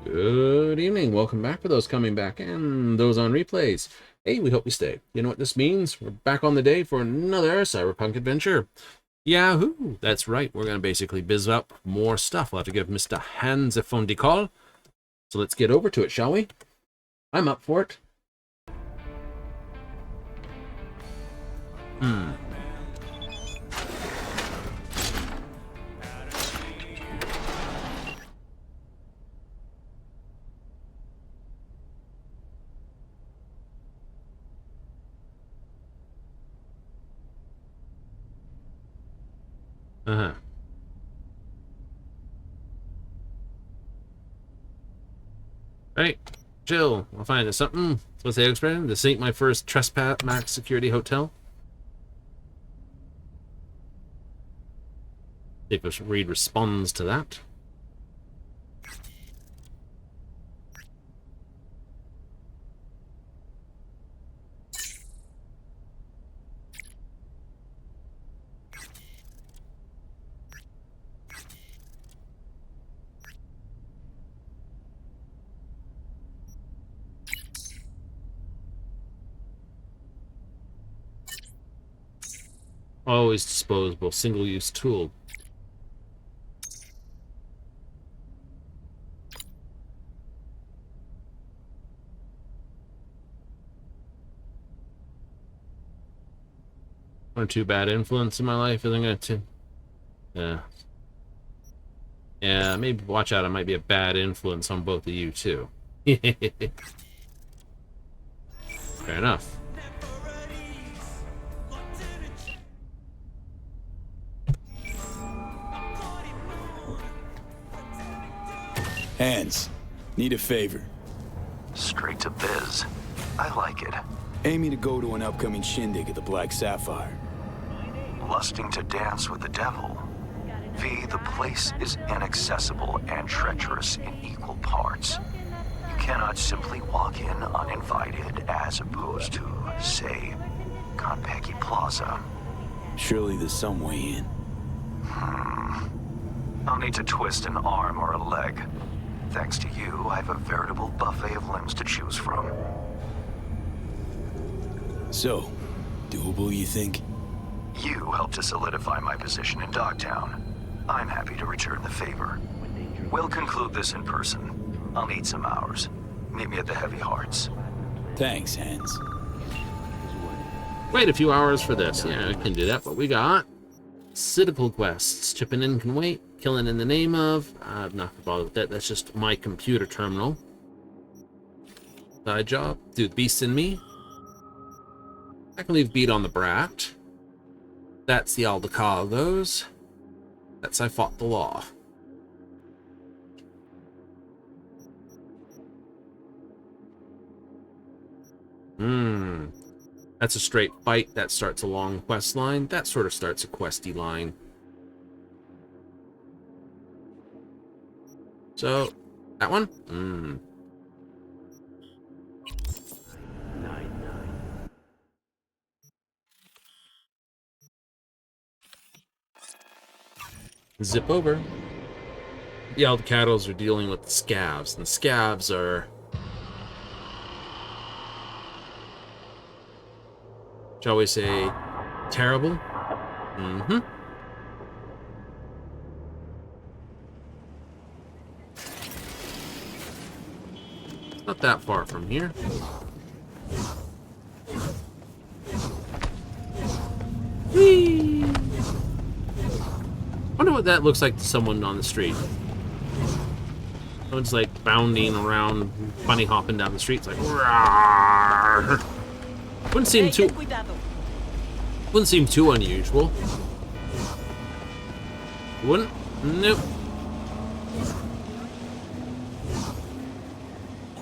Good evening. Welcome back for those coming back and those on replays. Hey, we hope you stay. You know what this means? We're back on the day for another Cyberpunk adventure. Yahoo! That's right. We're going to basically biz up more stuff. We'll have to give Mr. Hans a phone call. So let's get over to it, shall we? I'm up for it. Uh-huh. Right. Chill. I'll find something. What's the expression? This ain't my first trespass max security hotel. See if Reed responds to that. Always disposable, single-use tool. One or two bad influence in my life isn't going to... Yeah, maybe watch out. I might be a bad influence on both of you, too. Fair enough. Hans, need a favor. Straight to biz. I like it. Aiming to go to an upcoming shindig at the Black Sapphire. Lusting to dance with the devil. V, the place is inaccessible and treacherous in equal parts. You cannot simply walk in uninvited as opposed to, say, Konpeki Plaza. Surely there's some way in. I'll need to twist an arm or a leg. Thanks to you, I have a veritable buffet of limbs to choose from. So, doable, you think? You helped to solidify my position in Dogtown. I'm happy to return the favor. We'll conclude this in person. I'll need some hours. Meet me at the Heavy Hearts. Thanks, Hans. Wait a few hours for this. Yeah, I can do that. What we got? Citical quests. Chipping in can wait. Killing in the name of. I'm not gonna bother with that. That's just my computer terminal. Side job. Do the beast in me. I can leave beat on the brat. That's the Aldecados. That's I fought the law. That's a straight fight. That starts a long quest line. That sort of starts a questy line. So, that one? Zip over. The Aldecados are dealing with the scavs, and the scavs are... shall we say, terrible? Not that far from here. Whee! Wonder what that looks like to someone on the street. Someone's like bounding around, bunny hopping down the street. It's like, rawr. Wouldn't seem too unusual. Wouldn't? Nope.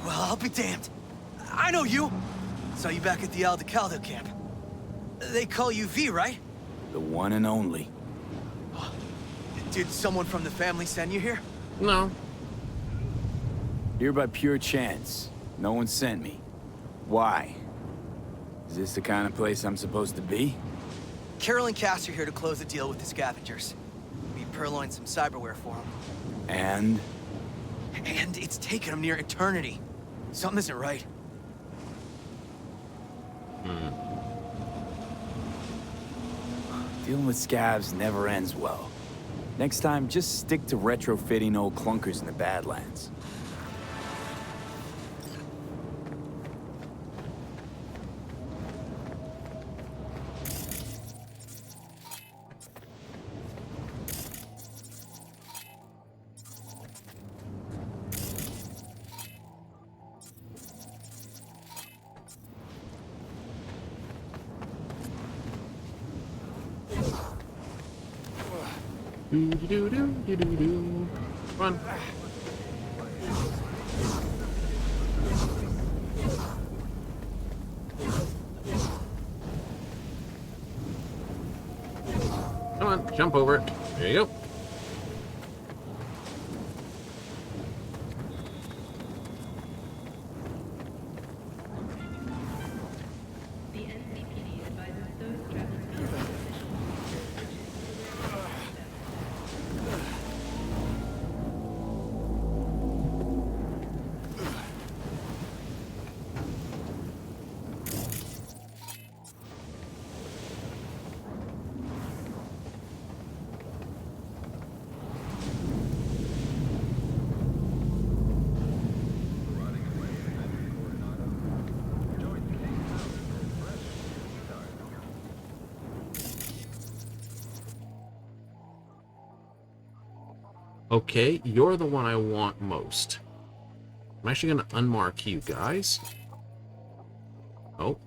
Well, I'll be damned. I know you. Saw you back at the Aldecaldo camp. They call you V, right? The one and only. Did someone from the family send you here? No. Here by pure chance. No one sent me. Why? Is this the kind of place I'm supposed to be? Carol and Cass are here to close the deal with the scavengers. We purloined some cyberware for them. And? And it's taken him near eternity. Something isn't right. Dealing with scabs never ends well. Next time, just stick to retrofitting old clunkers in the Badlands. Do. Run. Come on, jump over it. There you go. Okay, you're the one I want most. I'm actually going to unmark you guys. Oh.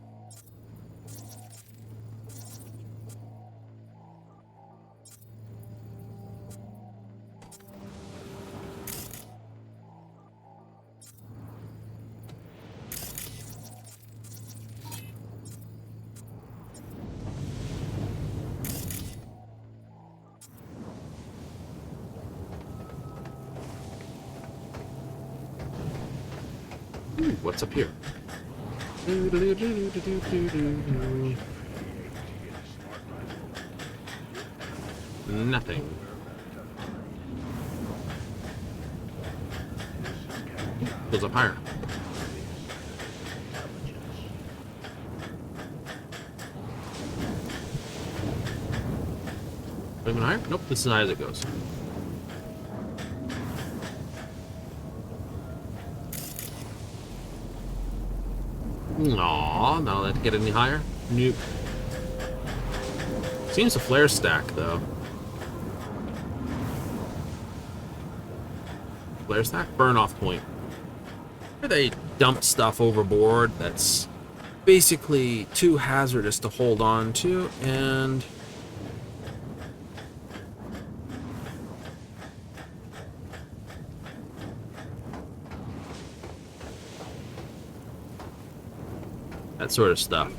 Ooh, what's up here? Nothing. Goes up higher. Even higher? Nope, this is as high as it goes. Aww, now let's get any higher. Nope. Seems a flare stack, though. Flare stack? Burn off point. Where they dump stuff overboard that's basically too hazardous to hold on to, and that sort of stuff.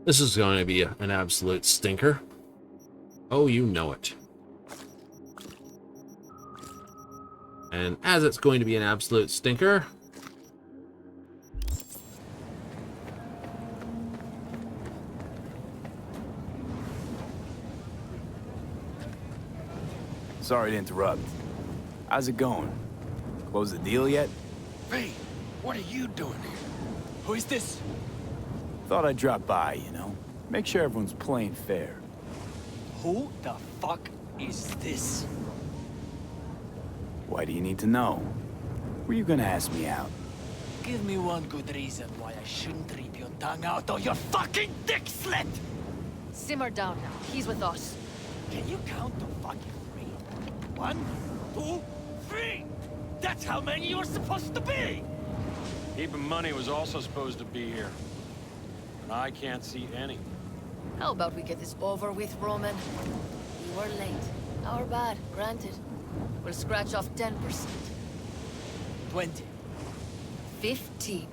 This is going to be an absolute stinker. Oh, you know it. And as it's going to be an absolute stinker, Sorry to interrupt. How's it going? Close the deal yet? Hey, what are you doing here? Who is this? Thought I'd drop by, you know? Make sure everyone's playing fair. Who the fuck is this? Why do you need to know? Were you gonna ask me out? Give me one good reason why I shouldn't rip your tongue out of your fucking dick slit! Simmer down now. He's with us. Can you count to fucking 3? 1, 2, 3! That's how many you're supposed to be! Even money was also supposed to be here. And I can't see any. How about we get this over with, Roman? You were late. Our bad, granted. We'll scratch off 10%. 20. 15.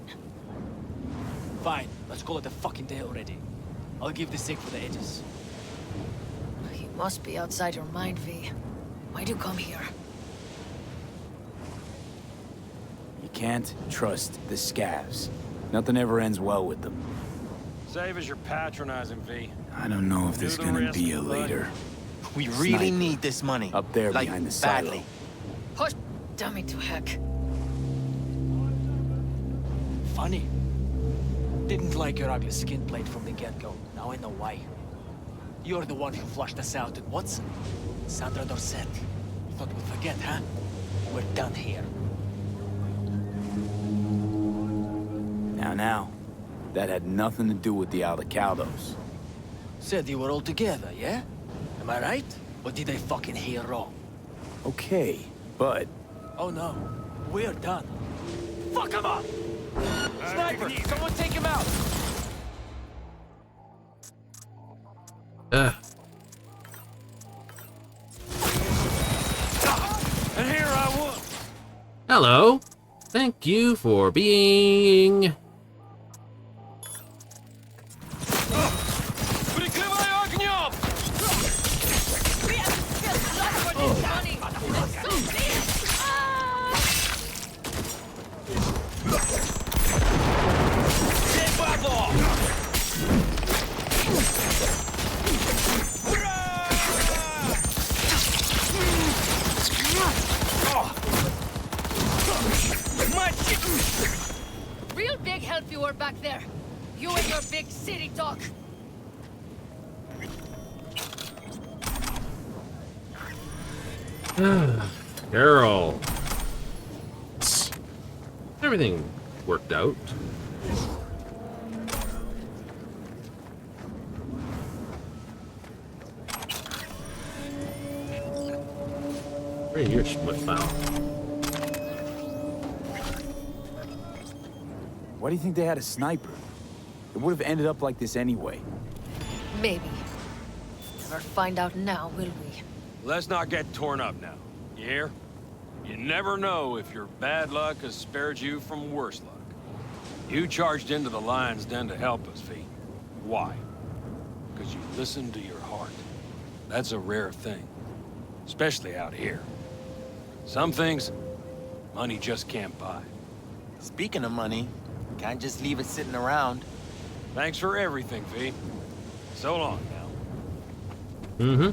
Fine, let's call it a fucking day already. I'll give the sick for the edges. You must be outside your mind, V. Why'd you come here? You can't trust the scavs. Nothing ever ends well with them. Save as you're patronizing, V. I don't know if there's Do the gonna risk, be a bud. later. We really Sniper. need this money. Up there like, behind the badly. silo. Push dummy to heck. Funny. Didn't like your ugly skin plate from the get-go. Now I know why. You're the one who flushed us out at Watson. Sandra Dorset. Thought we'd forget, huh? We're done here. Now. That had nothing to do with the Aldecaldos. Said you were all together, yeah? Am I right? Or did I fucking hear wrong? Okay, but... Oh no. We're done. Fuck him up! Sniper! Someone take him out! And here I was. Hello. Thank you for being... Прикрываю огнем! We have to still blood for this money. It's so big. Get back off! Real big help you were back there. You and your big city talk. Carol. Everything worked out. Right here, split foul. Why do you think they had a sniper? It would have ended up like this anyway. Maybe. Never find out now, will we? Let's not get torn up now. You hear? You never know if your bad luck has spared you from worse luck. You charged into the lion's den to help us, V. Why? Because you listened to your heart. That's a rare thing. Especially out here. Some things, money just can't buy. Speaking of money, can't just leave it sitting around. Thanks for everything, V. So long now. Mm-hmm.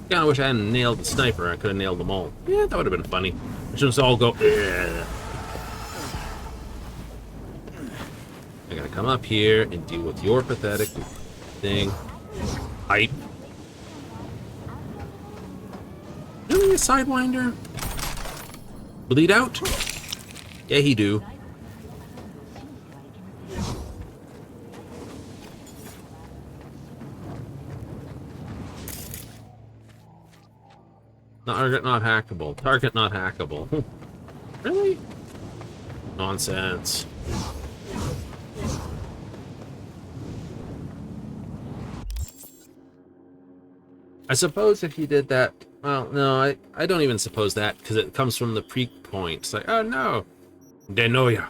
Kinda wish I hadn't nailed the sniper. I could have nailed them all. Yeah, that would have been funny. We should just all go, "Ugh." I gotta come up here and deal with your pathetic thing. Hype. Really a Sidewinder? Bleed out? Yeah, he do. Target not hackable. Target not hackable. Really? Nonsense. I suppose if you did that... Well, no, I don't even suppose that, because it comes from the pre-point. It's like, oh no! They know ya.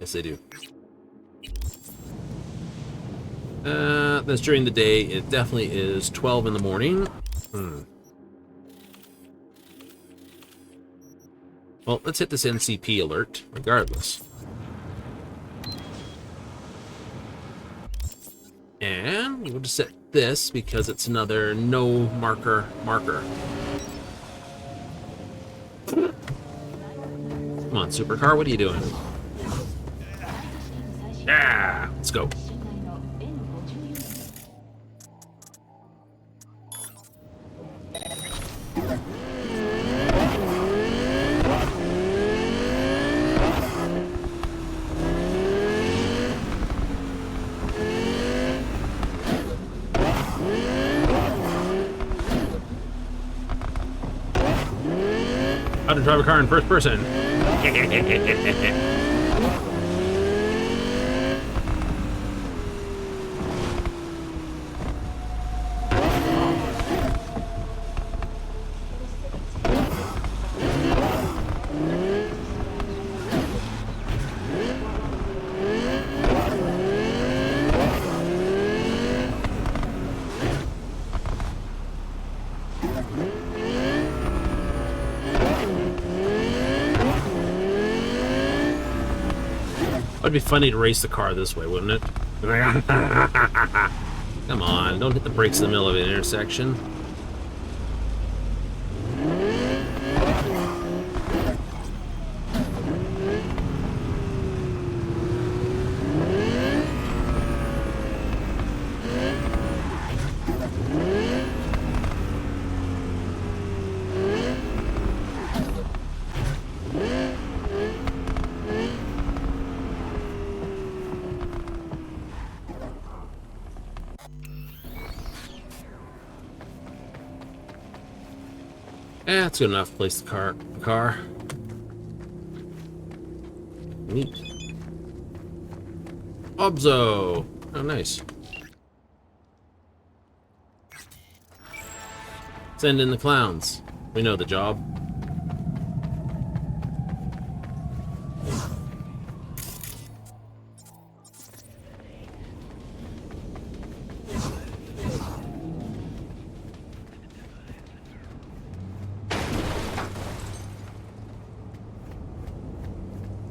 Yes, they do. That's during the day. It definitely is 12 in the morning. Well, let's hit this NCP alert, regardless. And we'll just set this because it's another no marker. Come on, supercar, what are you doing? Yeah, let's go. How to drive a car in first person. It'd be funny to race the car this way, wouldn't it? Come on, don't hit the brakes in the middle of an intersection. That's good enough. Place the car. Neat. Obzo. Oh, nice. Send in the clowns. We know the job.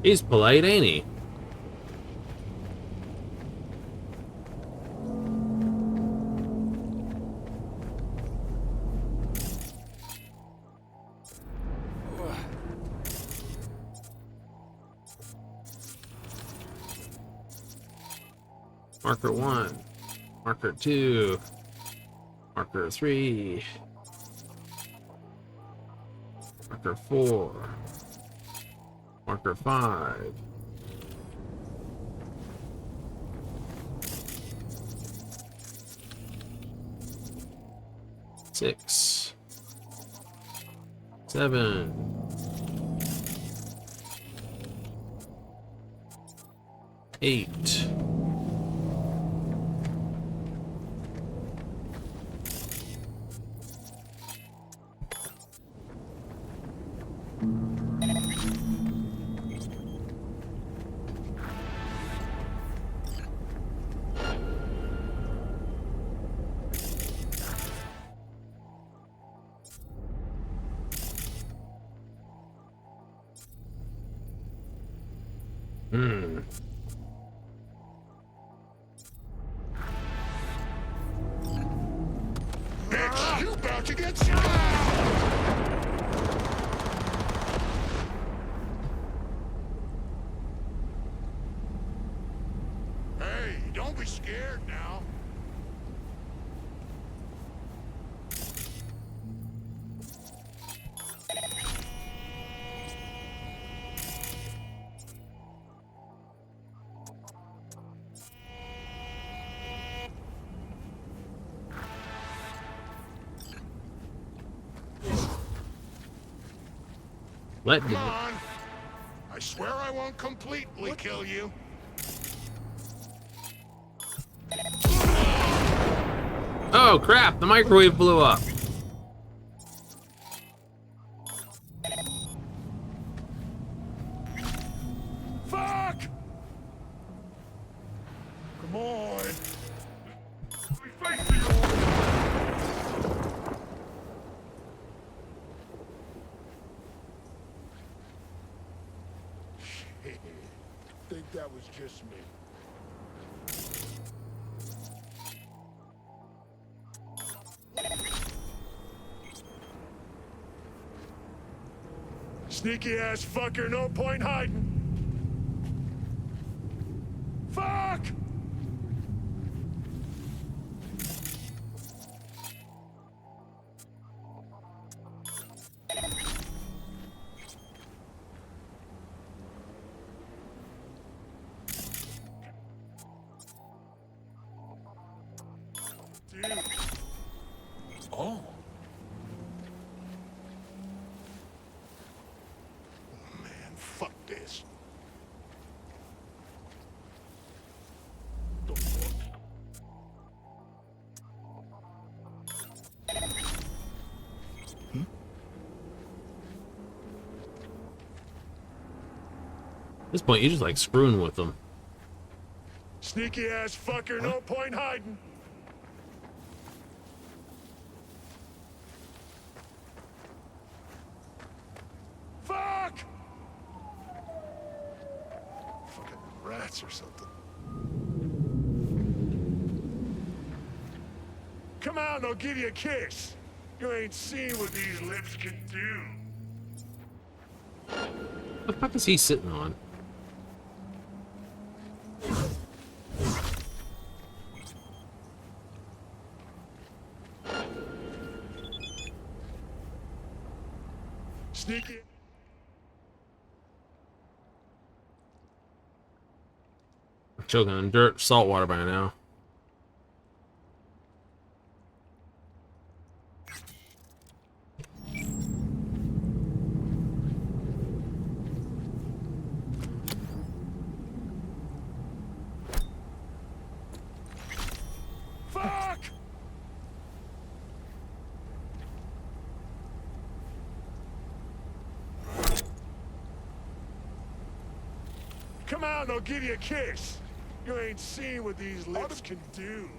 He's polite, ain't he? Marker 1, marker 2, marker 3, marker 4, marker 5. Six, 7, 8. Bitch, you about to get shot! Hey, don't be scared now. Come on. I swear I won't completely kill you. Oh crap, the microwave blew up. Fuck! Come on. We face the Shit. Think that was just me. Sneaky ass fucker, no point hiding. Fuck! Dude. Oh. Man, fuck this. The fuck? At this point, you just like screwing with them. Sneaky ass fucker, no point hiding. Fuck! Fucking rat. rats or something. Come out and I'll give you a kiss. You ain't seen what these lips can do. What the fuck is he sitting on? Sneaky. Choking on dirt, salt water by now. Fuck! Come out and I'll give you a kiss. You ain't seen what these lips can do.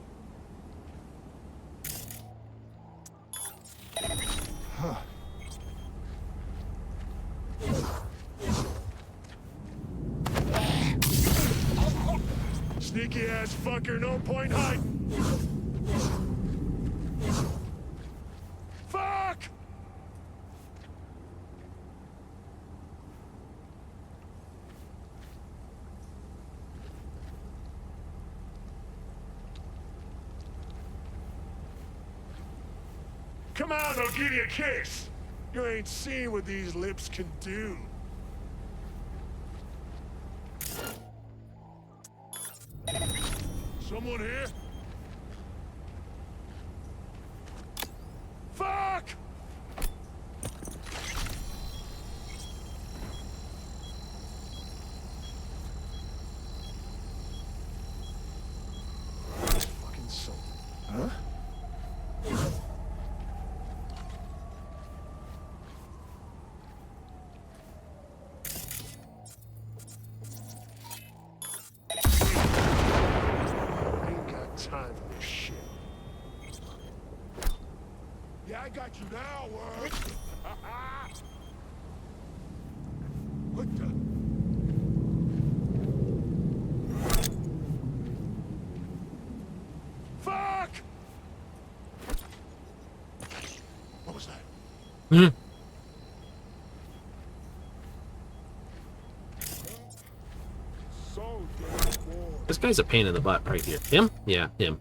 Sneaky ass fucker, no point hiding. Fuck! Come out and I'll give you a kiss. You ain't seen what these lips can do. Someone here? Fuck! Fucking soul. Huh? Time for this shit. Yeah, I got you now, word. What the? Fuck! What was that? So damn bored. This guy's a pain in the butt right here. Him? Yeah, him.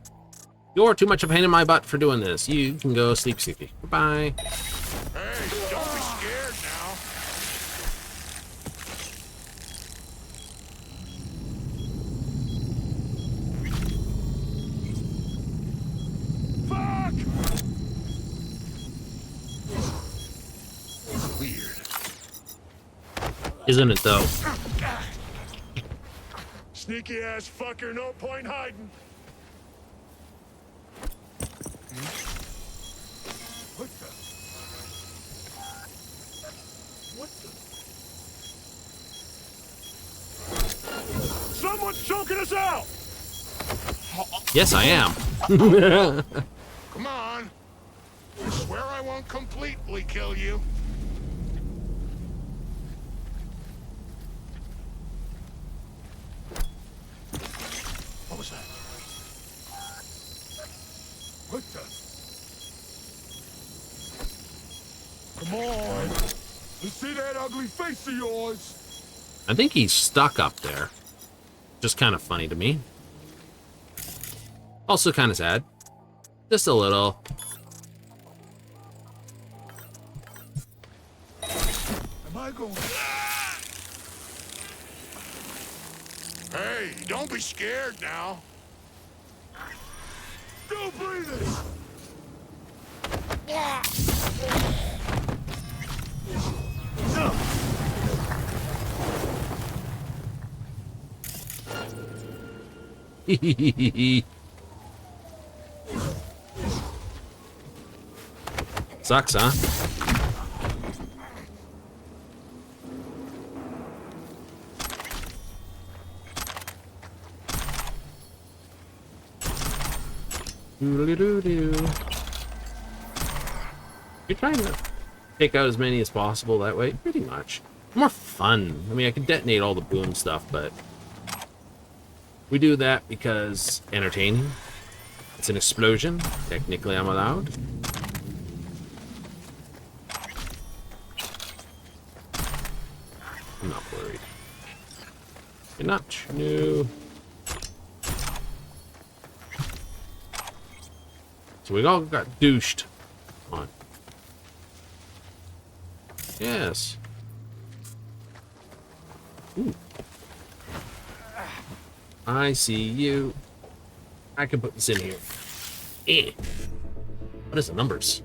You're too much a pain in my butt for doing this. You can go sleep, Sleepy. Goodbye. Hey, don't be scared now. Fuck! Weird. Isn't it, though? Sneaky ass fucker, no point hiding. What the? What the? Someone's choking us out! Yes, I am. Come on. I swear I won't completely kill you. What was that? What the? Come on. You see that ugly face of yours? I think he's stuck up there. Just kind of funny to me. Also kind of sad. Just a little. Am I going? Hey, don't be scared now. Still breathing. Sucks, huh? Doodle-doo-doo. You're trying to take out as many as possible that way, pretty much. More fun. I mean, I could detonate all the boom stuff, but We do that because entertaining. It's an explosion. Technically, I'm allowed. I'm not worried. You're not. No. So we all got douched. Come on. Yes. Ooh. I see you. I can put this in here. Eh. What is the numbers?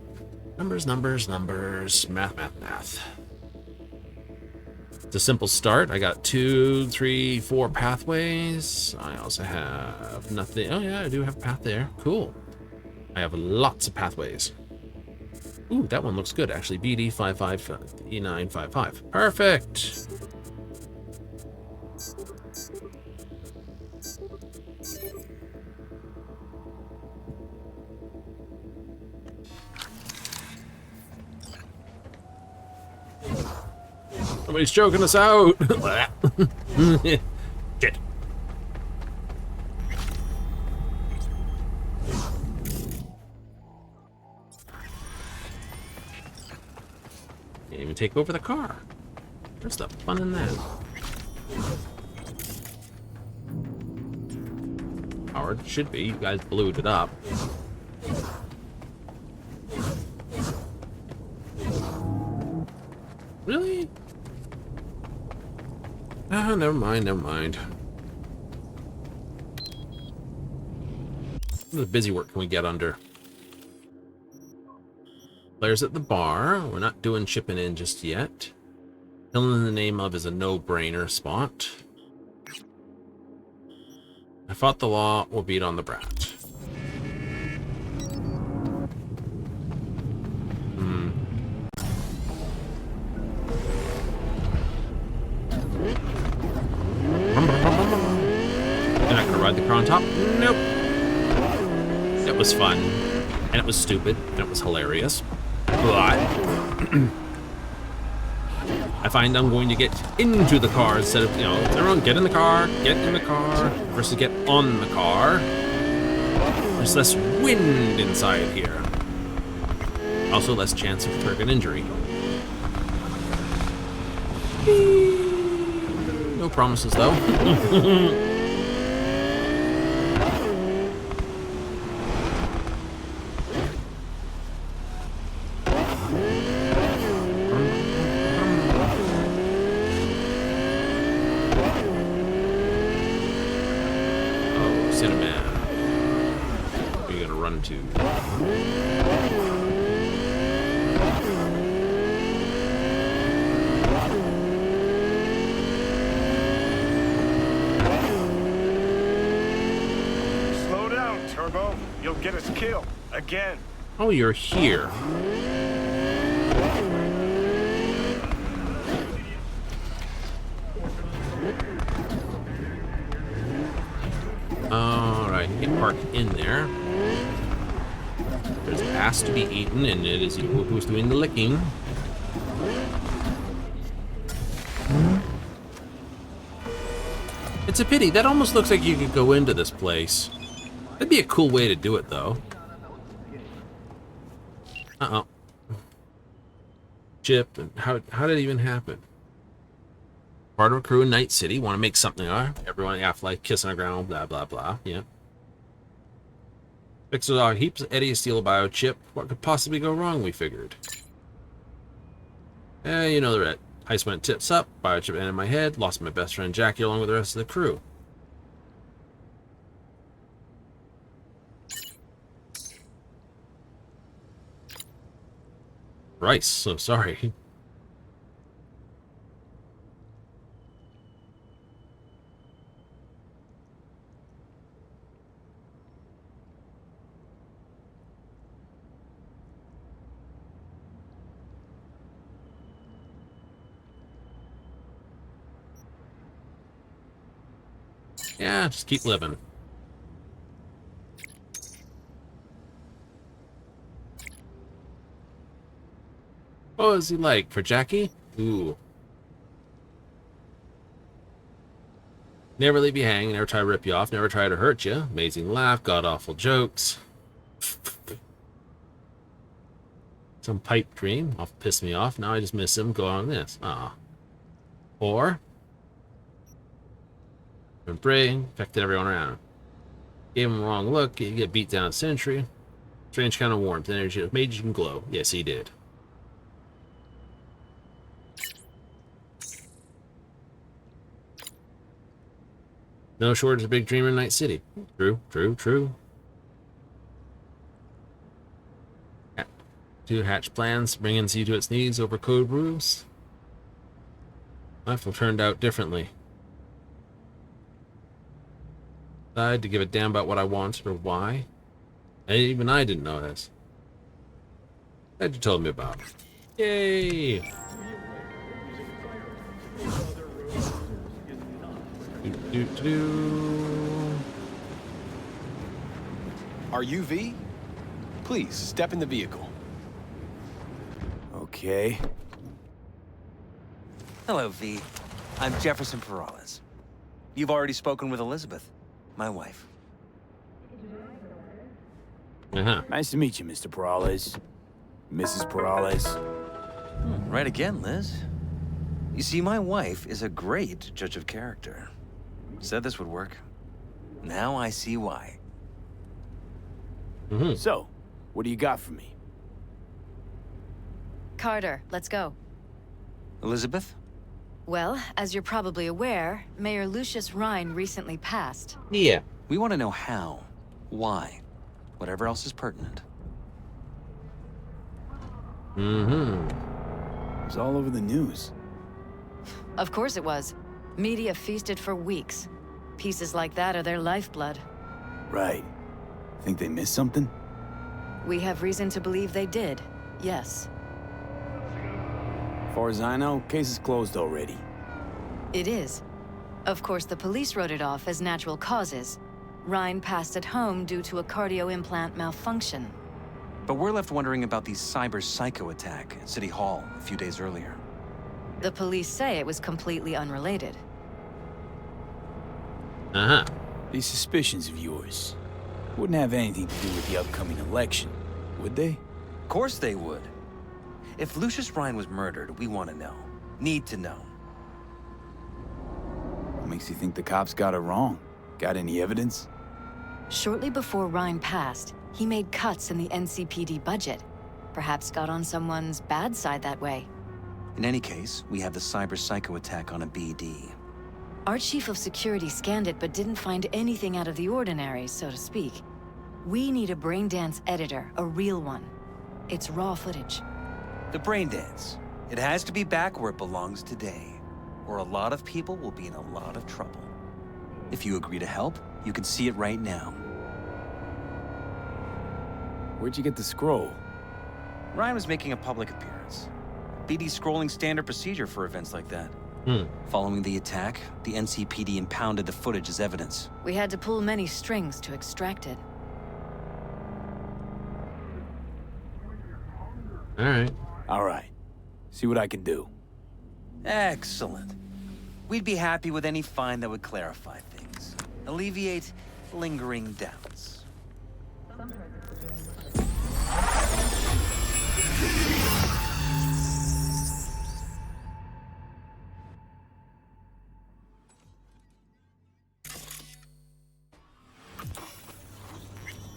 Numbers, numbers, numbers. Math, math, math. It's a simple start. I got 2, 3, 4 pathways. I also have nothing. Oh yeah, I do have a path there. Cool. I have lots of pathways. Ooh, that one looks good actually. BD55 E955. Perfect. Somebody's choking us out. Shit. Can't even take over the car. Where's the fun in that? Or it should be. You guys blew it up. Really? Ah, never mind, never mind. What busy work can we get under? Players at the bar. We're not doing chipping in just yet. Killing in the name of is a no-brainer spot. I fought the law, will beat on the brat. You're not gonna ride the car on top? Nope. It was fun. And it was stupid. And it was hilarious. But I find I'm going to get into the car instead of, you know, everyone get in the car versus get on the car. There's less wind inside here. Also less chance of friggin' injury. No promises though. You'll get us killed again. Oh, you're here. Alright, get parked in there. There's ass to be eaten, and it is you who's doing the licking. It's a pity. That almost looks like you could go into this place. That'd be a cool way to do it, though. Uh-oh. Chip, and how did it even happen? Part of a crew in Night City, want to make something, everyone half-life, kissing the ground, blah, blah, blah, yeah. Fixes all heaps of Eddie steal a biochip. What could possibly go wrong, we figured. You know the red. Ice went tips up, biochip ended in my head, lost my best friend Jackie along with the rest of the crew. Rice, so sorry. Yeah, just keep living. What was he like? For Jackie? Ooh. Never leave you hanging, never try to rip you off, never try to hurt you. Amazing laugh, god-awful jokes. Some pipe dream. Off piss me off. Now I just miss him. Go on this. Ah. Or brain affected everyone around. Gave him a wrong look. You get beat down a century. Strange kind of warmth. Energy that made you glow. Yes, he did. No shortage of big dreamer in Night City. True, true, true. To hatch plans, bringing you to its knees over code rules. Life will turned out differently. Decide to give a damn about what I wanted or why. Even I didn't know this. Glad you told me about it. Yay! Are you V? Please, step in the vehicle. Okay. Hello, V. I'm Jefferson Perales. You've already spoken with Elizabeth, my wife. Nice to meet you, Mr. Perales. Mrs. Perales. Right again, Liz. You see, my wife is a great judge of character. Said this would work. Now I see why. So, what do you got for me? Carter, let's go. Elizabeth? Well, as you're probably aware, Mayor Lucius Rhine recently passed. Yeah. We want to know how, why, whatever else is pertinent. It was all over the news. Of course it was. Media feasted for weeks. Pieces like that are their lifeblood. Right. Think they missed something? We have reason to believe they did, yes. As far as I know, case is closed already. It is. Of course, the police wrote it off as natural causes. Rhine passed at home due to a cardio implant malfunction. But we're left wondering about the cyber psycho attack at City Hall a few days earlier. The police say it was completely unrelated. These suspicions of yours wouldn't have anything to do with the upcoming election, would they? Of course they would. If Lucius Rhine was murdered, we want to know. Need to know. What makes you think the cops got it wrong? Got any evidence? Shortly before Rhine passed, he made cuts in the NCPD budget. Perhaps got on someone's bad side that way. In any case, we have the cyber psycho attack on a BD. Our chief of security scanned it but didn't find anything out of the ordinary, so to speak. We need a braindance editor, a real one. It's raw footage. The brain dance. It has to be back where it belongs today, or a lot of people will be in a lot of trouble. If you agree to help, you can see it right now. Where'd you get the scroll? Ryan was making a public appearance. BD's scrolling standard procedure for events like that. Following the attack, the NCPD impounded the footage as evidence. We had to pull many strings to extract it. All right. See what I can do. Excellent. We'd be happy with any find that would clarify things. Alleviate lingering doubts.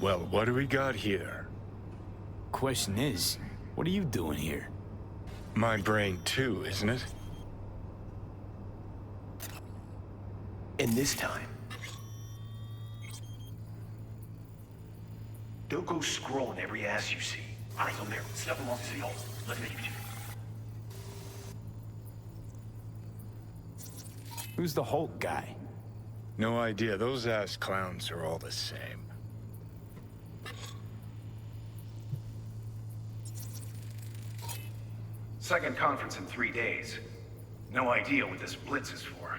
Well, what do we got here? Question is, what are you doing here? My brain too, isn't it? And this time, don't go scrolling every ass you see. Eyes on there. Step along the city hall. Let me get you. Who's the Hulk guy? No idea. Those ass clowns are all the same. Second conference in 3 days. No idea what this blitz is for.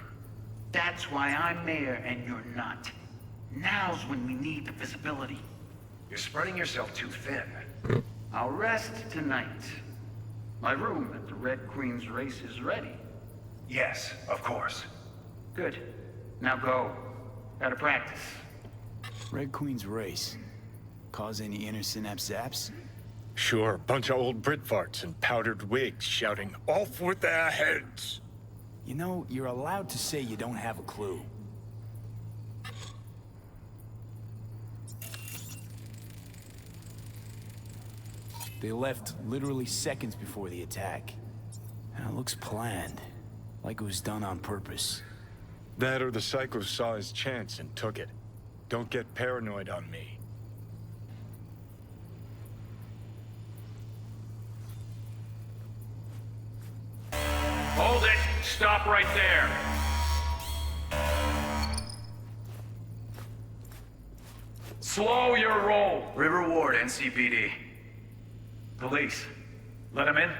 That's why I'm mayor and you're not. Now's when we need the visibility. You're spreading yourself too thin. I'll rest tonight. My room at the Red Queen's race is ready. Yes, of course. Good. Now go. Gotta practice. Red Queen's race. Cause any inner synapse zaps? Sure, bunch of old Brit farts in powdered wigs shouting, "Off with their heads!" You know, you're allowed to say you don't have a clue. They left literally seconds before the attack. And it looks planned. Like it was done on purpose. That or the psychos saw his chance and took it. Don't get paranoid on me. Hold it! Stop right there! Slow your roll! River Ward, NCPD. Police. Let him in?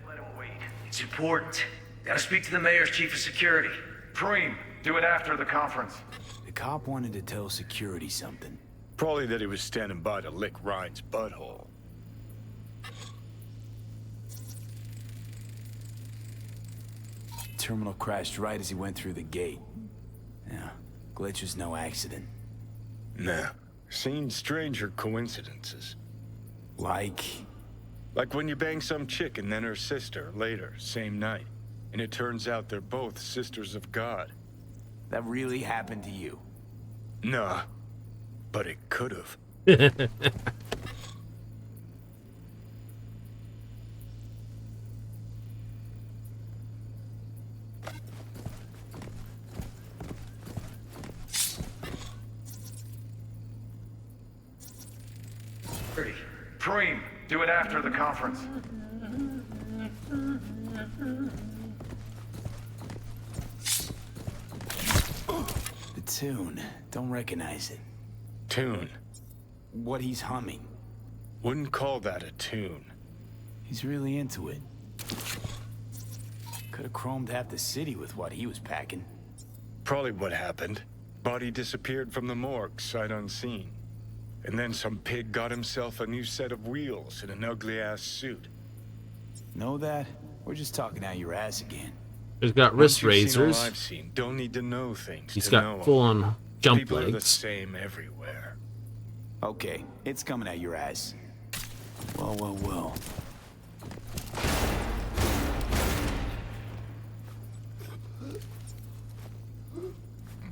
Let him wait. It's important. Gotta speak to the mayor's chief of security. Preem, do it after the conference. The cop wanted to tell security something. Probably that he was standing by to lick Ryan's butthole. Terminal crashed right as he went through the gate. Yeah, glitch was no accident. Nah, seen stranger coincidences. Like when you bang some chick and then her sister later, same night. And it turns out they're both sisters of God. that really happened to you? Nah, but it could've. Preem, do it after the conference. The tune. Don't recognize it. Tune. What he's humming. Wouldn't call that a tune. He's really into it. Could have chromed half the city with what he was packing. Probably what happened. Body disappeared from the morgue, sight unseen. And then some pig got himself a new set of wheels and an ugly-ass suit. Know that? We're just talking out your ass again. He's got wrist Once you've seen all razors. I've seen. Don't need to know things. He's to know got full-on jump People are the legs. same everywhere. Okay, it's coming out your ass. Well, well, well.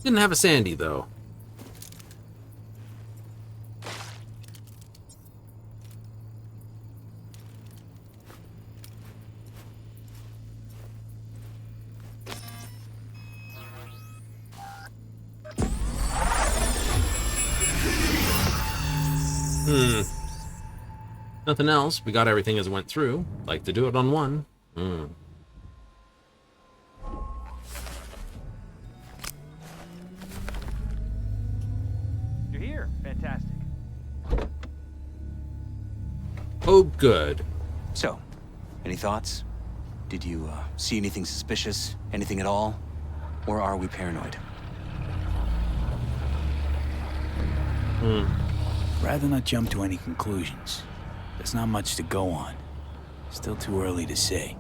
Didn't have a Sandy though. Nothing else. We got everything as it went through. Like to do it on one. You're here. Fantastic. Oh, good. So, any thoughts? Did you see anything suspicious? Anything at all? Or are we paranoid? Rather not jump to any conclusions. There's not much to go on. Still too early to say.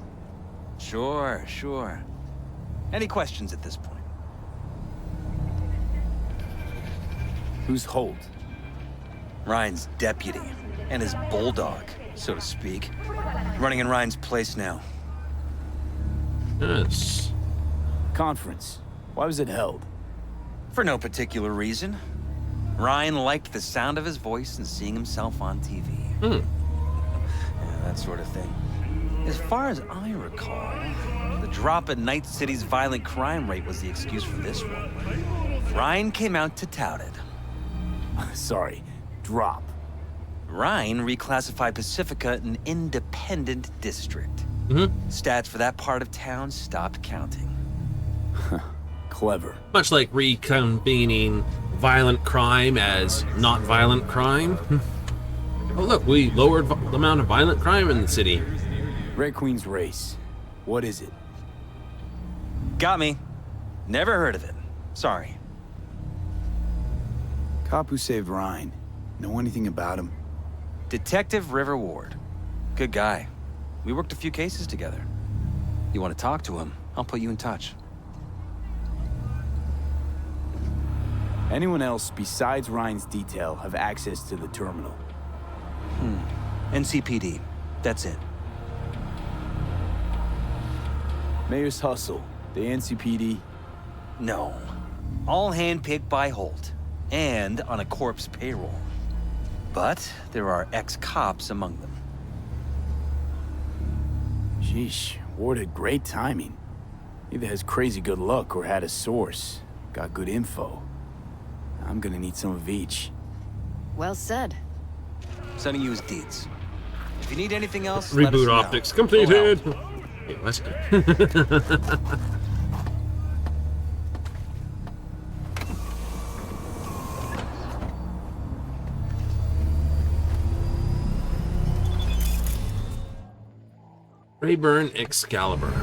Sure, sure. Any questions at this point? Who's Holt? Ryan's deputy, and his bulldog, so to speak. Running in Ryan's place now. Yes. Conference. Why was it held? For no particular reason. Ryan liked the sound of his voice and seeing himself on TV. Yeah, that sort of thing. As far as I recall, the drop in Night City's violent crime rate was the excuse for this one. Ryan came out to tout it. Sorry, drop. Ryan reclassified Pacifica an independent district. Stats for that part of town stopped counting. Clever. Much like reconvening violent crime as not violent crime. Oh look, we lowered the amount of violent crime in the city. Red Queen's race. What is it? Got me. Never heard of it. Sorry. Cop who saved Ryan. Know anything about him? Detective River Ward. Good guy. We worked a few cases together. You want to talk to him? I'll put you in touch. Anyone else besides Ryan's detail have access to the terminal? NCPD. That's it. Mayor's Hustle, the NCPD. No. All handpicked by Holt. And on a corpse payroll. But there are ex-cops among them. Sheesh, Ward had great timing. Either has crazy good luck or had a source. Got good info. I'm gonna need some of each. Well said. Sending you his deeds. If you need anything else, let us Reboot know. optics completed. Wait, what? Rayburn Excalibur.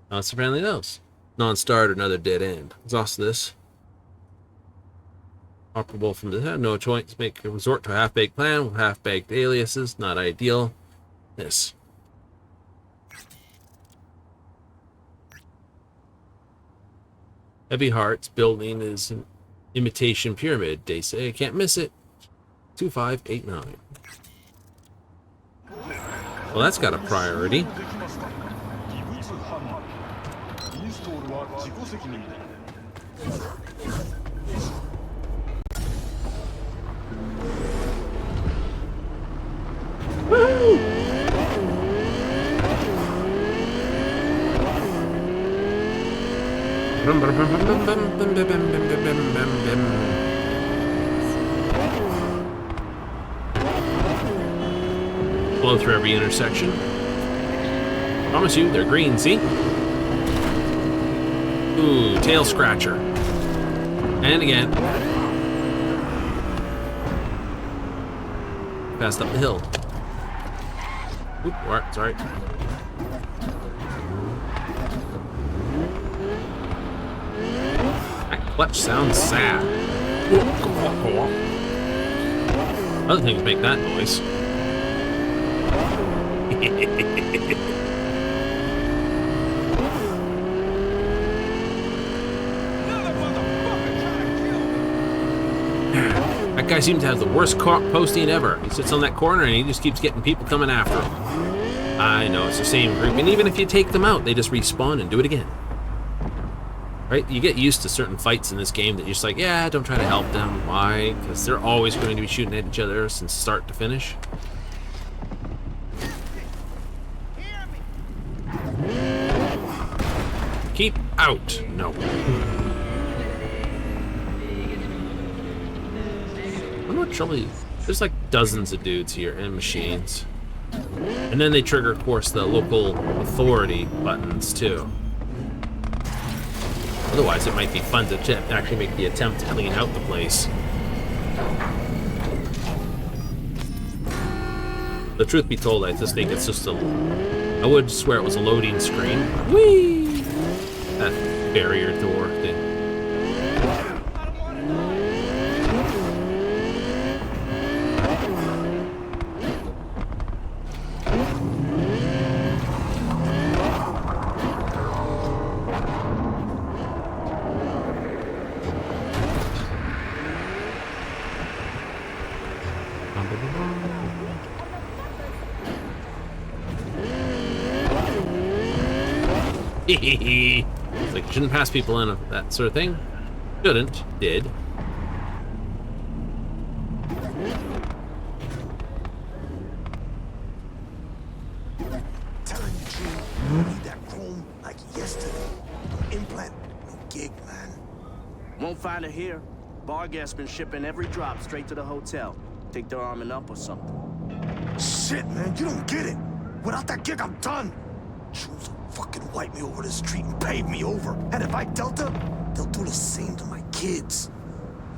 That's apparently those. Non-start, another dead end. Exhaust this. Operable from the no choice. Make a resort to a half-baked plan with half-baked aliases. Not ideal. This. Heavy Hearts building is an imitation pyramid. They say I can't miss it. 2589. Well, that's got a priority. Blow through every intersection. Promise you, they're green, see? Ooh, tail scratcher. And again. Passed up the hill. Oop, sorry. That clutch sounds sad. Other things make that noise. That guy seems to have the worst posting ever. He sits on that corner and he just keeps getting people coming after him. I know, it's the same group, and even if you take them out, they just respawn and do it again. Right? You get used to certain fights in this game that you're just like, yeah, don't try to help them. Why? Because they're always going to be shooting at each other since start to finish. Keep out. No. I don't know what trouble is. There's like dozens of dudes here and machines. And then they trigger, of course, the local authority buttons too. Otherwise, it might be fun to actually make the attempt to clean out the place. The truth be told, I just think it's just a... I would swear it was a loading screen. Whee! That barrier door thing. It's like, shouldn't pass people in that sort of thing. Shouldn't. Did. Telling you, Drew, you need that chrome like yesterday. No implant, no gig, man. Won't find her here. Bargas been shipping every drop straight to the hotel. Think they're arming up or something. Shit, man, you don't get it. Without that gig, I'm done. Shrooms will fucking wipe me over the street and pave me over. And if I Delta, they'll do the same to my kids.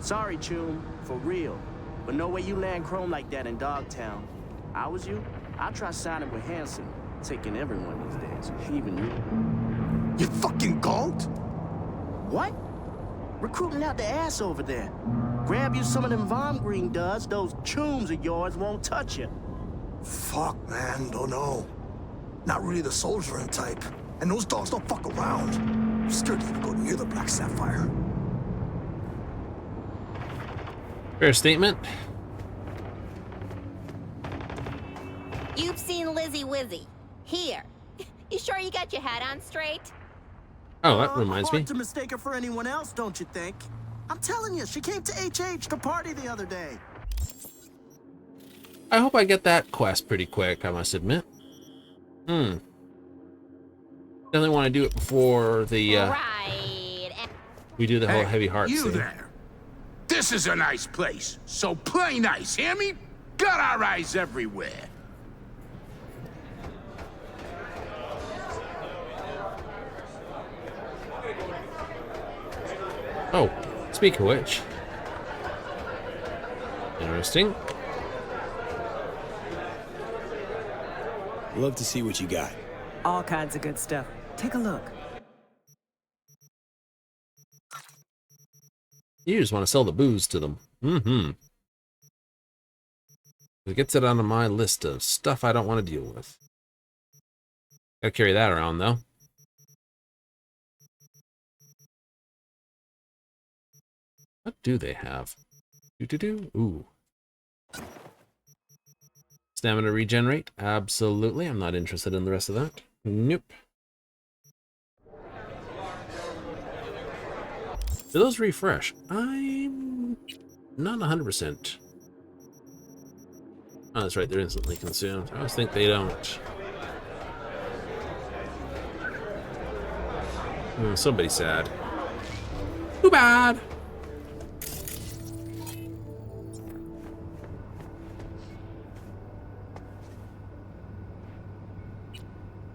Sorry, Choom, for real. But no way you land chrome like that in Dogtown. I was you, I'd try signing with Hanson. Taking everyone these days, even you. You fucking gonked? What? Recruiting out the ass over there. Grab you some of them Vom Green duds, those Chooms of yours won't touch you. Fuck, man, don't know. Not really the soldiering type. And those dogs don't fuck around. I'm scared to even go near the Black Sapphire. Fair statement. You've seen Lizzie Wizzy. Here. You sure you got your hat on straight? Oh, that reminds me. Hard to mistake her for anyone else, don't you think? I'm telling you, she came to HH to party the other day. I hope I get that quest pretty quick, I must admit. Definitely want to do it before the, Right. we do the whole heavy heart You thing. there. This is a nice place, so play nice, hear me? Got our eyes everywhere. Oh, speak of which. Interesting. Love to see what you got. All kinds of good stuff. Take a look. You just want to sell the booze to them. It gets it onto my list of stuff I don't want to deal with. Gotta carry that around, though. What do they have? Ooh. Stamina regenerate? Absolutely. I'm not interested in the rest of that. Nope. Do those refresh? I'm not 100%. Oh, that's right. They're instantly consumed. I always think they don't. Somebody's sad. Too bad.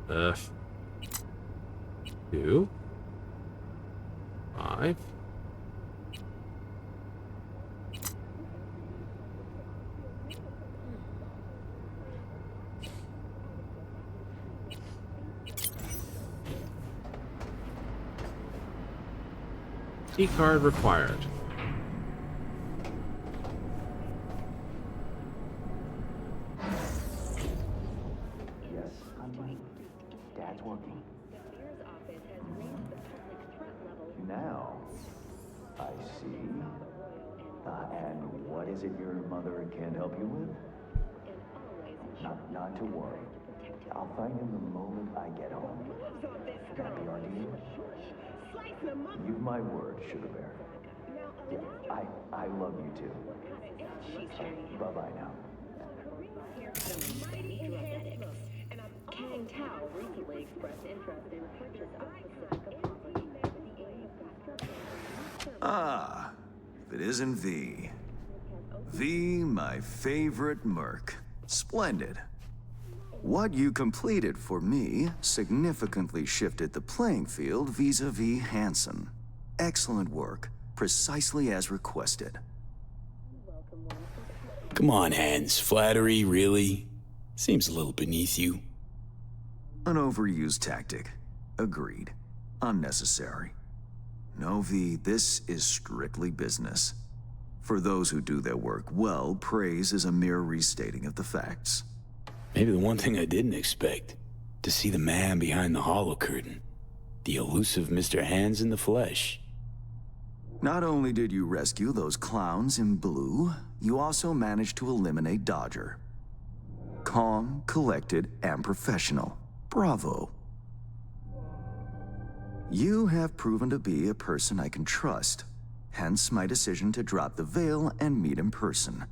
F 2 5 key card required. Dad's working. Now, I see. And what is it your mother can't help you with? Not to worry. I'll find him the moment I get home. That be our deal? You've my word, Sugar Bear. Yeah, I love you too. Bye-bye now. Kang Tao recently expressed interest in the purchase of Pacifica property. Ah, if it isn't V. V, my favorite merc. Splendid. What you completed for me significantly shifted the playing field vis-a-vis Hansen. Excellent work, precisely as requested. Come on, Hans. Flattery, really? Seems a little beneath you. An overused tactic. Agreed. Unnecessary. No, V, this is strictly business. For those who do their work well, praise is a mere restating of the facts. Maybe the one thing I didn't expect. To see the man behind the hollow curtain. The elusive Mr. Hands in the flesh. Not only did you rescue those clowns in blue, you also managed to eliminate Dodger. Calm, collected, and professional. Bravo. You have proven to be a person I can trust, hence my decision to drop the veil and meet in person.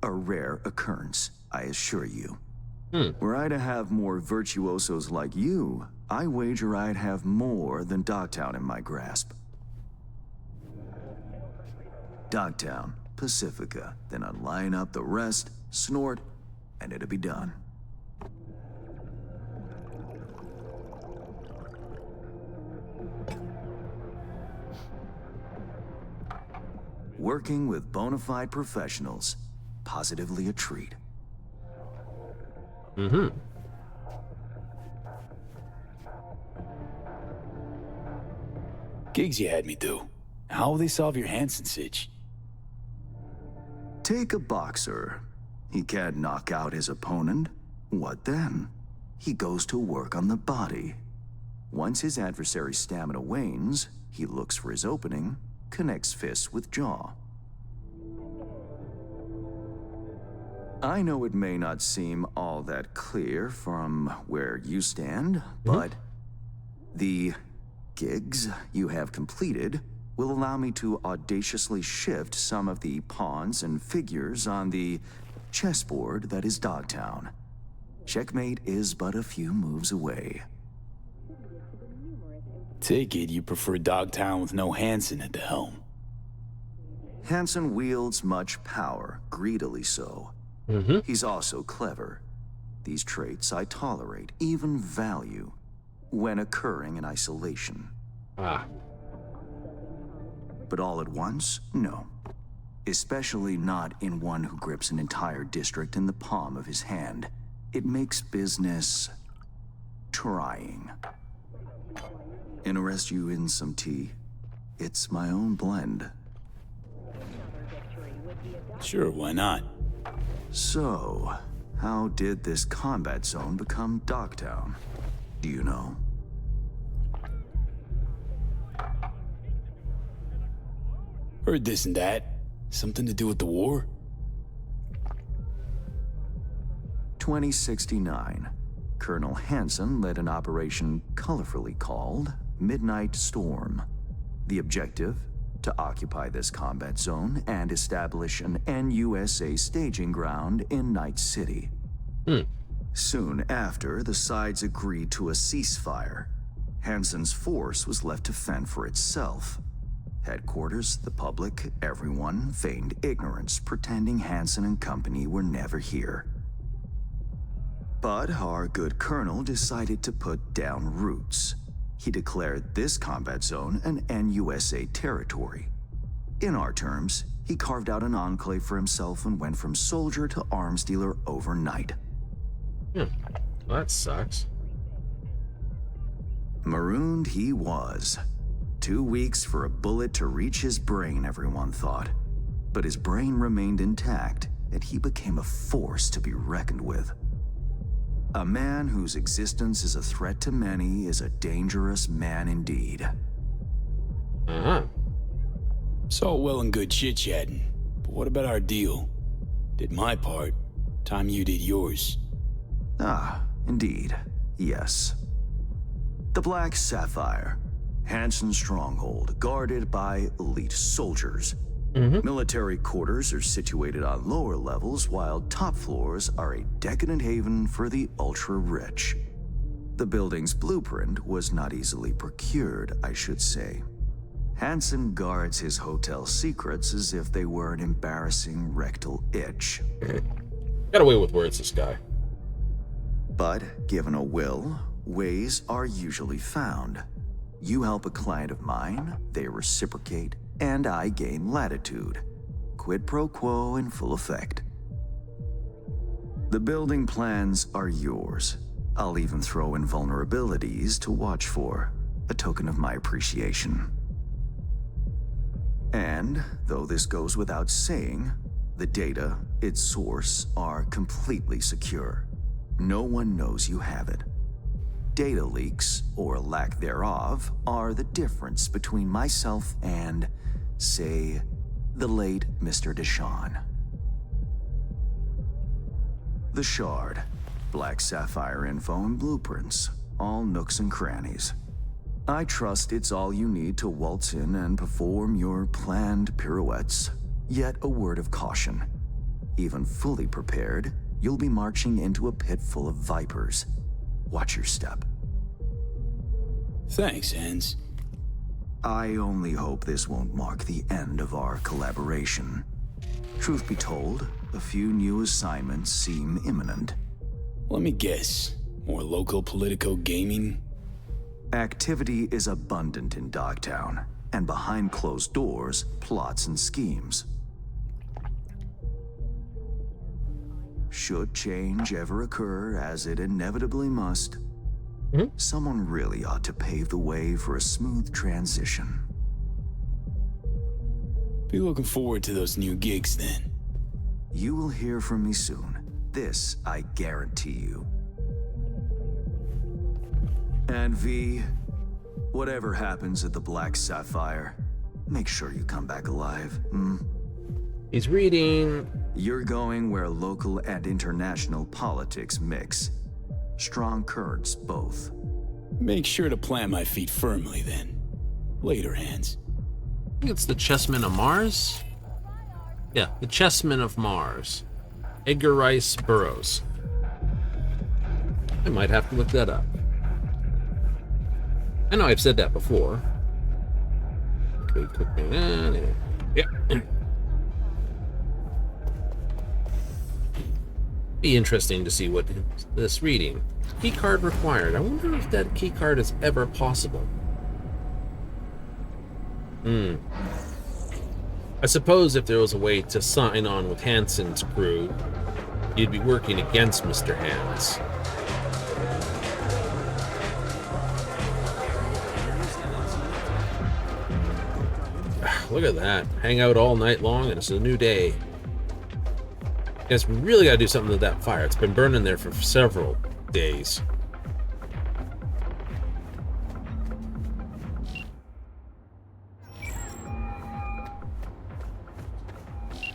A rare occurrence, I assure you. Were I to have more virtuosos like you, I wager I'd have more than Dogtown in my grasp. Dogtown, Pacifica, then I'd line up the rest, snort, and it'd be done. Working with bona fide professionals, positively a treat. Gigs you had me do. How will they solve your Hansen sitch? Take a boxer. He can't knock out his opponent. What then? He goes to work on the body. Once his adversary's stamina wanes, he looks for his opening, connects fists with jaw. I know it may not seem all that clear from where you stand, but the gigs you have completed will allow me to audaciously shift some of the pawns and figures on the chessboard that is Dogtown. Checkmate is but a few moves away. Take it you prefer Dogtown with no Hansen at the helm. Hansen wields much power, greedily so. He's also clever. These traits I tolerate, even value, when occurring in isolation. But all at once, no. Especially not in one who grips an entire district in the palm of his hand. It makes business trying. Interest you in some tea? It's my own blend. Sure, why not? So, how did this combat zone become Dogtown? Do you know? Heard this and that. Something to do with the war? 2069. Colonel Hansen led an operation colorfully called Midnight Storm. The objective? To occupy this combat zone and establish an NUSA staging ground in Night City. Soon after, the sides agreed to a ceasefire. Hansen's force was left to fend for itself. Headquarters, the public, everyone feigned ignorance, pretending Hansen and company were never here. But our good colonel decided to put down roots. He declared this combat zone an NUSA territory. In our terms, he carved out an enclave for himself and went from soldier to arms dealer overnight. Well, that sucks. Marooned he was. 2 weeks for a bullet to reach his brain, everyone thought. But his brain remained intact, and he became a force to be reckoned with. A man whose existence is a threat to many is a dangerous man indeed. It's all well and good chit-chatting, but what about our deal? Did my part, time you did yours. Indeed, yes. The Black Sapphire, Hansen's stronghold, guarded by elite soldiers. Military quarters are situated on lower levels, while top floors are a decadent haven for the ultra-rich. The building's blueprint was not easily procured, I should say. Hansen guards his hotel secrets as if they were an embarrassing rectal itch. Got away with words, this guy. But given a will, ways are usually found. You help a client of mine, they reciprocate, and I gain latitude. Quid pro quo in full effect. The building plans are yours. I'll even throw in vulnerabilities to watch for, a token of my appreciation. And, though this goes without saying, the data, its source, are completely secure. No one knows you have it. Data leaks, or lack thereof, are the difference between myself and, say, the late Mr. Deshawn. The Shard, Black Sapphire info and blueprints, all nooks and crannies. I trust it's all you need to waltz in and perform your planned pirouettes. Yet a word of caution. Even fully prepared, you'll be marching into a pit full of vipers. Watch your step. Thanks, Hans. I only hope this won't mark the end of our collaboration. Truth be told, a few new assignments seem imminent. Let me guess. More local politico gaming? Activity is abundant in Dogtown, and behind closed doors, plots and schemes. Should change ever occur, as it inevitably must, someone really ought to pave the way for a smooth transition. Be looking forward to those new gigs then. You will hear from me soon. This I guarantee you. And V, whatever happens at the Black Sapphire, make sure you come back alive, hmm? He's reading. You're going where local and international politics mix. Strong currents, both. Make sure to plant my feet firmly, then. Later, Hands. I think it's the Chessmen of Mars? Yeah, the Chessmen of Mars. Edgar Rice Burroughs. I might have to look that up. I know I've said that before. Okay, yeah. Be interesting to see what this reading. Key card required. I wonder if that key card is ever possible. I suppose if there was a way to sign on with Hansen's crew, you'd be working against Mr. Hands. Look at that. Hang out all night long and it's a new day. Guess we really gotta do something to that fire. It's been burning there for several days.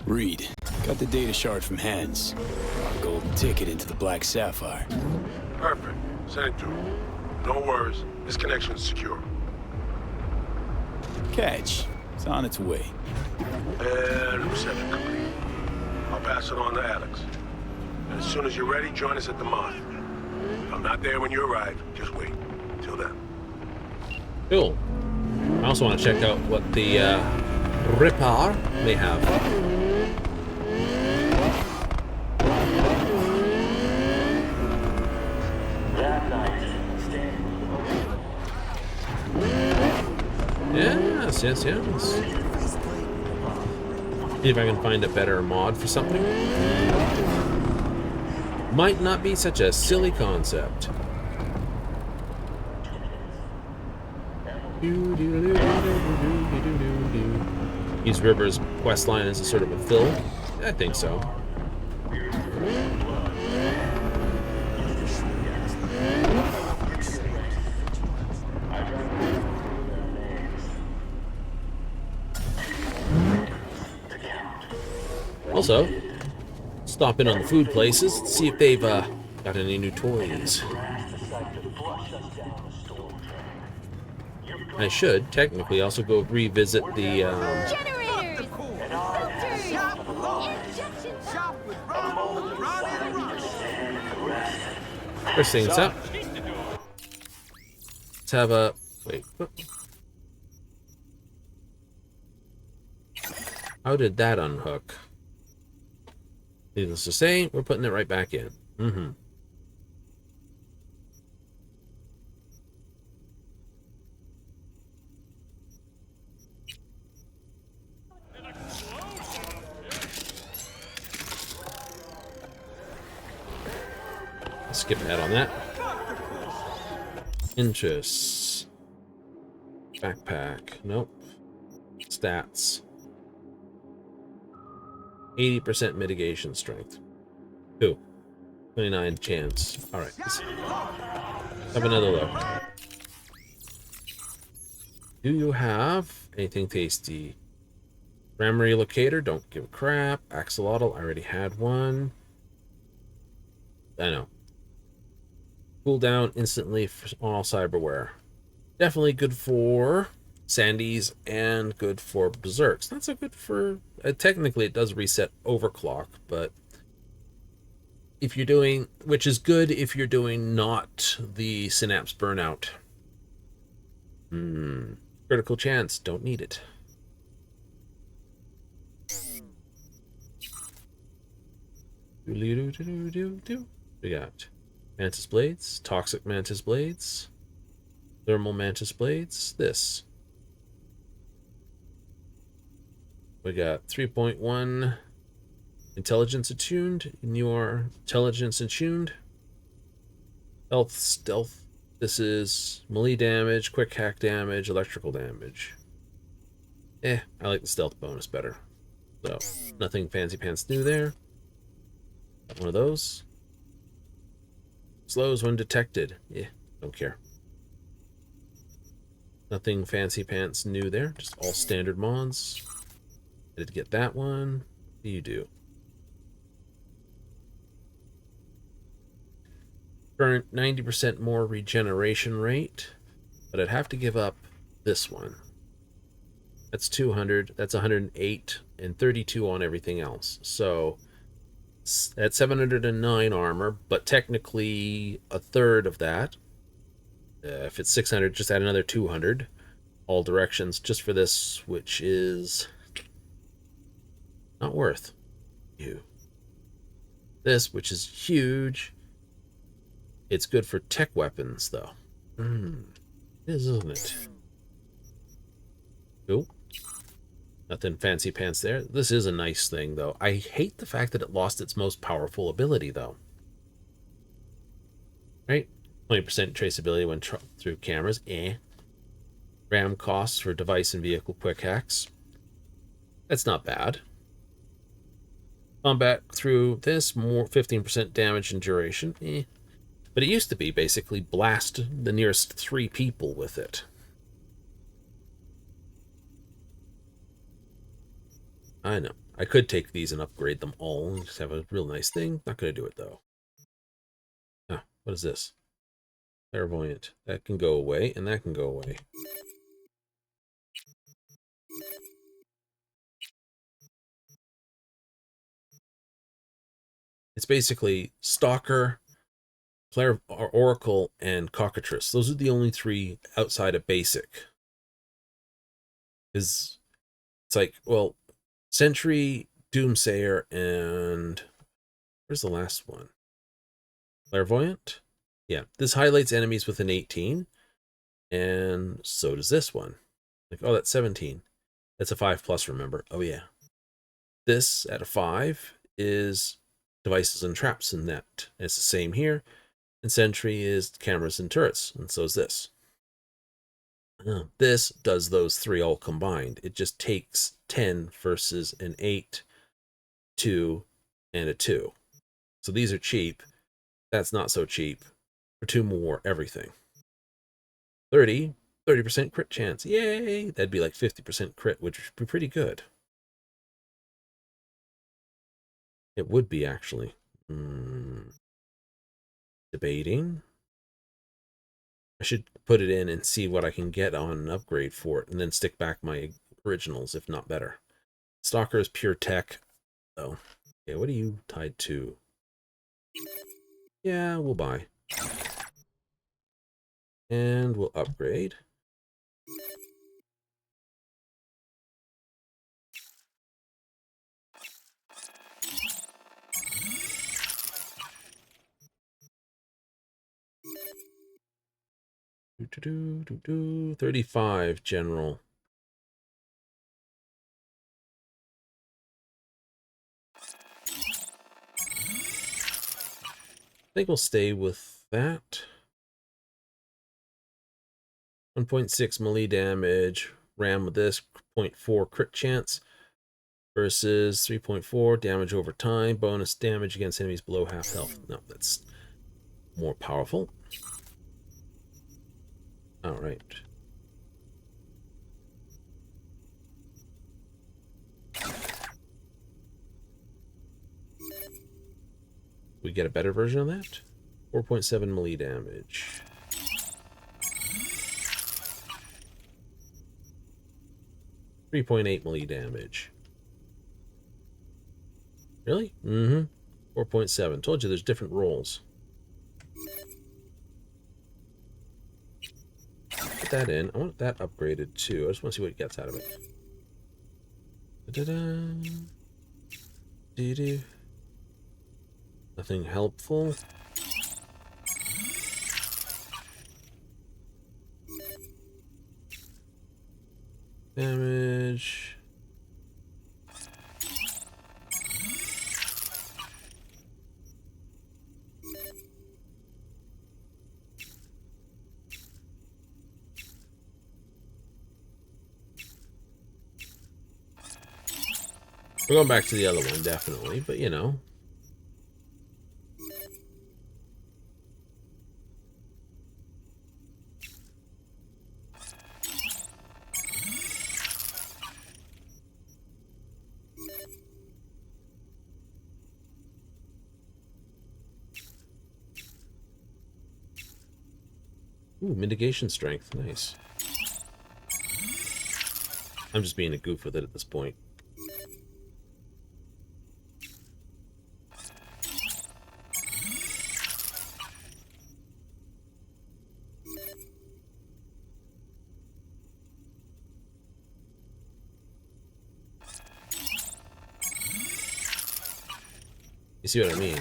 Reed, got the data shard from Hands. Our golden ticket into the Black Sapphire. Perfect. Send it to him. No worries. This connection's secure. Catch. It's on its way. And reception complete. I'll pass it on to Alex. And as soon as you're ready, join us at the Moth. If I'm not there when you arrive, just wait. Till then. Cool. I also want to check out what the Ripper may have. Yes. See if I can find a better mod for something. Might not be such a silly concept. Use River's quest line as a sort of a fill? I think so. Also, stop in on the food places, see if they've got any new toys. I should technically also go revisit the Generators! first things up. Let's have a wait. How did that unhook? Needless to say, we're putting it right back in. Skip ahead on that. Interests. Backpack. Nope. Stats. 80% mitigation strength. 29 chance. Alright. Let's have another look. Do you have anything tasty? Memory locator, don't give a crap. Axolotl, I already had one. I know. Cooldown instantly for all cyberware. Definitely good for Sandies and good for Berserks. Not so good for... technically it does reset overclock, but if you're doing... which is good if you're doing not the synapse burnout. Critical chance, don't need it. We got Mantis Blades, Toxic Mantis Blades, Thermal Mantis Blades, this. We got 3.1 Intelligence Attuned, Your Intelligence Attuned. Health, Stealth, this is melee damage, quick hack damage, electrical damage. I like the stealth bonus better. So, nothing fancy pants new there. Got one of those. Slows when detected. Yeah, don't care. Nothing fancy pants new there. Just all standard mods. I did get that one. What do you do? Current 90% more regeneration rate. But I'd have to give up this one. That's 200. That's 108 and 32 on everything else. So that's 709 armor, but technically a third of that. If it's 600, just add another 200. All directions just for this, which is not worth you. This, which is huge. It's good for tech weapons, though. Isn't it? Cool. Nothing fancy pants there. This is a nice thing, though. I hate the fact that it lost its most powerful ability, though. Right? 20% traceability when through cameras. RAM costs for device and vehicle quick hacks. That's not bad. Combat through this, more 15% damage and duration. But it used to be basically blast the nearest 3 people with it. I know. I could take these and upgrade them all and just have a real nice thing. Not going to do it, though. Ah, what is this? Clairvoyant. That can go away, and that can go away. It's basically Stalker, Oracle, and Cockatrice. Those are the only 3 outside of basic. It's like, well, Sentry, Doomsayer, and where's the last one? Clairvoyant? Yeah, this highlights enemies with an 18, and so does this one. Like, oh, that's 17. That's a 5+, remember? Oh, yeah. This, at a 5, is devices and traps in that. It's the same here. And Sentry is cameras and turrets, and so is this. This does those 3 all combined. It just takes 10 versus an 8, 2, and a 2. So these are cheap. That's not so cheap. For 2 more, everything. 30% crit chance. Yay! That'd be like 50% crit, which would be pretty good. It would be, actually. Debating. I should put it in and see what I can get on an upgrade for it, and then stick back my originals, if not better. Stalker is pure tech, though. Okay, what are you tied to? Yeah, we'll buy. And we'll upgrade. Do 35 general. I think we'll stay with that. 1.6 melee damage. RAM with this 0.4 crit chance versus 3.4 damage over time. Bonus damage against enemies below half health. No, that's more powerful. All right. We get a better version of that. 4.7 melee damage. .8 melee damage. Really? 4.7. Told you there's different rolls. Put that in. I want that upgraded too. I just want to see what it gets out of it. Da-da. Nothing helpful. Damage. We're going back to the other one, definitely, but you know. Ooh, mitigation strength. Nice. I'm just being a goof with it at this point. You see what I mean?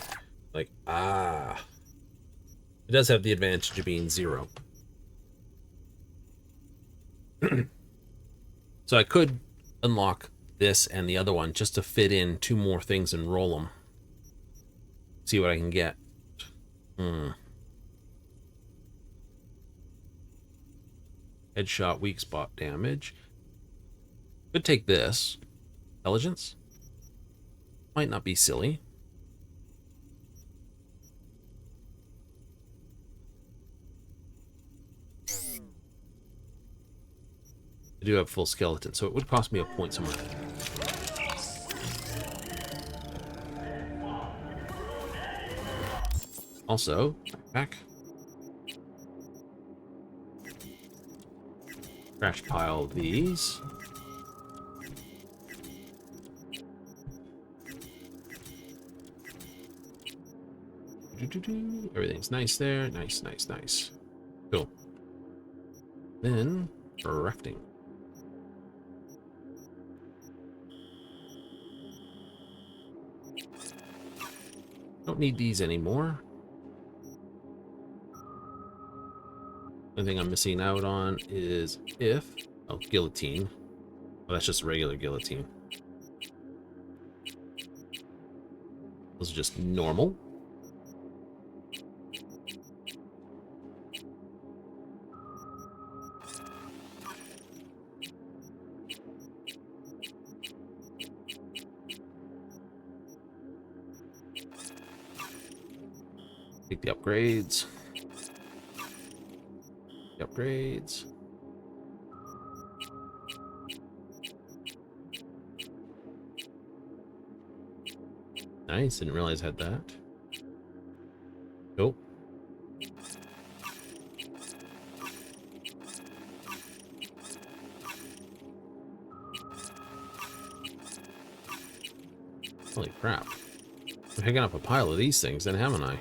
Like, it does have the advantage of being 0. So I could unlock this and the other one just to fit in 2 more things and roll them. See what I can get. Headshot, weak spot damage. Could take this. Intelligence? Might not be silly. I do have full skeleton, so it would cost me a point somewhere. Also, back. Trash pile these. Everything's nice there. Nice, nice, nice. Cool. Then, crafting. Don't need these anymore. Only thing I'm missing out on is guillotine. Oh, that's just regular guillotine. Those are just normal. Take the upgrades. The upgrades. Nice, didn't realize I had that. Nope. Holy crap. I'm picking up a pile of these things then, haven't I?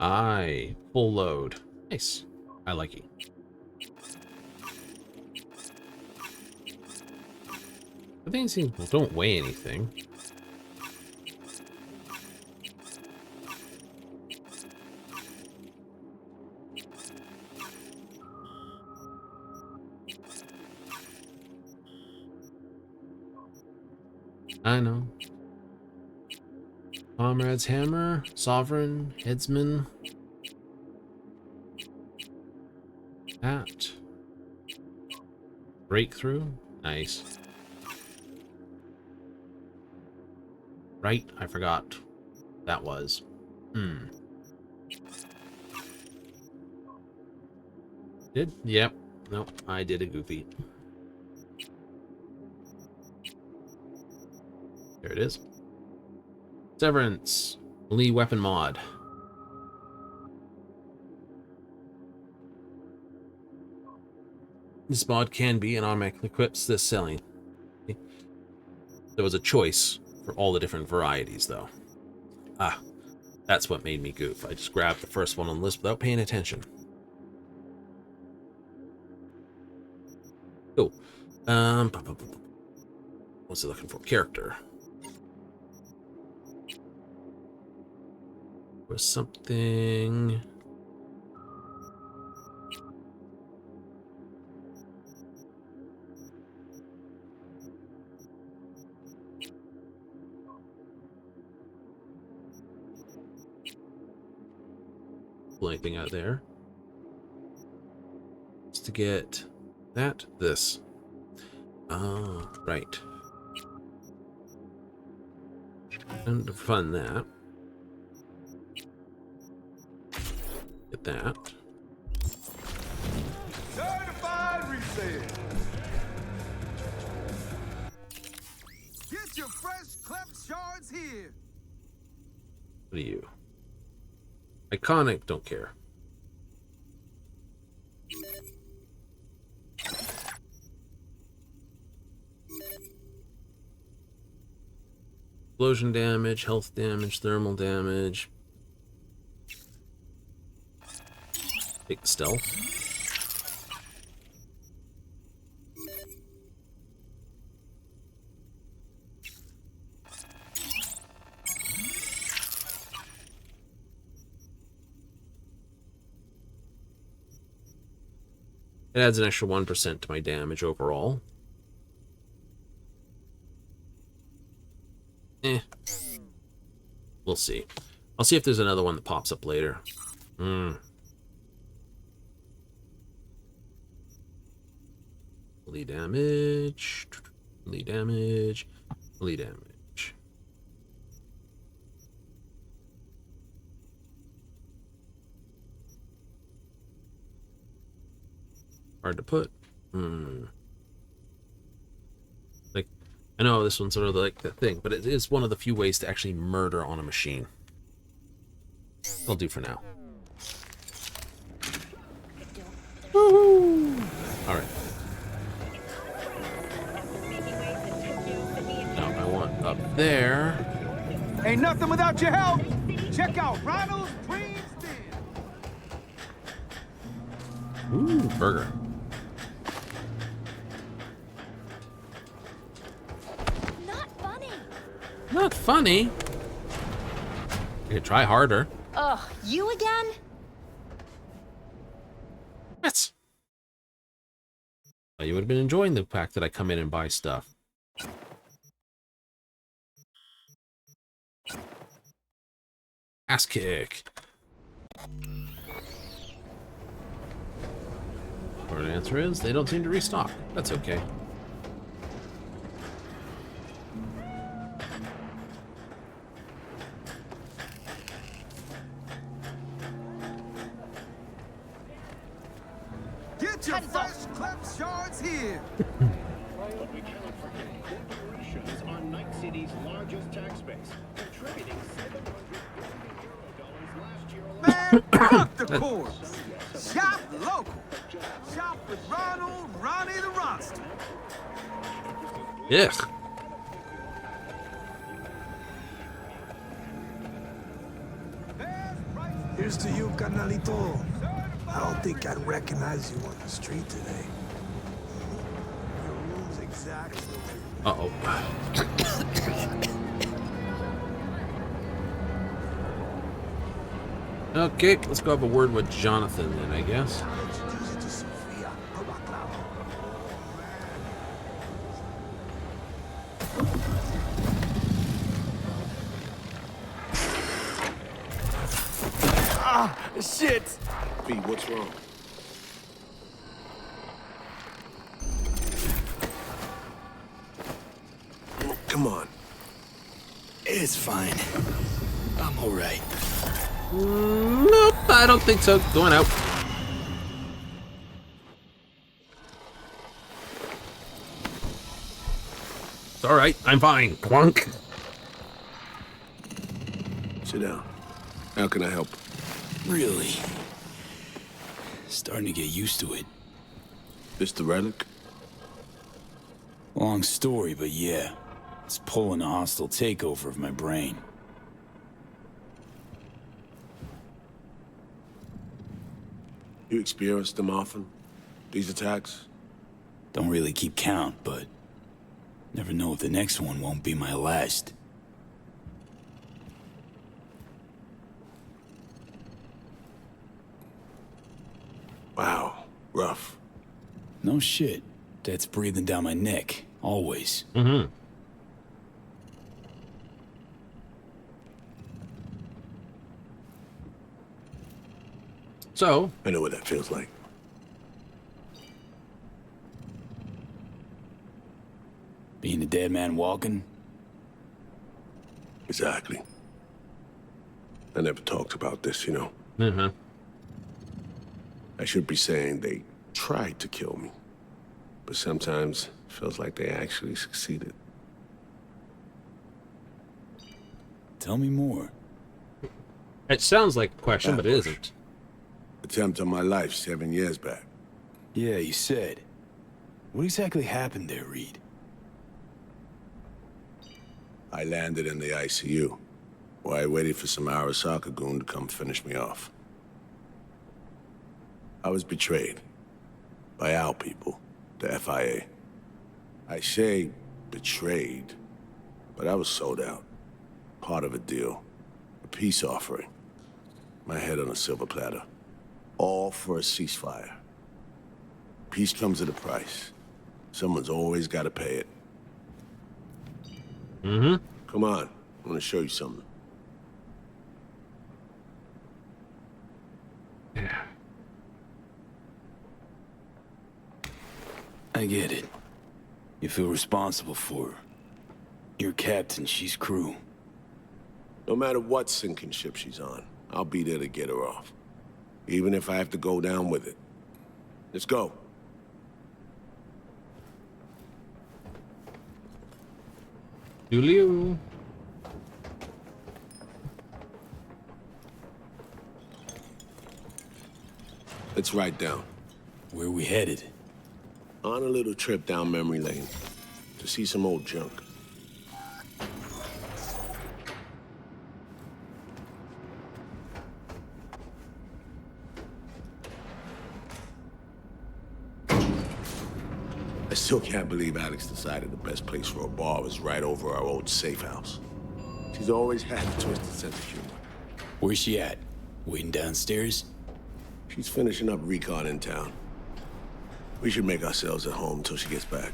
Aye, full load. Nice. I like it. The things don't weigh anything. I know. Comrade's hammer, sovereign, headsman. That. Breakthrough. Nice. Right, I forgot. That was. Did? Yep. Nope, I did a goofy. There it is. Severance. Melee weapon mod. This mod can be and automatically equips this selling. There was a choice for all the different varieties, though. Ah, that's what made me goof. I just grabbed the first one on the list without paying attention. Cool. What's it looking for? Character. Was something. Pull anything out there. Just to get that, this. Ah, right. And to fund that. that. Certified resale. Get your fresh cleft shards here. What are you? Iconic, don't care. Explosion damage, health damage, thermal damage. Take stealth. It adds an extra 1% to my damage overall. We'll see. I'll see if there's another one that pops up later. Melee damage. Melee damage. Melee damage. Hard to put. Like, I know this one's sort of like the thing, but it is one of the few ways to actually murder on a machine. I'll do for now. Woohoo! Alright. Now I want up there. Ain't nothing without your help. Check out Ronald's Dreams Den. Ooh, burger. Not funny. You could try harder. Ugh, you again? What? Well, you would have been enjoying the fact that I come in and buy stuff. Ass kick. Or the answer is they don't seem to restock. That's okay. Get your fresh cleft shards here. Corporations are Night City's largest tax base, contributing $700 Man, fuck the courts. Shop local. Shop with Ronnie the Ronster. Yes. Here's to you, carnalito. I don't think I'd recognize you on the street today. Your room's exactly where Uh-oh. Okay, let's go have a word with Jonathan then, I guess. Ah, shit! V, what's wrong? Come on. It's fine. I'm all right. Nope, I don't think so. Going out. It's all right. I'm fine. Clunk. Sit down. How can I help? Really? Starting to get used to it. This the relic? Long story, but yeah. It's pulling a hostile takeover of my brain. You experience them often? These attacks? Don't really keep count, but never know if the next one won't be my last. Wow, rough. No shit. That's breathing down my neck, always. Mm-hmm. So? I know what that feels like. Being a dead man walking? Exactly. I never talked about this, you know. Mm-hmm. I should be saying they tried to kill me. But sometimes it feels like they actually succeeded. Tell me more. It sounds like a question, but it isn't. Attempt on my life 7 years back. Yeah, you said. What exactly happened there, Reed? I landed in the ICU, where I waited for some Arasaka goon to come finish me off. I was betrayed by our people, the FIA. I say betrayed, but I was sold out. Part of a deal, a peace offering. My head on a silver platter. All for a ceasefire. Peace comes at a price. Someone's always got to pay it. Mm-hmm. Come on, I want to show you something. Yeah. I get it. You feel responsible for her. You're captain, she's crew. No matter what sinking ship she's on, I'll be there to get her off. Even if I have to go down with it. Let's go. Julio. Let's ride down. Where are we headed? On a little trip down memory lane to see some old junk. I still can't believe Alex decided the best place for a bar was right over our old safe house. She's always had a twisted sense of humor. Where's she at? Waiting downstairs? She's finishing up recon in town. We should make ourselves at home till she gets back.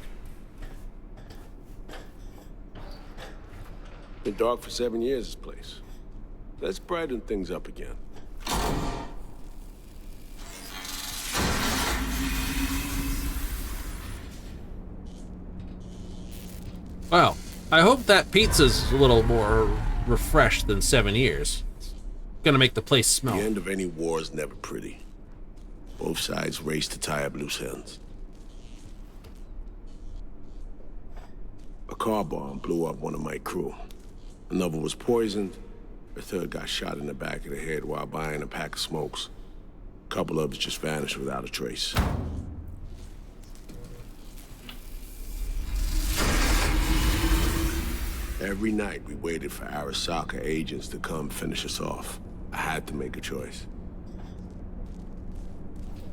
Been dark for 7 years, this place. Let's brighten things up again. Well, I hope that pizza's a little more refreshed than 7 years. It's gonna make the place smell. The end of any war is never pretty. Both sides race to tie up loose ends. A car bomb blew up one of my crew. Another was poisoned. A third got shot in the back of the head while buying a pack of smokes. A couple others just vanished without a trace. Every night we waited for Arasaka agents to come finish us off. I had to make a choice.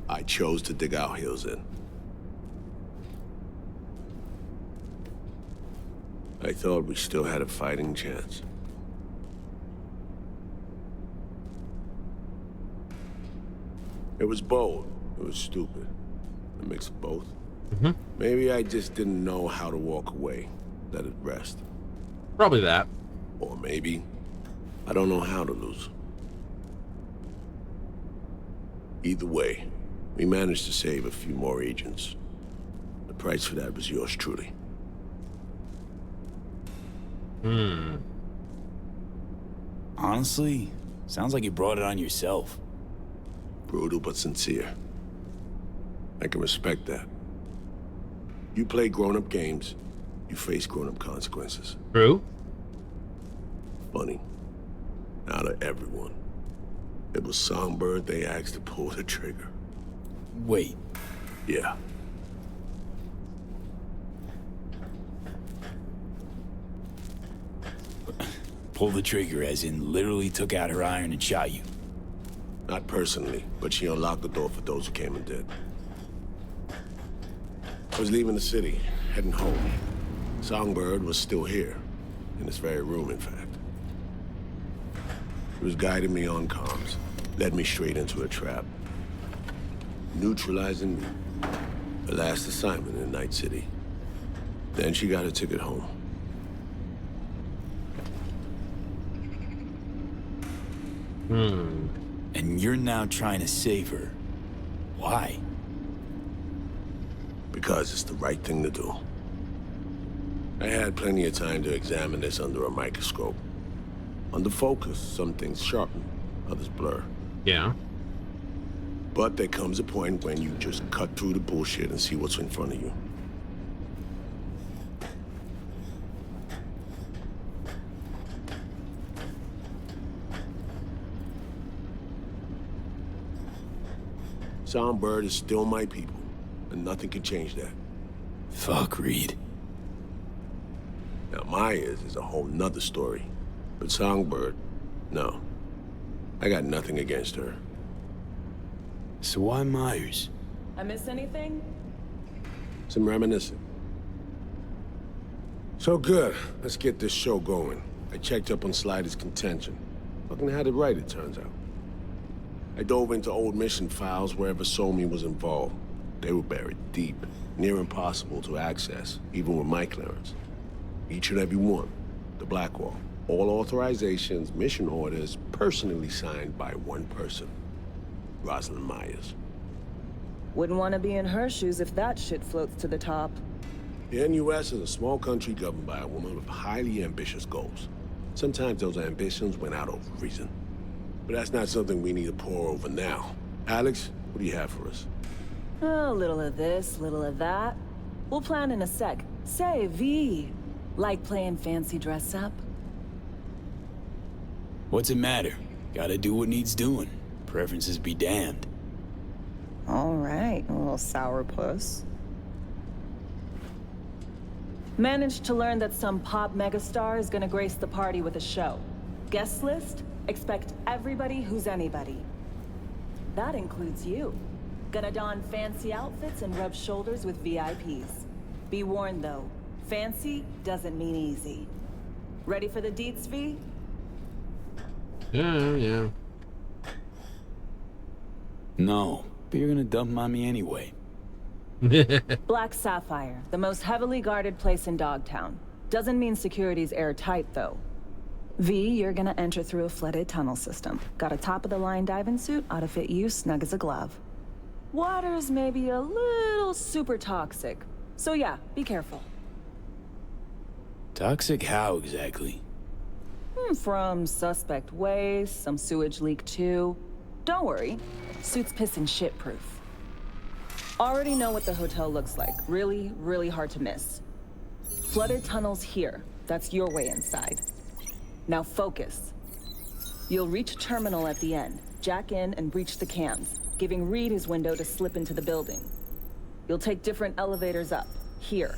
I chose to dig our heels in. I thought we still had a fighting chance. It was bold. It was stupid. A mix of both. Mm-hmm. Maybe I just didn't know how to walk away. Let it rest. Probably that. Or maybe I don't know how to lose. Either way, we managed to save a few more agents. The price for that was yours truly. Honestly, sounds like you brought it on yourself. Brutal but sincere. I can respect that. You play grown-up games, you face grown-up consequences. True. Funny. Out of everyone, it was Songbird they asked to pull the trigger. Wait. Yeah. Pull the trigger as in literally took out her iron and shot you? Not personally, but she unlocked the door for those who came and did. I was leaving the city, heading home. Songbird was still here, in this very room, in fact. He was guiding me on comms, led me straight into a trap. Neutralizing me. The last assignment in Night City. Then she got a ticket home. And you're now trying to save her. Why? Because it's the right thing to do. I had plenty of time to examine this under a microscope. Under focus, some things sharpen, others blur. Yeah. But there comes a point when you just cut through the bullshit and see what's in front of you. Songbird is still my people, and nothing can change that. Fuck, Reed. Now, Myers is a whole nother story. But Songbird, no. I got nothing against her. So why Myers? I miss anything? Some reminiscing. So good. Let's get this show going. I checked up on Slider's contention. Fucking had it right, it turns out. I dove into old mission files wherever Somi was involved. They were buried deep, near impossible to access, even with my clearance. Each and every one, the Blackwall. All authorizations, mission orders, personally signed by one person. Rosalind Myers. Wouldn't want to be in her shoes if that shit floats to the top. The NUS is a small country governed by a woman with highly ambitious goals. Sometimes those ambitions went out of reason. But that's not something we need to pour over now. Alex, what do you have for us? A little of this, little of that. We'll plan in a sec. Say, V, like playing fancy dress up? What's it matter? Gotta do what needs doing. Preferences be damned. All right, a little sourpuss. Managed to learn that some pop megastar is gonna grace the party with a show. Guest list? Expect everybody who's anybody. That includes you. Gonna don fancy outfits and rub shoulders with VIPs. Be warned though, fancy doesn't mean easy. Ready for the deets, V? Yeah. No, but you're gonna dump on me anyway. Black Sapphire, the most heavily guarded place in Dogtown. Doesn't mean security's airtight though. V, you're gonna enter through a flooded tunnel system. Got a top-of-the-line diving suit, ought to fit you snug as a glove. Water's maybe a little super toxic. So yeah, be careful. Toxic how exactly? From suspect waste, some sewage leak too. Don't worry, suit's piss and shit proof. Already know what the hotel looks like. Really, really hard to miss. Flooded tunnels here. That's your way inside. Now focus. You'll reach a terminal at the end, jack in and breach the cams, giving Reed his window to slip into the building. You'll take different elevators up, here.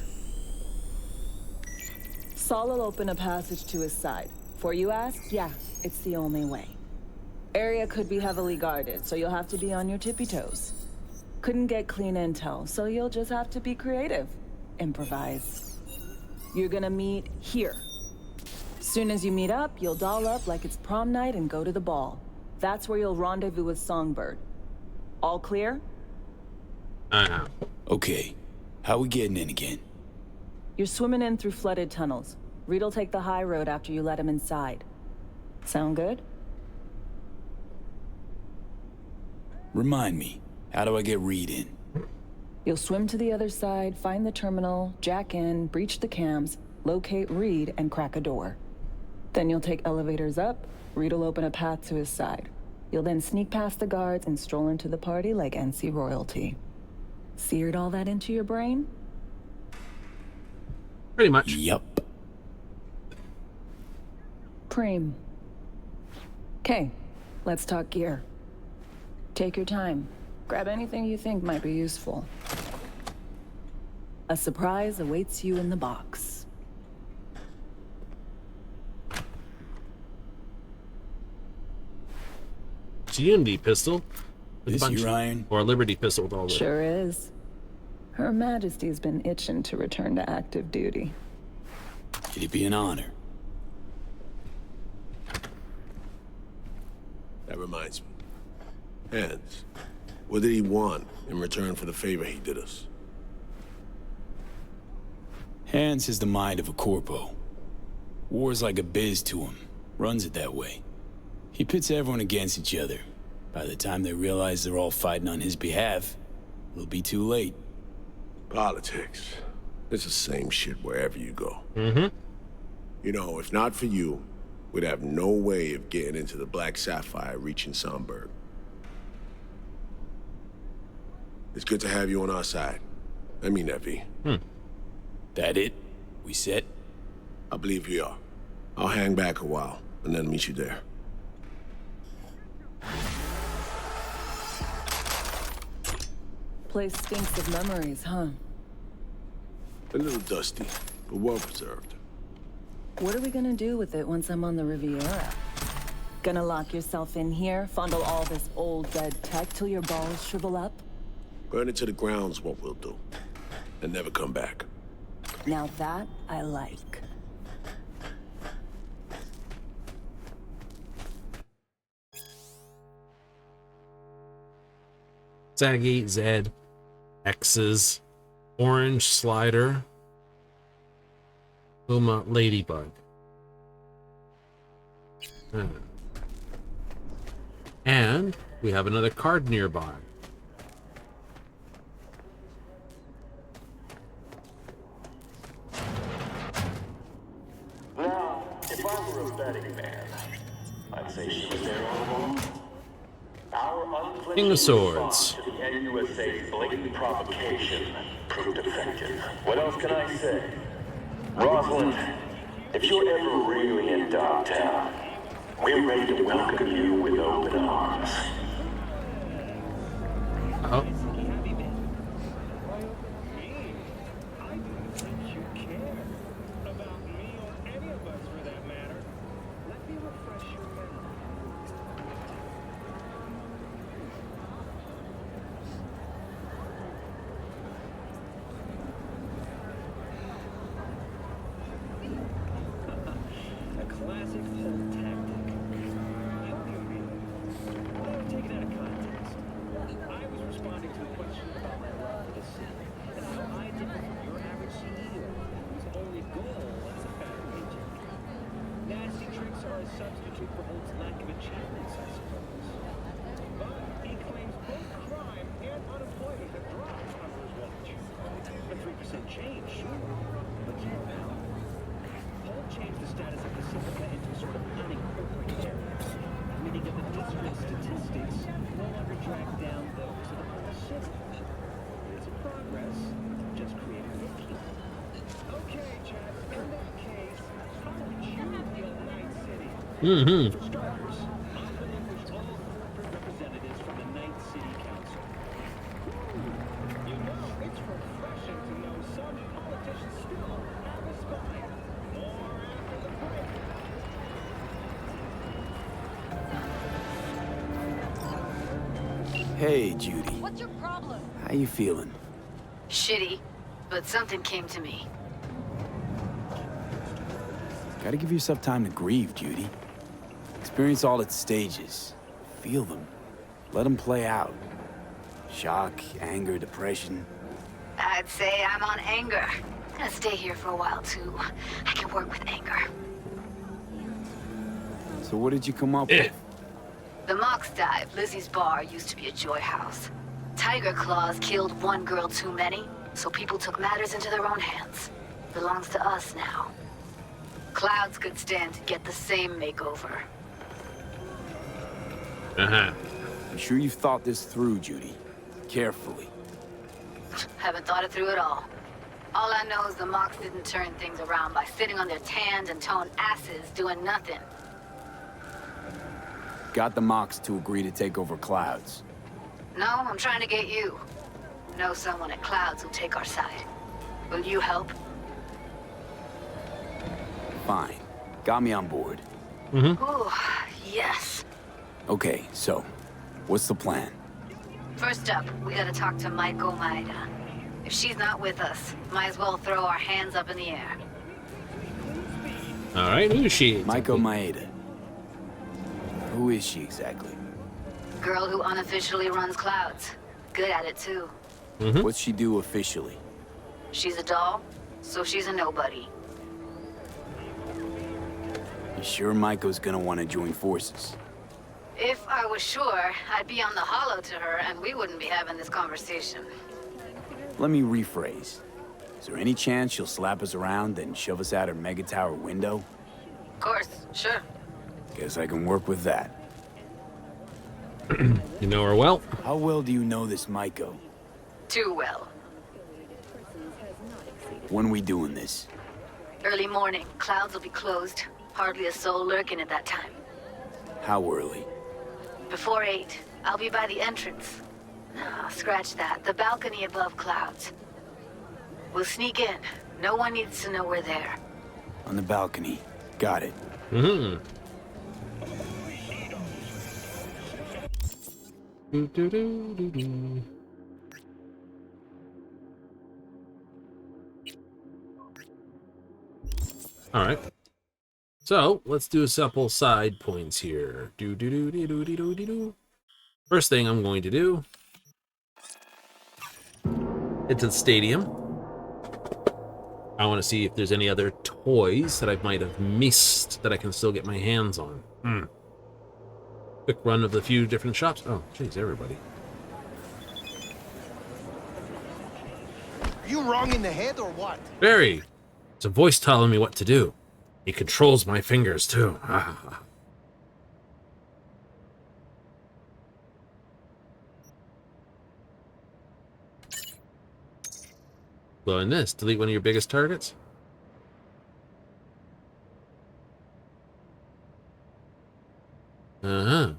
Saul will open a passage to his side. Before you ask, yeah, it's the only way. Area could be heavily guarded, so you'll have to be on your tippy toes. Couldn't get clean intel, so you'll just have to be creative. Improvise. You're gonna meet here. Soon as you meet up, you'll doll up like it's prom night and go to the ball. That's where you'll rendezvous with Songbird. All clear? Okay, how we getting in again? You're swimming in through flooded tunnels. Reed'll take the high road after you let him inside. Sound good? Remind me, how do I get Reed in? You'll swim to the other side, find the terminal, jack in, breach the cams, locate Reed, and crack a door. Then you'll take elevators up, Reed'll open a path to his side. You'll then sneak past the guards and stroll into the party like NC royalty. Seared all that into your brain? Pretty much. Yup. Preem. Okay, let's talk gear. Take your time. Grab anything you think might be useful. A surprise awaits you in the box. It's a Unity pistol. With This a bunch you, Ryan? Or a Liberty pistol with all the... Sure is. Her Majesty's been itching to return to active duty. It'd be an honor. That reminds me. Hans, what did he want in return for the favor he did us? Hans has the mind of a corpo. War's like a biz to him. Runs it that way. He pits everyone against each other. By the time they realize they're all fighting on his behalf, it'll be too late. Politics. It's the same shit wherever you go. Mm-hmm. You know, if not for you, we'd have no way of getting into the Black Sapphire reaching Songbird. It's good to have you on our side. I mean that, V. That it? We set? I believe we are. I'll hang back a while, and then meet you there. Place stinks of memories, huh? A little dusty, but well preserved. What are we gonna do with it once I'm on the Riviera? Gonna lock yourself in here, fondle all this old dead tech till your balls shrivel up? Burn it to the ground's what we'll do. And never come back. Now that I like. Zaggy, Zed, X's, Orange Slider, Uma Ladybug. And we have another card nearby. Now, if I were a betting man, I'd say she was there all along. Our unflinching King of Swords. response to the NUSA's blatant provocation proved effective. What else can I say? Rosalind, if you're ever really in Dogtown, we're ready to welcome you with open arms. Oh. Mm-hmm. Hey, Judy. What's your problem? How you feeling? Shitty, but something came to me. Gotta give yourself time to grieve, Judy. Experience all its stages. Feel them. Let them play out. Shock, anger, depression. I'd say I'm on anger. I'm gonna stay here for a while, too. I can work with anger. So what did you come up with? The Mox dive, Lizzie's bar, used to be a joy house. Tiger Claws killed one girl too many, so people took matters into their own hands. Belongs to us now. Clouds could stand to get the same makeover. I'm sure you've thought this through, Judy. Carefully. Haven't thought it through at all. All I know is the Mox didn't turn things around by sitting on their tanned and toned asses doing nothing. Got the Mox to agree to take over Clouds. No, I'm trying to get you. Know someone at Clouds who'll take our side. Will you help? Fine. Got me on board. Ooh, yes. Okay, so, what's the plan? First up, we gotta talk to Maiko Maeda. If she's not with us, might as well throw our hands up in the air. All right, who is she? Maiko Maeda. Who is she exactly? Girl who unofficially runs Clouds. Good at it, too. What's she do officially? She's a doll, so she's a nobody. You sure Maiko's gonna want to join forces? If I was sure, I'd be on the hollow to her and we wouldn't be having this conversation. Let me rephrase. Is there any chance she'll slap us around and shove us out her mega tower window? Of course, sure. Guess I can work with that. You know her well? How well do you know this Maiko? Too well. When we doing this? Early morning. Clouds will be closed. Hardly a soul lurking at that time. How early? Before 8. I'll be by the entrance. No, scratch that. The balcony above clouds. We'll sneak in. No one needs to know we're there. On the balcony. Got it. Mm-hmm. All right. So let's do a couple side points here. First thing I'm going to do, head to the stadium. I want to see if there's any other toys that I might have missed that I can still get my hands on. Quick run of the few different shops. Oh, jeez, everybody. Are you wrong in the head or what? Barry, it's a voice telling me what to do. He controls my fingers, too. Blowing this. Delete one of your biggest targets. Uh-huh.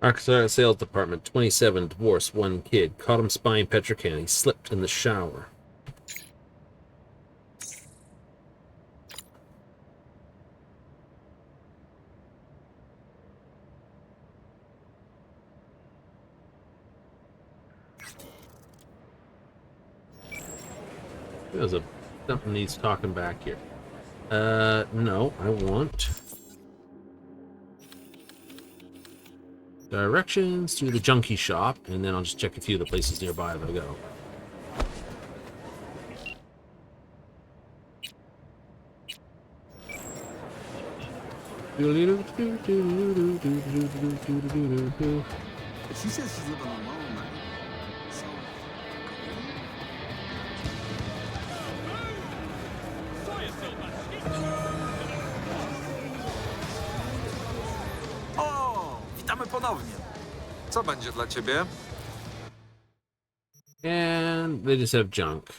Arkansas Sales Department, 27, divorce, 1 kid. Caught him spying Petrocan. He slipped in the shower. There's something needs talking back here. No, I want directions to the junkie shop, and then I'll just check a few of the places nearby as I go. She says she's living alone, right? So... O, witamy ponownie. Co będzie dla ciebie? And they just have junk.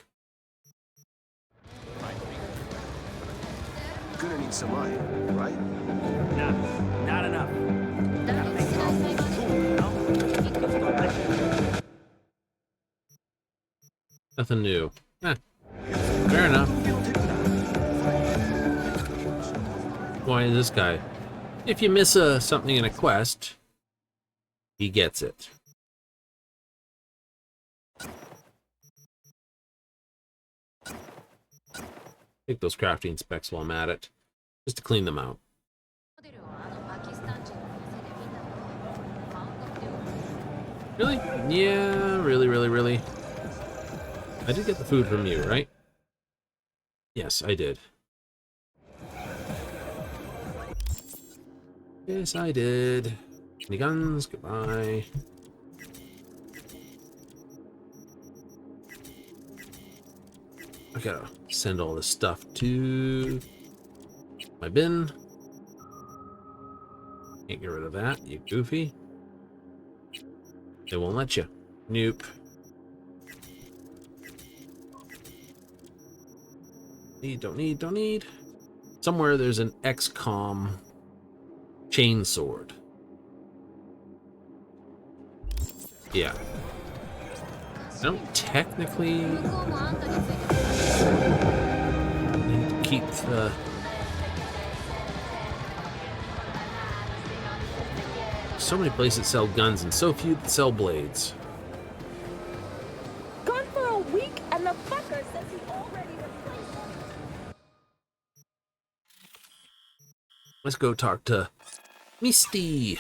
Gonna need some money, right? Nah, not enough. Nothing new. Fair enough. Why is this guy? If you miss something in a quest, he gets it. Take those crafting specs while I'm at it, just to clean them out. Really? Yeah, really. I did get the food from you, right? Yes, I did. Yes, I did. Any guns? Goodbye. I gotta send all this stuff to my bin. Can't get rid of that, you goofy. They won't let you. Nope. Don't need. Somewhere there's an XCOM chainsword. Yeah. I don't technically need to keep the... So many places sell guns and so few that sell blades. Gone for a week and the fucker says he already replaced him. Let's go talk to Misty.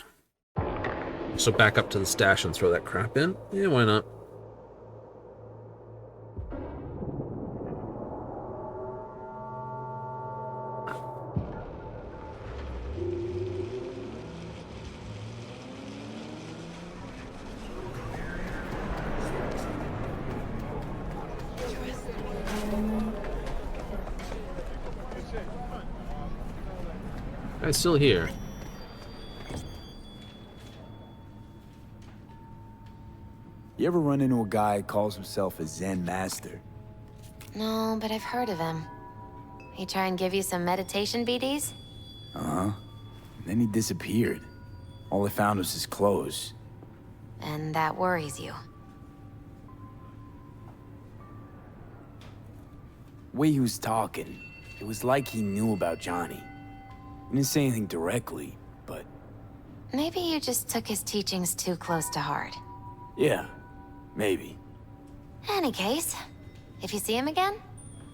So back up to the stash and throw that crap in? Yeah, why not? Guy's still here. You ever run into a guy who calls himself a Zen master? No, but I've heard of him. He try and give you some meditation BDs? Uh-huh. And then he disappeared. All I found was his clothes. And that worries you. The way he was talking, it was like he knew about Johnny. He didn't say anything directly, but... Maybe you just took his teachings too close to heart. yeah, maybe. Any case, if you see him again,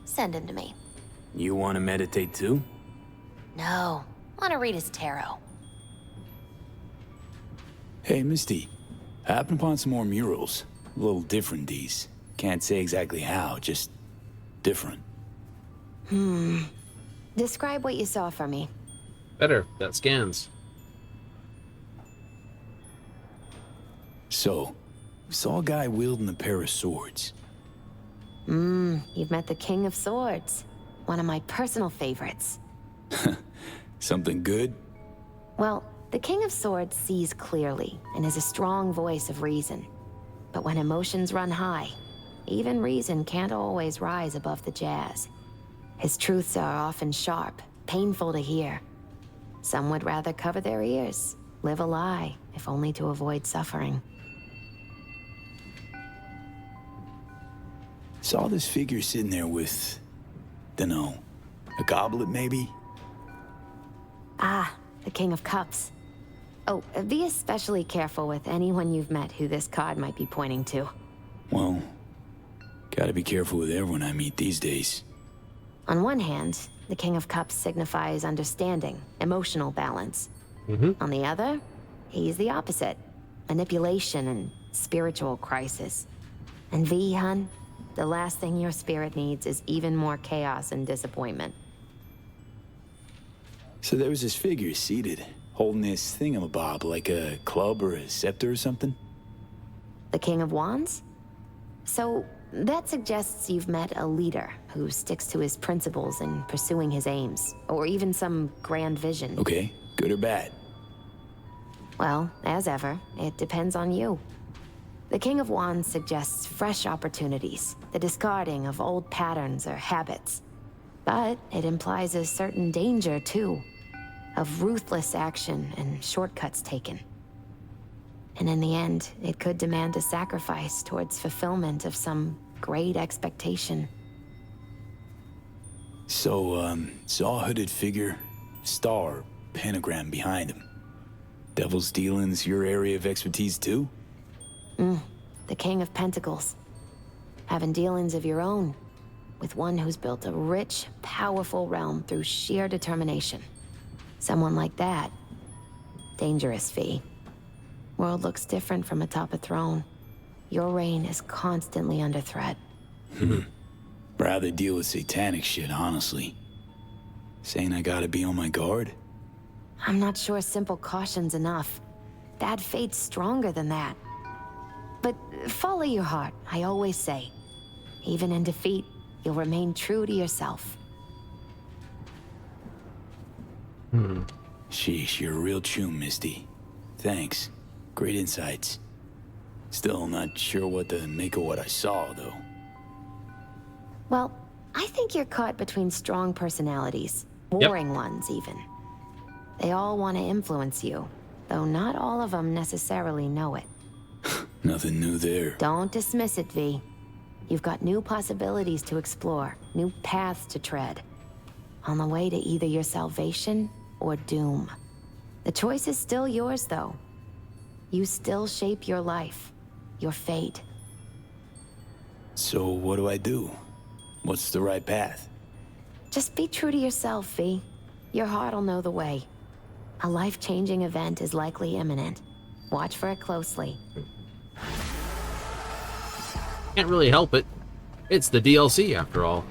send him to me. You want to meditate too? No, want to read his tarot. Hey, Misty. I happened upon some more murals. A little different, these. Can't say exactly how, just different. Describe what you saw for me. Better. That scans. So, we saw a guy wielding a pair of swords. You've met the King of Swords. One of my personal favorites. Something good? Well, the King of Swords sees clearly and is a strong voice of reason. But when emotions run high, even reason can't always rise above the jazz. His truths are often sharp, painful to hear. Some would rather cover their ears, live a lie, if only to avoid suffering. Saw this figure sitting there with, dunno, a goblet maybe? Ah, the King of Cups. Oh, be especially careful with anyone you've met who this card might be pointing to. Well, gotta be careful with everyone I meet these days. On one hand, the King of Cups signifies understanding, emotional balance. On the other, he's the opposite. Manipulation and spiritual crisis. And V, hun, the last thing your spirit needs is even more chaos and disappointment. So there was this figure seated, holding this thingamabob like a club or a scepter or something? The King of Wands? So, that suggests you've met a leader who sticks to his principles in pursuing his aims, or even some grand vision. Okay, good or bad? Well, as ever, it depends on you. The King of Wands suggests fresh opportunities, the discarding of old patterns or habits. But it implies a certain danger, too, of ruthless action and shortcuts taken. And in the end, it could demand a sacrifice towards fulfillment of some great expectation. So, saw a hooded figure, star, pentagram behind him. Devil's dealings your area of expertise too? The King of Pentacles. Having dealings of your own, with one who's built a rich, powerful realm through sheer determination. Someone like that. Dangerous, V. World looks different from atop a throne. Your reign is constantly under threat. Rather deal with satanic shit, honestly. Saying I gotta be on my guard? I'm not sure simple caution's enough. Bad fate's stronger than that. But follow your heart, I always say. Even in defeat, you'll remain true to yourself. Sheesh, you're a real chum, Misty. Thanks. Great insights. Still not sure what to make of what I saw, though. Well, I think you're caught between strong personalities. Warring ones, even. They all want to influence you, though not all of them necessarily know it. Nothing new there. Don't dismiss it, V. You've got new possibilities to explore, new paths to tread. On the way to either your salvation or doom. The choice is still yours, though. You still shape your life, your fate. So what do I do? What's the right path? Just be true to yourself, V. Your heart'll know the way. A life-changing event is likely imminent. Watch for it closely. Can't really help it. It's the DLC after all.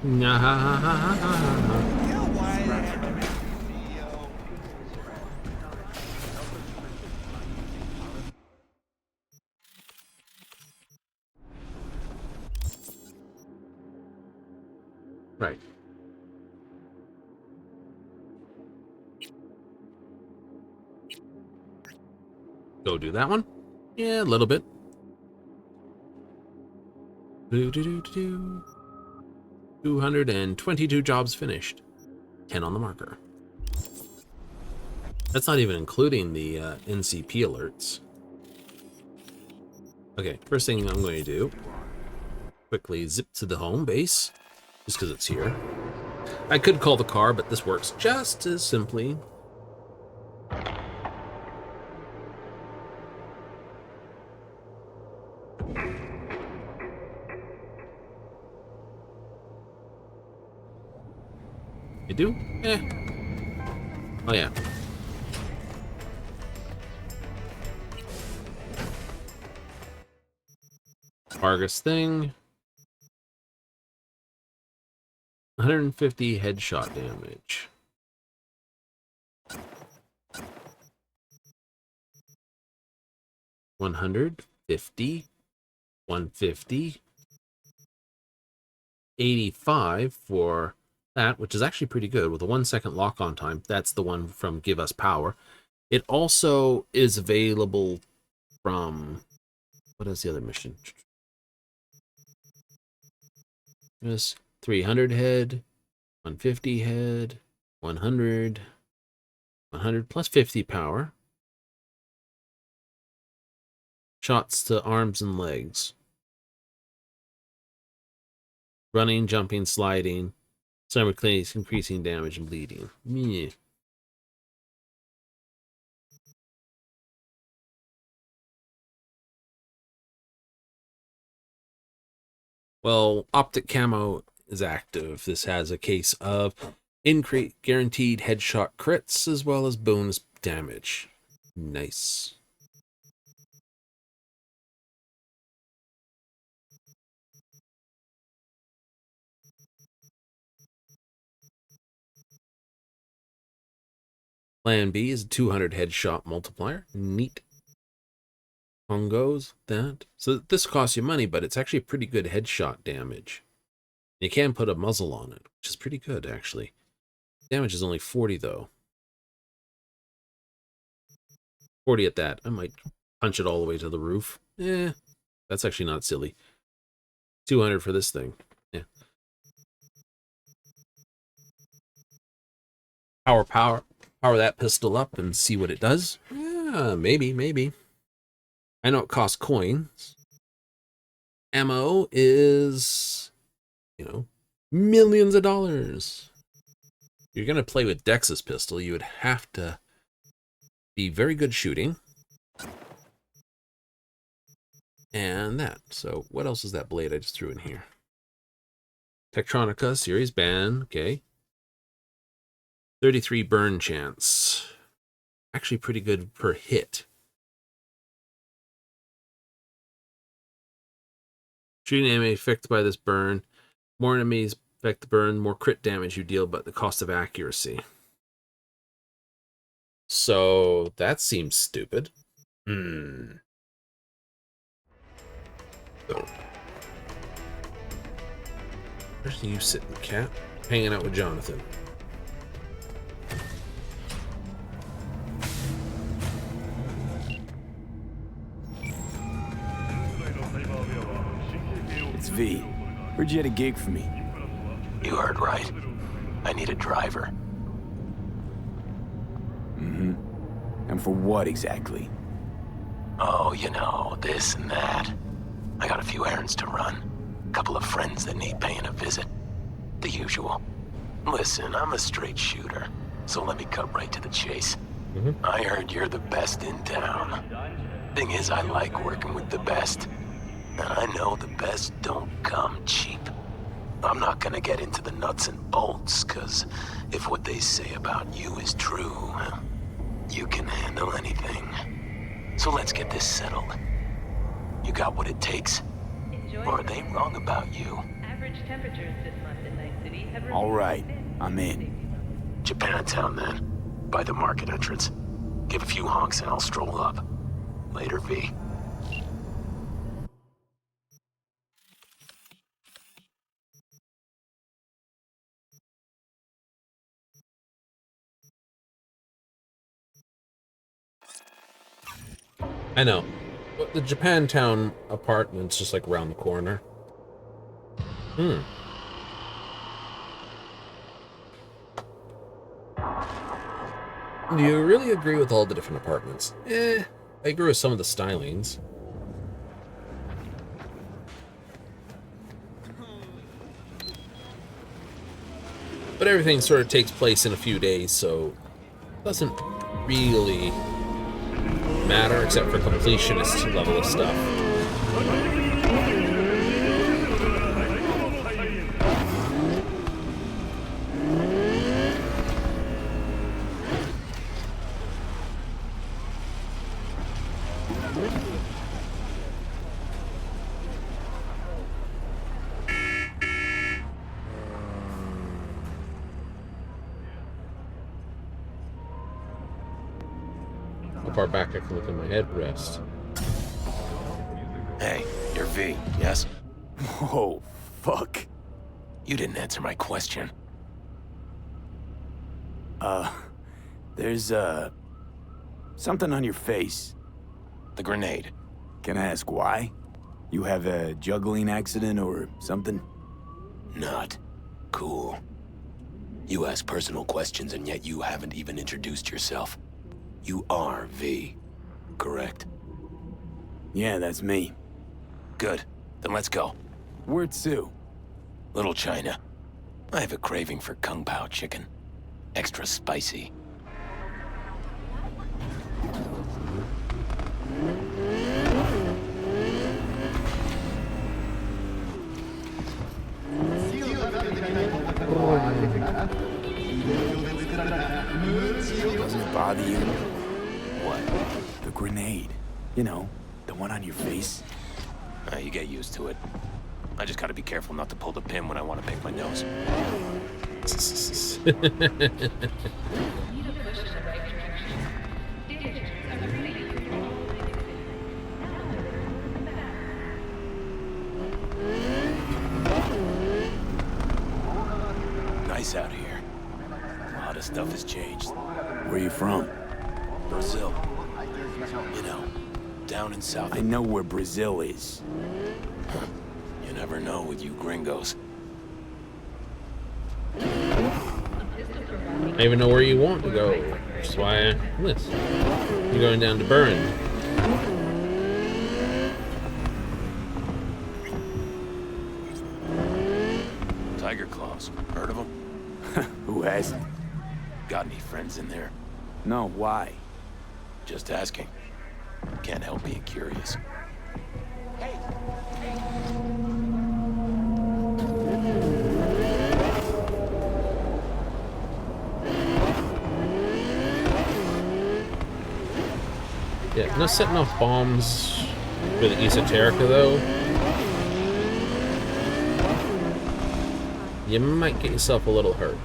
Right. Go do that one. Yeah, a little bit. 222 jobs finished. 10 on the marker. That's not even including the NCP alerts. Okay, first thing I'm going to do, quickly zip to the home base, just because it's here. I could call the car, but this works just as simply. You do? Eh. Oh yeah. Argus thing. 150 headshot damage. $150, 150, 85 for that, which is actually pretty good with a 1 second lock on time. That's the one from Give Us Power. It also is available from, what is the other mission? Just 300 head, 150 head, 100, 100 plus 50 power. Shots to arms and legs. Running, jumping, sliding. Simultaneously increasing damage and bleeding. Meh. Well, optic camo is active. This has a case of increase guaranteed headshot crits as well as bonus damage. Nice. Plan B is a 200 headshot multiplier. Neat. Congos, that. So this costs you money, but it's actually pretty good headshot damage. You can put a muzzle on it, which is pretty good, actually. Damage is only 40, though. 40 at that. I might punch it all the way to the roof. Eh, that's actually not silly. 200 for this thing. Yeah. Power that pistol up and see what it does. Yeah, maybe. I know it costs coins. Ammo is, you know, millions of dollars. You're going to play with Dex's pistol, you would have to be very good shooting. And that. So what else is that blade I just threw in here? Tektronica series ban. Okay. 33 burn chance. Actually pretty good per hit. Shooting enemy affected by this burn. More enemies affect the burn, more crit damage you deal, but the cost of accuracy. So that seems stupid. So, where's you sitting, cat? Hanging out with Jonathan. It's V. Heard you had a gig for me. You heard right. I need a driver. Mm-hmm. And for what exactly? Oh, you know, this and that. I got a few errands to run. Couple of friends that need paying a visit. The usual. Listen, I'm a straight shooter, so let me cut right to the chase. I heard you're the best in town. Thing is, I like working with the best. And I know the best don't come cheap. I'm not gonna get into the nuts and bolts, cause if what they say about you is true, you can handle anything. So let's get this settled. You got what it takes? Or are they wrong about you? Average temperatures this month in Night City have All right, I'm in. Japantown, then. By the market entrance. Give a few honks and I'll stroll up. Later, V. I know. But the Japantown apartment's just like around the corner. Hmm. Do you really agree with all the different apartments? I agree with some of the stylings. But everything sort of takes place in a few days, so it doesn't really matter except for completionist level of stuff. How far back I can look at my headrest. Hey, you're V, yes? Oh, fuck. You didn't answer my question. There's, something on your face. The grenade. Can I ask why? You have a juggling accident or something? Not cool. You ask personal questions and yet you haven't even introduced yourself. You are V, correct? Yeah, that's me. Good. Then let's go. Where to? Little China. I have a craving for Kung Pao chicken. Extra spicy. Does it bother you? What? The grenade. You know, the one on your face. You get used to it. I just gotta be careful not to pull the pin when I want to pick my nose. Nice out here. A lot of stuff has changed. Where you from? Brazil. You know, down in South. I know where Brazil is. You never know with you gringos. I even know where you want to go, which is why I list. You're going down to Burn. Tiger Claws. Heard of them? Who hasn't? Got any friends in there? No, why? Just asking. Can't help being curious. Yeah, no setting off bombs for the esoterica though. You might get yourself a little hurt.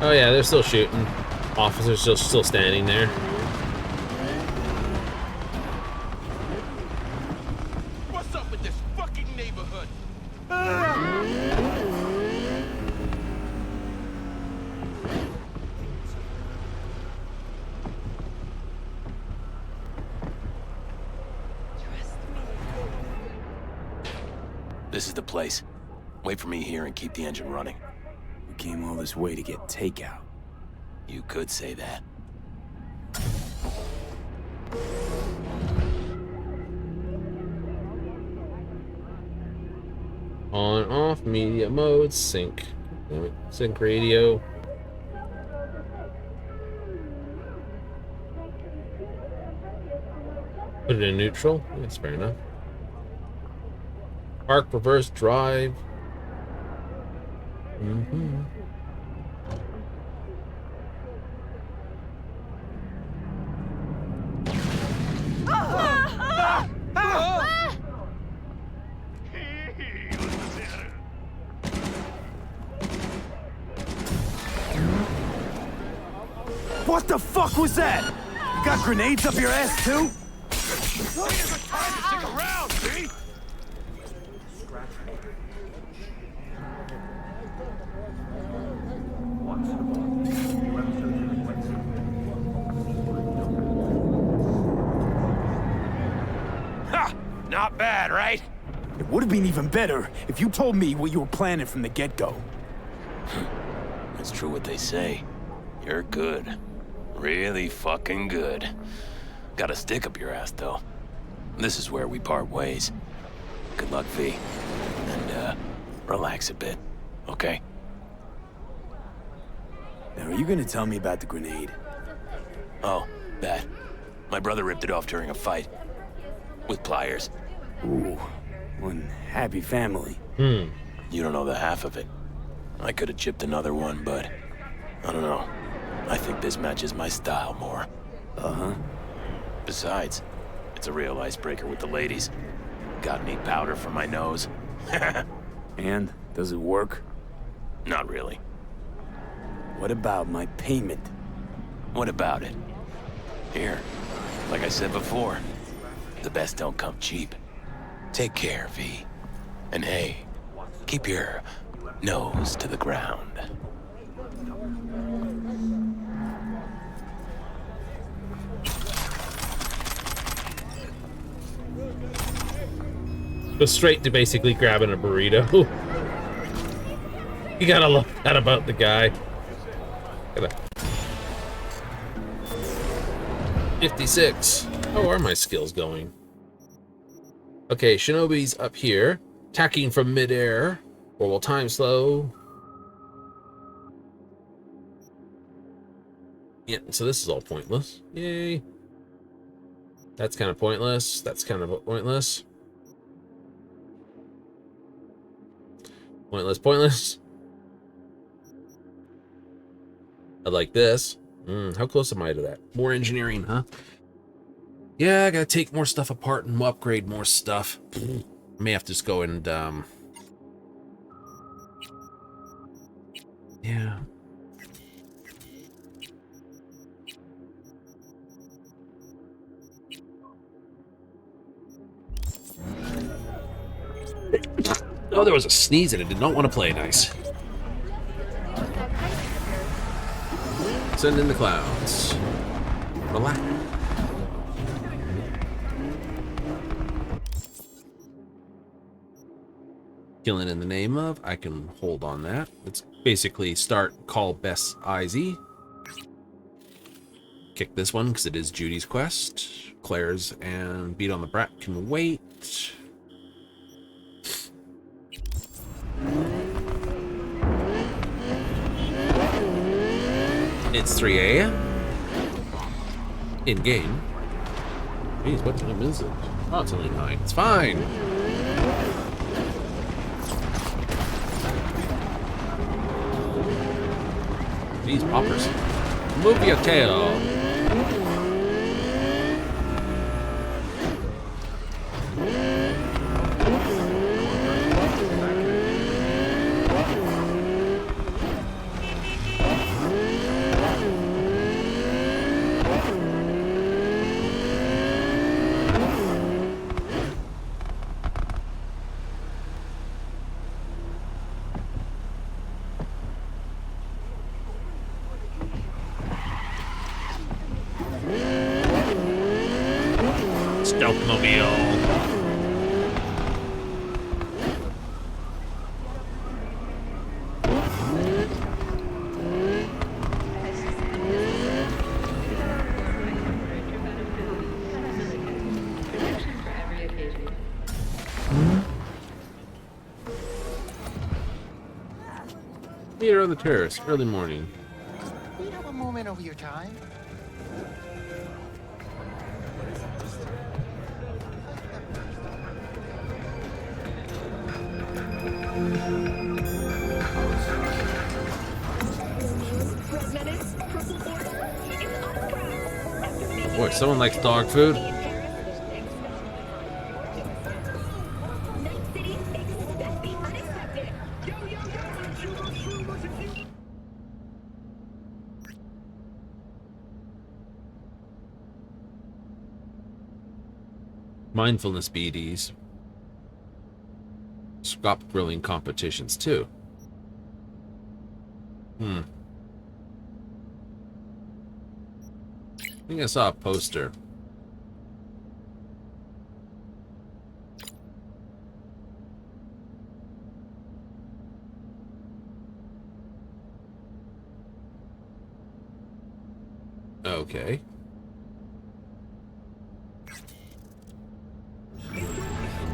Oh yeah, they're still shooting. Officers still standing there. What's up with this fucking neighborhood? This is the place. Wait for me here and keep the engine running. We came all this way to get takeout. You could say that. On, off, media mode, sync. Sync radio. Put it in neutral. That's fair enough. Park, reverse, drive. Mm-hmm. What the fuck was that? got grenades up your ass, too? Time to stick around, see? Ha! Not bad, right? It would have been even better if you told me what you were planning from the get-go. It's true what they say. You're good. Really fucking good. Got a stick up your ass, though. This is where we part ways. Good luck, V. And, relax a bit, okay? Now, are you gonna tell me about the grenade? Oh, that. My brother ripped it off during a fight. With pliers. Ooh, one happy family. You don't know the half of it. I could have chipped another one, but... I don't know. I think this matches my style more. Uh-huh. Besides, it's a real icebreaker with the ladies. Got any powder for my nose? And, does it work? Not really. What about my payment? What about it? Here, like I said before, the best don't come cheap. Take care, V. And hey, keep your nose to the ground. Go straight to basically grabbing a burrito. You gotta love that about the guy. 56. How are my skills going? Okay, Shinobi's up here. Attacking from midair. Or will time slow. Yeah, so this is all pointless. Yay. That's kind of pointless. That's kind of pointless. Pointless, pointless. I like this. How close am I to that? More engineering, huh? Yeah, I gotta take more stuff apart and upgrade more stuff. I may have to just go and, yeah. Oh, there was a sneeze and it did not want to play nice. Send in the clouds. Relax. Killing in the name of. I can hold on that. Let's basically start call Bess IZ. Kick this one because it is Judy's quest. Claire's and beat on the brat can wait. It's 3 a.m. in game. Jeez, what time is it? Oh, it's only 9. It's fine. These poppers. Move your tail. Meet her on the terrace, early morning. We have a moment over your time. Boy, someone likes dog food. Mindfulness BDs. Scop grilling competitions, too. I think I saw a poster. Okay.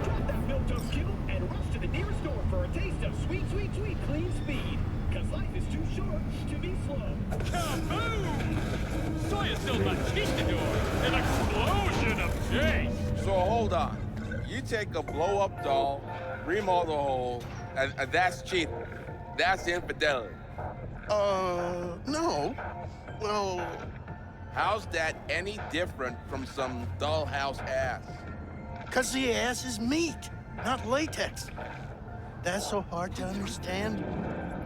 Drop that built-up cube and rush to the nearest store for a taste of sweet, sweet, sweet clean speed. Cause life is too short to be slow. Kaboom! Saw you still conquistador. An explosion of change. So hold on. You take a blow-up doll, remodel the hole, and that's cheating. That's infidelity. No. Well... How's that any different from some dollhouse ass? 'Cause the ass is meat, not latex. That's so hard to understand.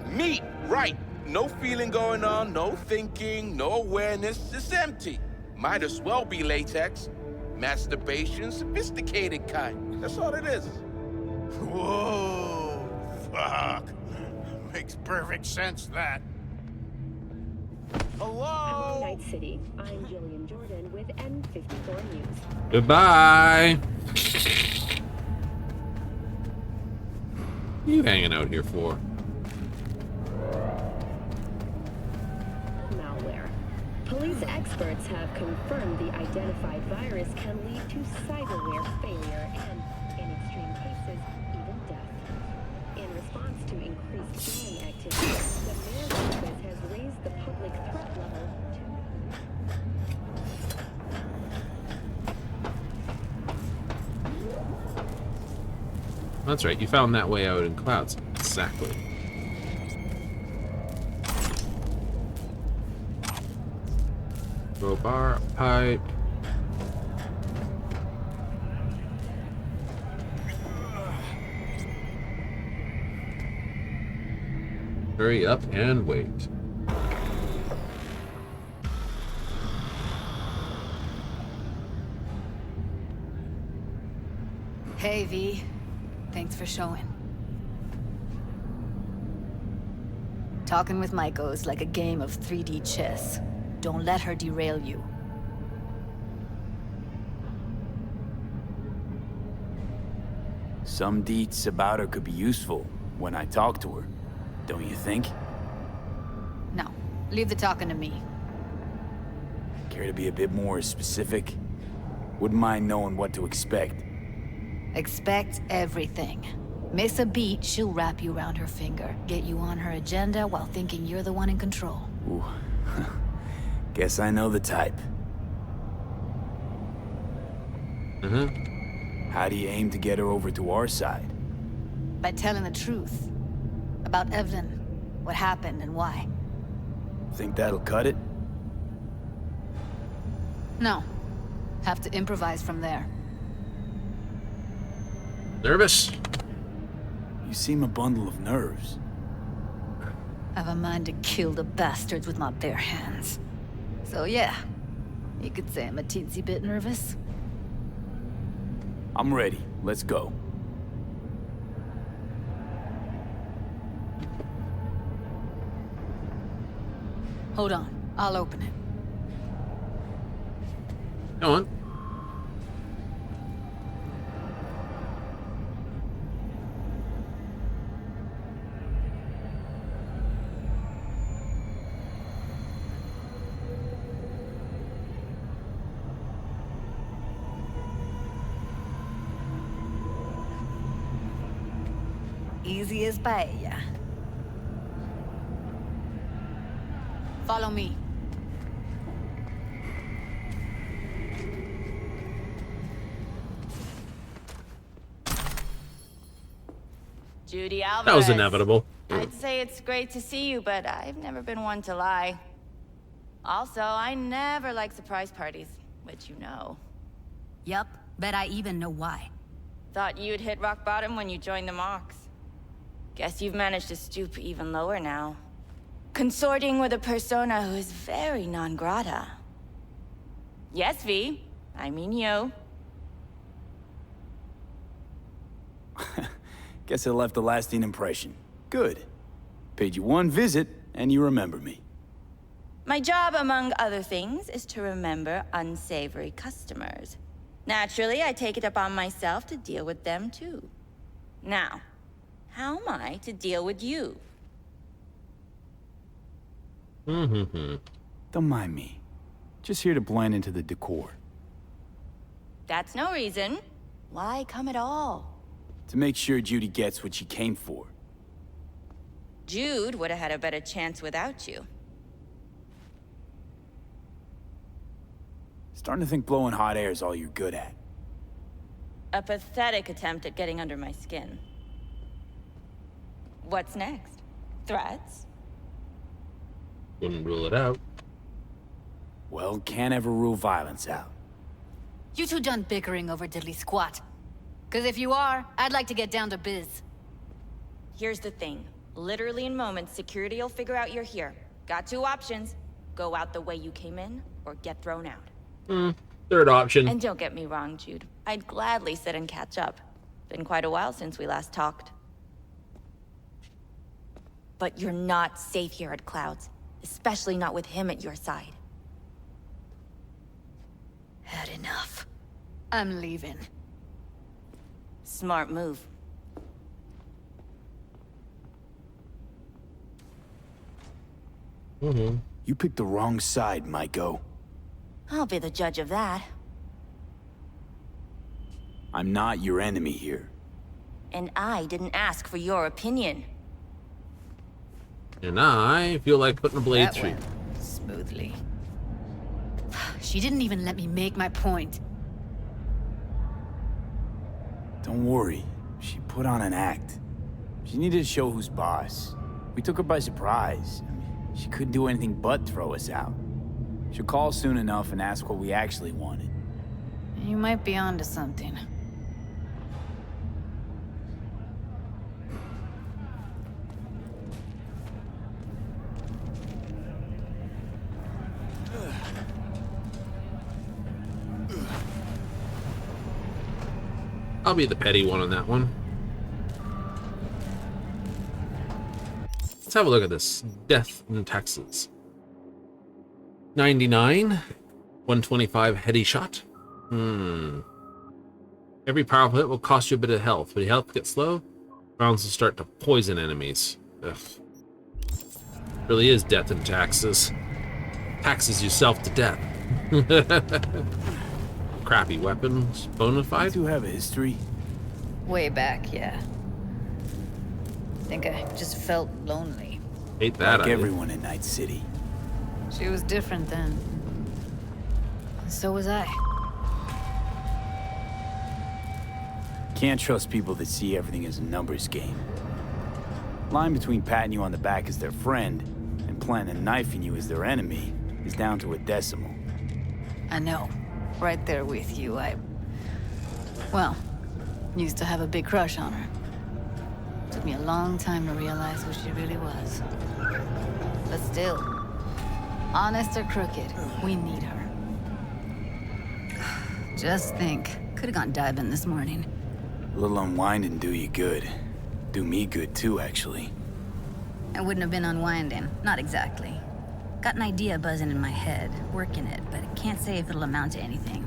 Meat, right. No feeling going on, no thinking, no awareness. It's empty. Might as well be latex. Masturbation, sophisticated kind. That's all it is. Whoa, fuck. Makes perfect sense, that. Hello? Night City. I'm Jillian Jordan with N54 News. Goodbye. What are you hanging out here for? Malware. Police experts have confirmed the identified virus can lead to cyberware failure and, in extreme cases, even death. In response to increased gang activity, the mayor's office has raised the public threat level to... That's right, you found that way out in clouds. Exactly. Crowbar, pipe. Hurry up and wait. Hey, V. Thanks for showing. Talking with Maiko's like a game of 3D chess. Don't let her derail you. Some deets about her could be useful when I talk to her, don't you think? No, leave the talking to me. Care to be a bit more specific? Wouldn't mind knowing what to expect. Expect everything. Miss a beat, she'll wrap you around her finger, get you on her agenda while thinking you're the one in control. Ooh. Guess I know the type. How do you aim to get her over to our side? By telling the truth. About Evelyn, what happened and why. Think that'll cut it? No. Have to improvise from there. Nervous? You seem a bundle of nerves. I've a mind to kill the bastards with my bare hands. So yeah, you could say I'm a teensy bit nervous. I'm ready. Let's go. Hold on, I'll open it. Go on. Easy as paella. Follow me. Judy Alvarez. That was inevitable. I'd say it's great to see you, but I've never been one to lie. Also, I never like surprise parties, which you know. Yup, bet I even know why. Thought you'd hit rock bottom when you joined the Mox. Guess you've managed to stoop even lower now. Consorting with a persona who is very non grata. Yes, V. I mean you. Guess I left a lasting impression. Good. Paid you one visit, and you remember me. My job, among other things, is to remember unsavory customers. Naturally, I take it upon myself to deal with them too. Now, how am I to deal with you? Don't mind me. Just here to blend into the decor. That's no reason. Why come at all? To make sure Judy gets what she came for. Jude would have had a better chance without you. Starting to think blowing hot air is all you're good at. A pathetic attempt at getting under my skin. What's next? Threats? Wouldn't rule it out. Well, can't ever rule violence out. You two done bickering over diddly squat? Cause if you are, I'd like to get down to biz. Here's the thing. Literally in moments, security will figure out you're here. Got two options. Go out the way you came in, or get thrown out. Third option. And don't get me wrong, Jude. I'd gladly sit and catch up. Been quite a while since we last talked. But you're not safe here at Clouds. Especially not with him at your side. Had enough. I'm leaving. Smart move. You picked the wrong side, Maiko. I'll be the judge of that. I'm not your enemy here. And I didn't ask for your opinion. And I feel like putting a blade That through. went smoothly. She didn't even let me make my point. Don't worry. She put on an act. She needed to show who's boss. We took her by surprise. I mean, she couldn't do anything but throw us out. She'll call soon enough and ask what we actually wanted. You might be onto something. I'll be the petty one on that one. Let's have a look at this. Death in Texas. 99. 125 heady shot. Every powerful hit will cost you a bit of health, but your health gets low, rounds will start to poison enemies. Ugh. Really is death in taxes. Taxes yourself to death. Crappy weapons. Bonafide? You do have a history. Way back, yeah. Think I just felt lonely. Hate that Like idea. everyone in Night City. She was different then. So was I. Can't trust people that see everything as a numbers game. Line between patting you on the back as their friend and planning on knifing you as their enemy is down to a decimal. I know. Right there with you, well, used to have a big crush on her. Took me a long time to realize who she really was. But still, honest or crooked, we need her. Just think, could have gone diving this morning. A little unwinding do you good. Do me good too, actually. I wouldn't have been unwinding, not exactly. Got an idea buzzing in my head, working it, but I can't say if it'll amount to anything.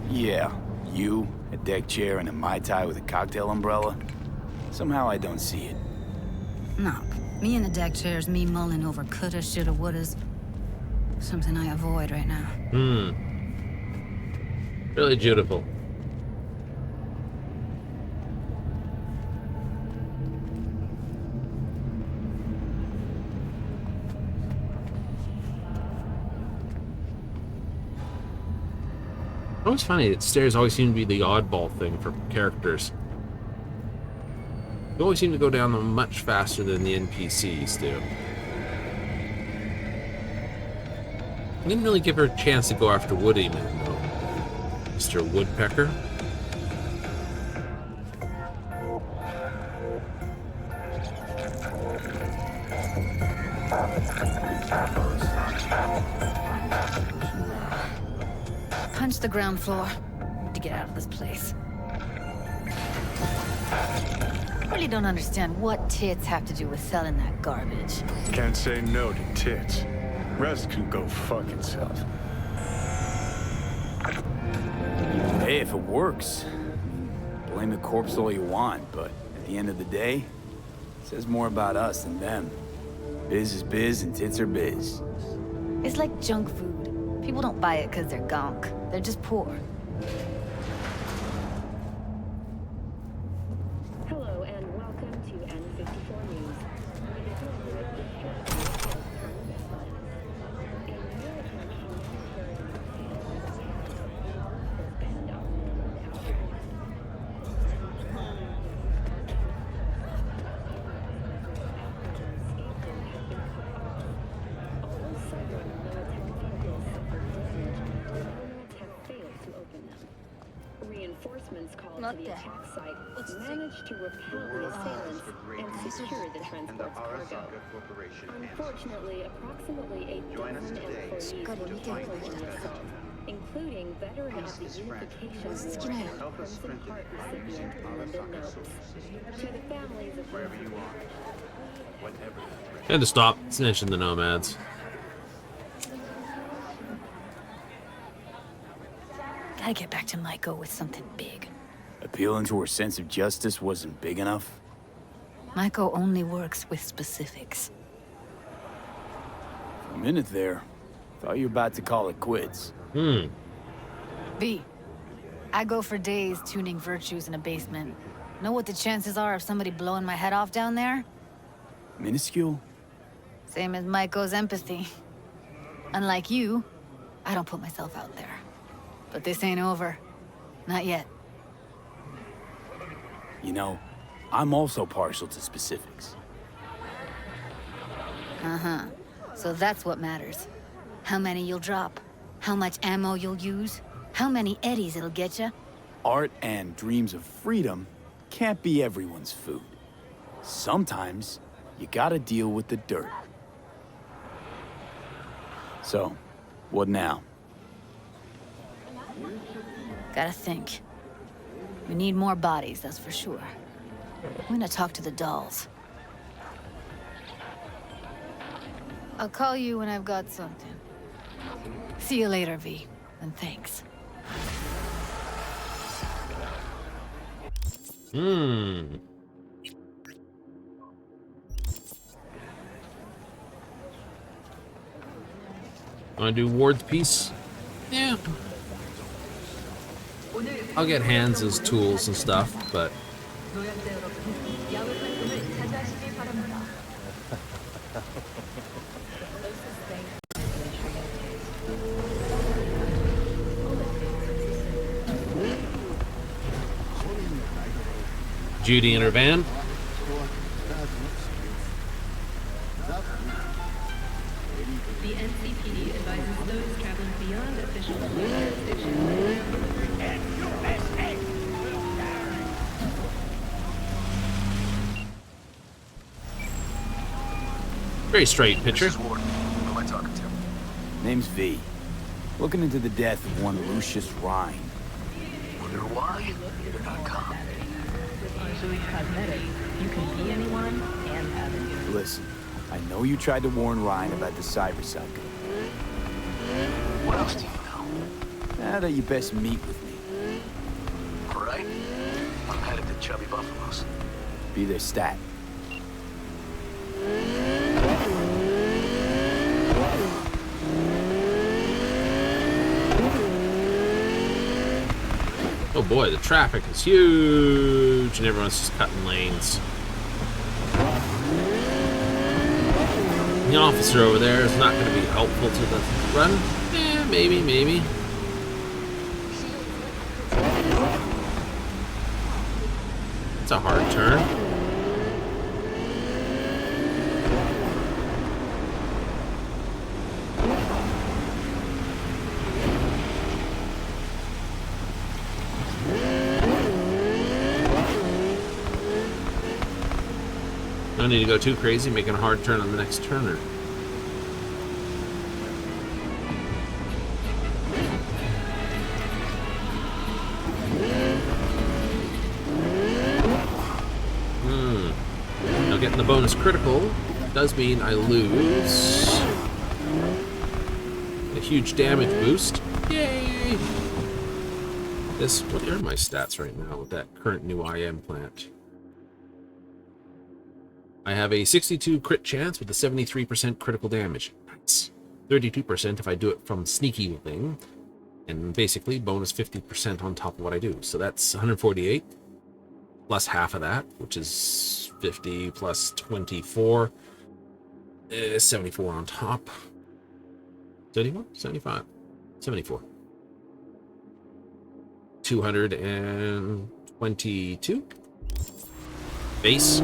Yeah, you, a deck chair, and a Mai Tai with a cocktail umbrella. Somehow I don't see it. No, me in the deck chair's me mulling over coulda, shoulda, wouldas. Something I avoid right now. Really beautiful. It's funny that stairs always seem to be the oddball thing for characters. They always seem to go down them much faster than the NPCs do. I didn't really give her a chance to go after Woody, man, though. Mr. Woodpecker. Punch the ground floor to get out of this place. Really don't understand what tits have to do with selling that garbage. Can't say no to tits. Rest can go fuck itself. Hey, if it works, blame the corpse all you want, but at the end of the day, it says more about us than them. Biz is biz and tits are biz. It's like junk food. People don't buy it because they're gonk. They're just poor. Hello and welcome to N54 News. Reinforcements called to the attack site managed to repel the assailants and secure the transport's cargo. Unfortunately, approximately 8,000 employees were killed in the assault, including veteran of the Unification War Crimson Heart recipient Linda Nopes. To the families of Had to stop snitching the nomads. Gotta get back to Maiko with something big. Appealing to her sense of justice wasn't big enough? Maiko only works with specifics. For a minute there, thought you were about to call it quits. V, I go for days tuning virtues in a basement. Know what the chances are of somebody blowing my head off down there? Minuscule? Same as Maiko's empathy. Unlike you, I don't put myself out there. But this ain't over. Not yet. You know, I'm also partial to specifics. Uh-huh. So that's what matters. How many you'll drop. How much ammo you'll use. How many eddies it'll get you. Art and dreams of freedom can't be everyone's food. Sometimes, you gotta deal with the dirt. So, what now? Gotta think. We need more bodies, that's for sure. I'm gonna talk to the dolls. I'll call you when I've got something. See you later, V. And thanks. Wanna do Ward's piece? Yeah. I'll get hands as tools and stuff, but... Judy in her van. The NCPD advises those traveling beyond official jurisdiction. Very straight picture. Who am I talking to? Name's V. Looking into the death of one Lucius Rhine. Wonder why you're not calm. Usually cosmetic. You can be anyone and have it. Listen, I know you tried to warn Rhine about the Cyberpunk. What else do you know? Now that you best meet with me. All right. I'm headed to Chubby Buffalo's. Be their stat. Oh boy, the traffic is huge, and everyone's just cutting lanes. The officer over there is not going to be helpful to the run. Maybe. It's a hard turn. No need to go too crazy, making a hard turn on the next turner. The bonus critical does mean I lose a huge damage boost. Yay! What are my stats right now with that current new IM plant? I have a 62 crit chance with a 73% critical damage. Nice. 32% if I do it from sneaky thing, and basically bonus 50% on top of what I do. So that's 148 plus half of that, which is 50 plus 24 is 74 on top. 71? 75? 74. 222 base.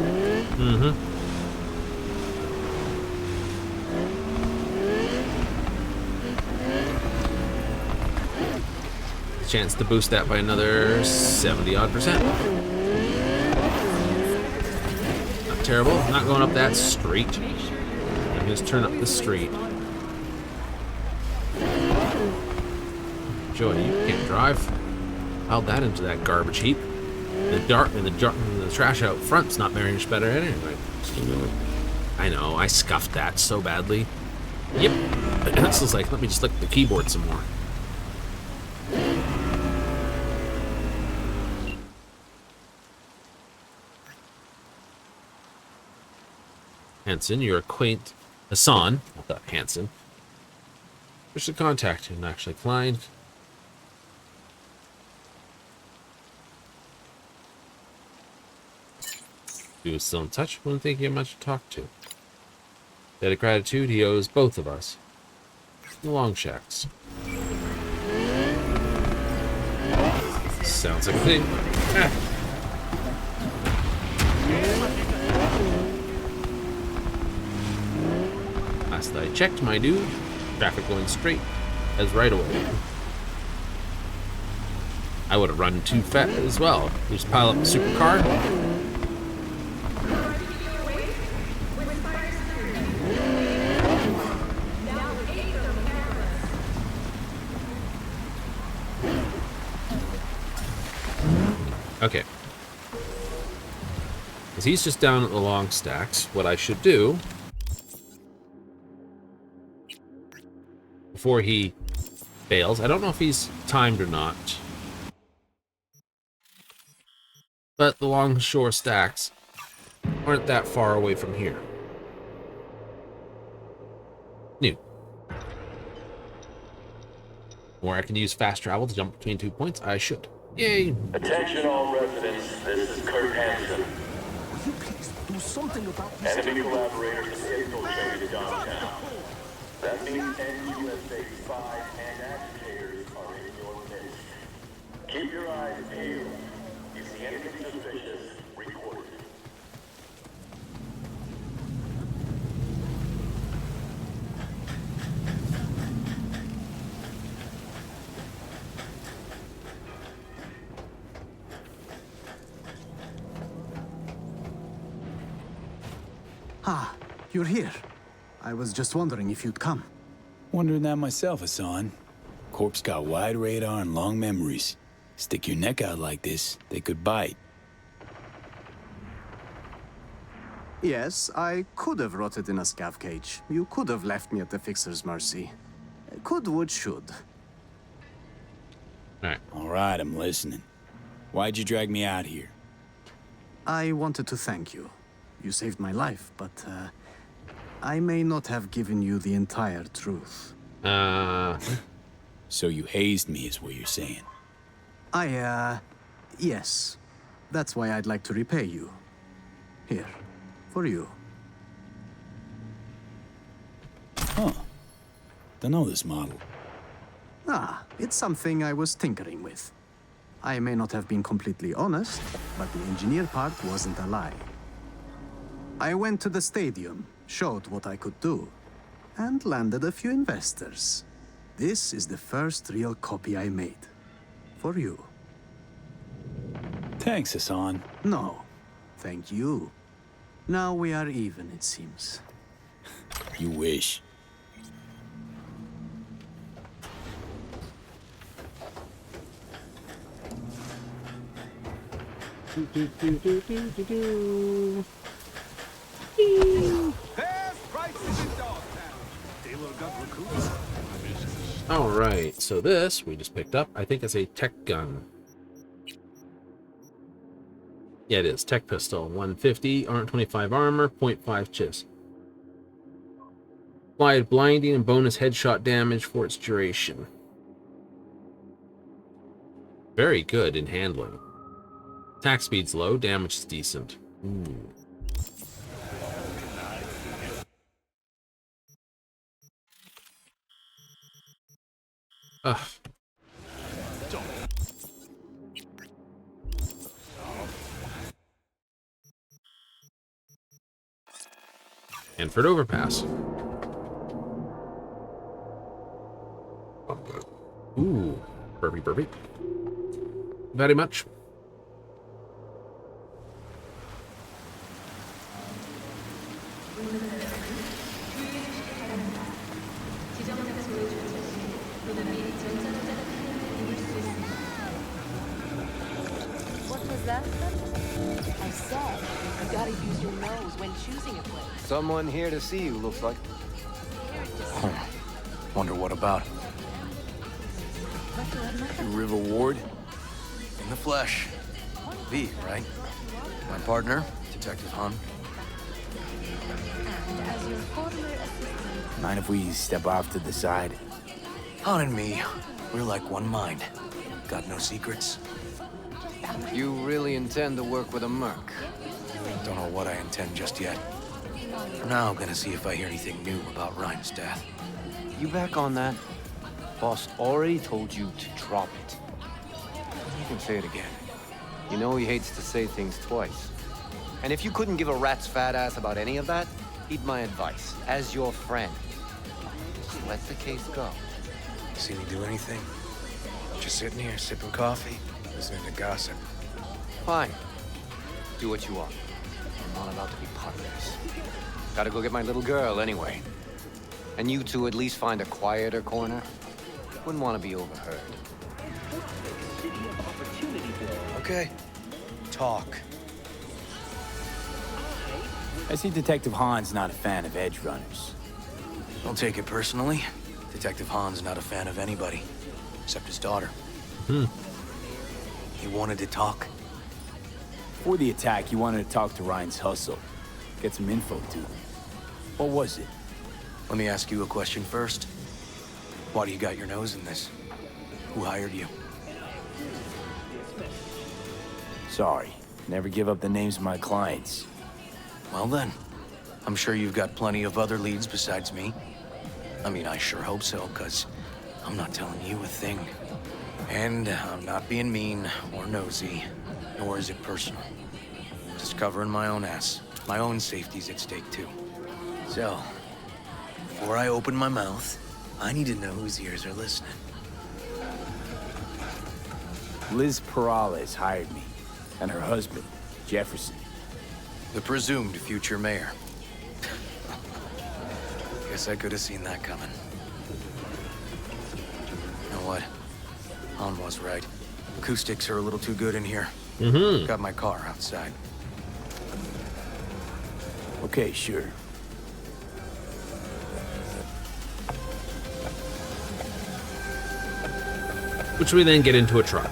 Chance to boost that by another 70 odd percent. Not terrible. Not going up that street. I'm just turn up the street. Joey, you can't drive. Piled that into that garbage heap. The trash out front's not very much better anyway. I know, I scuffed that so badly. Yep. This is like, let me just lick the keyboard some more. Hanson, your acquaint Hassan, I thought Hanson. Wish to contact him, actually. Klein. He was still in touch. Wouldn't think he had much to talk to. That of gratitude he owes both of us. The Longshacks. Sounds like a thing. Last I checked, my dude, traffic going straight as right away. I would have run too fast as well. You just pile up the supercar. Okay. Because he's just down at the long stacks. What I should do before he fails, I don't know if he's timed or not, but the longshore stacks aren't that far away from here. New. Or I can use fast travel to jump between 2 points. I should. Yay! Attention all residents, this is Kurt Hansen. Will you please do something about this? Enemy collaborators infiltrated downtown. That means NUSA spies and agitators are in your midst. Keep your eyes peeled. You see anything suspicious, report it. Ah, you're here. I was just wondering if you'd come. Wondering that myself, Hassan. Corp's got wide radar and long memories. Stick your neck out like this, they could bite. Yes, I could have rotted in a scav cage. You could have left me at the Fixer's mercy. Could, would, should. All right, I'm listening. Why'd you drag me out here? I wanted to thank you. You saved my life, but I may not have given you the entire truth. So you hazed me is what you're saying? Yes. That's why I'd like to repay you. Here, for you. Huh. Don't know this model. Ah, it's something I was tinkering with. I may not have been completely honest, but the engineer part wasn't a lie. I went to the stadium, showed what I could do, and landed a few investors. This is the first real copy I made. For you. Thanks, Hassan. No, thank you. Now we are even, it seems. You wish. Alright, so this we just picked up. I think it's a tech gun. Yeah, it is. Tech pistol. 150, 125 armor, 0.5 chips. Applied blinding and bonus headshot damage for its duration. Very good in handling. Attack speed's low, damage is decent. Ooh. Ugh. Hanford overpass. Ooh, perfect. Very much. What was that? I said, you gotta use your nose when choosing a place. Someone here to see you, looks like. Oh, wonder what about. You River Ward? In the flesh. V, right? My partner, Detective Hun. And as your former assistant, Mind if we step off to the side? Han and me, we're like one mind. Got no secrets. You really intend to work with a merc? Don't know what I intend just yet. For now, gonna see if I hear anything new about Ryan's death. You back on that? Boss already told you to drop it. You can say it again. You know he hates to say things twice. And if you couldn't give a rat's fat ass about any of that, heed my advice, as your friend. Just let the case go. See me do anything? Just sitting here, sipping coffee, listening to gossip. Fine. Do what you want. I'm not about to be part of this. Gotta go get my little girl anyway. And you two at least find a quieter corner. Wouldn't want to be overheard. Okay. Talk. I see Detective Han's not a fan of edge runners. Don't take it personally. Detective Han's not a fan of anybody, except his daughter. He wanted to talk. Before the attack, he wanted to talk to Ryan's hustle. Get some info, too. What was it? Let me ask you a question first. Why do you got your nose in this? Who hired you? Sorry. Never give up the names of my clients. Well then, I'm sure you've got plenty of other leads besides me. I mean, I sure hope so, because I'm not telling you a thing. And I'm not being mean or nosy, nor is it personal. Just covering my own ass. My own safety's at stake, too. So, before I open my mouth, I need to know whose ears are listening. Liz Perales hired me, and her husband, Jefferson. The presumed future mayor. Guess I could have seen that coming. You know what? Han was right. Acoustics are a little too good in here. Got my car outside. Okay, sure. Which we then get into a truck.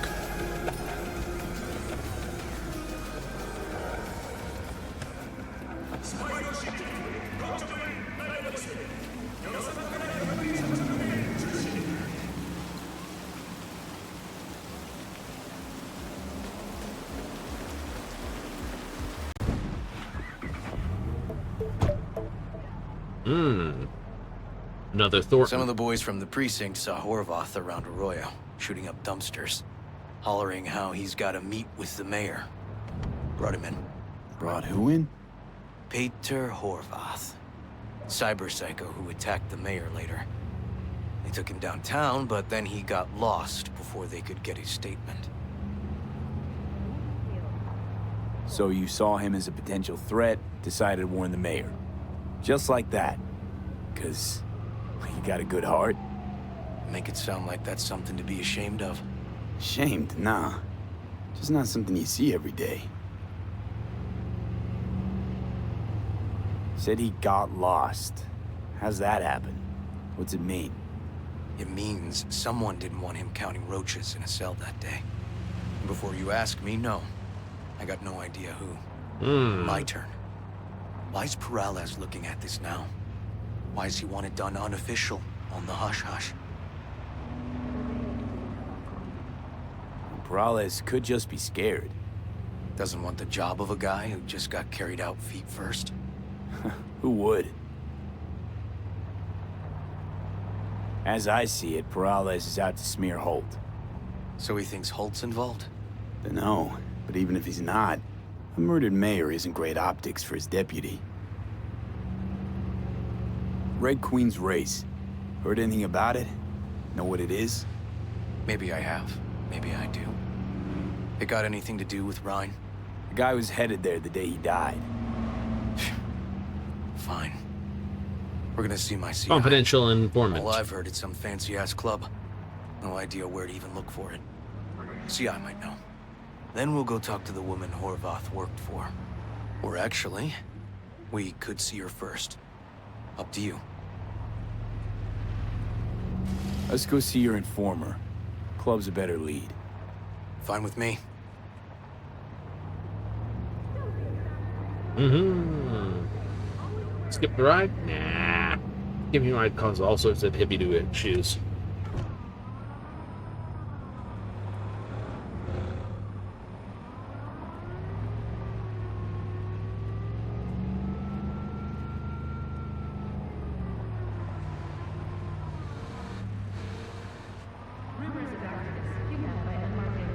Another Thornton. Some of the boys from the precinct saw Horvath around Arroyo, shooting up dumpsters, hollering how he's got to meet with the mayor. Brought him in. Brought who in? Peter Horvath. Cyber psycho who attacked the mayor later. They took him downtown, but then he got lost before they could get his statement. So you saw him as a potential threat, decided to warn the mayor. Just like that. 'Cause you got a good heart. Make it sound like that's something to be ashamed of. Ashamed? Nah. Just not something you see every day. Said he got lost. How's that happen? What's it mean? It means someone didn't want him counting roaches in a cell that day. And before you ask me, no. I got no idea who. My turn. Why's Peralez looking at this now? Why does he want it done unofficial, on the hush-hush? Peralez could just be scared. Doesn't want the job of a guy who just got carried out feet first? Who would? As I see it, Peralez is out to smear Holt. So he thinks Holt's involved? Dunno, but even if he's not, a murdered mayor isn't great optics for his deputy. Red Queen's race. Heard anything about it? Know what it is? Maybe I have. Maybe I do. It got anything to do with Rhine? The guy was headed there the day he died. Fine. We're gonna see my CI. Confidential informant. All I've heard, it's some fancy-ass club. No idea where to even look for it. CI might know. Then we'll go talk to the woman Horvath worked for. Or actually, we could see her first. Up to you. Let's go see your informer. Club's a better lead. Fine with me. Skip the ride? Nah. Give me a ride causes all sorts of hippie-do issues.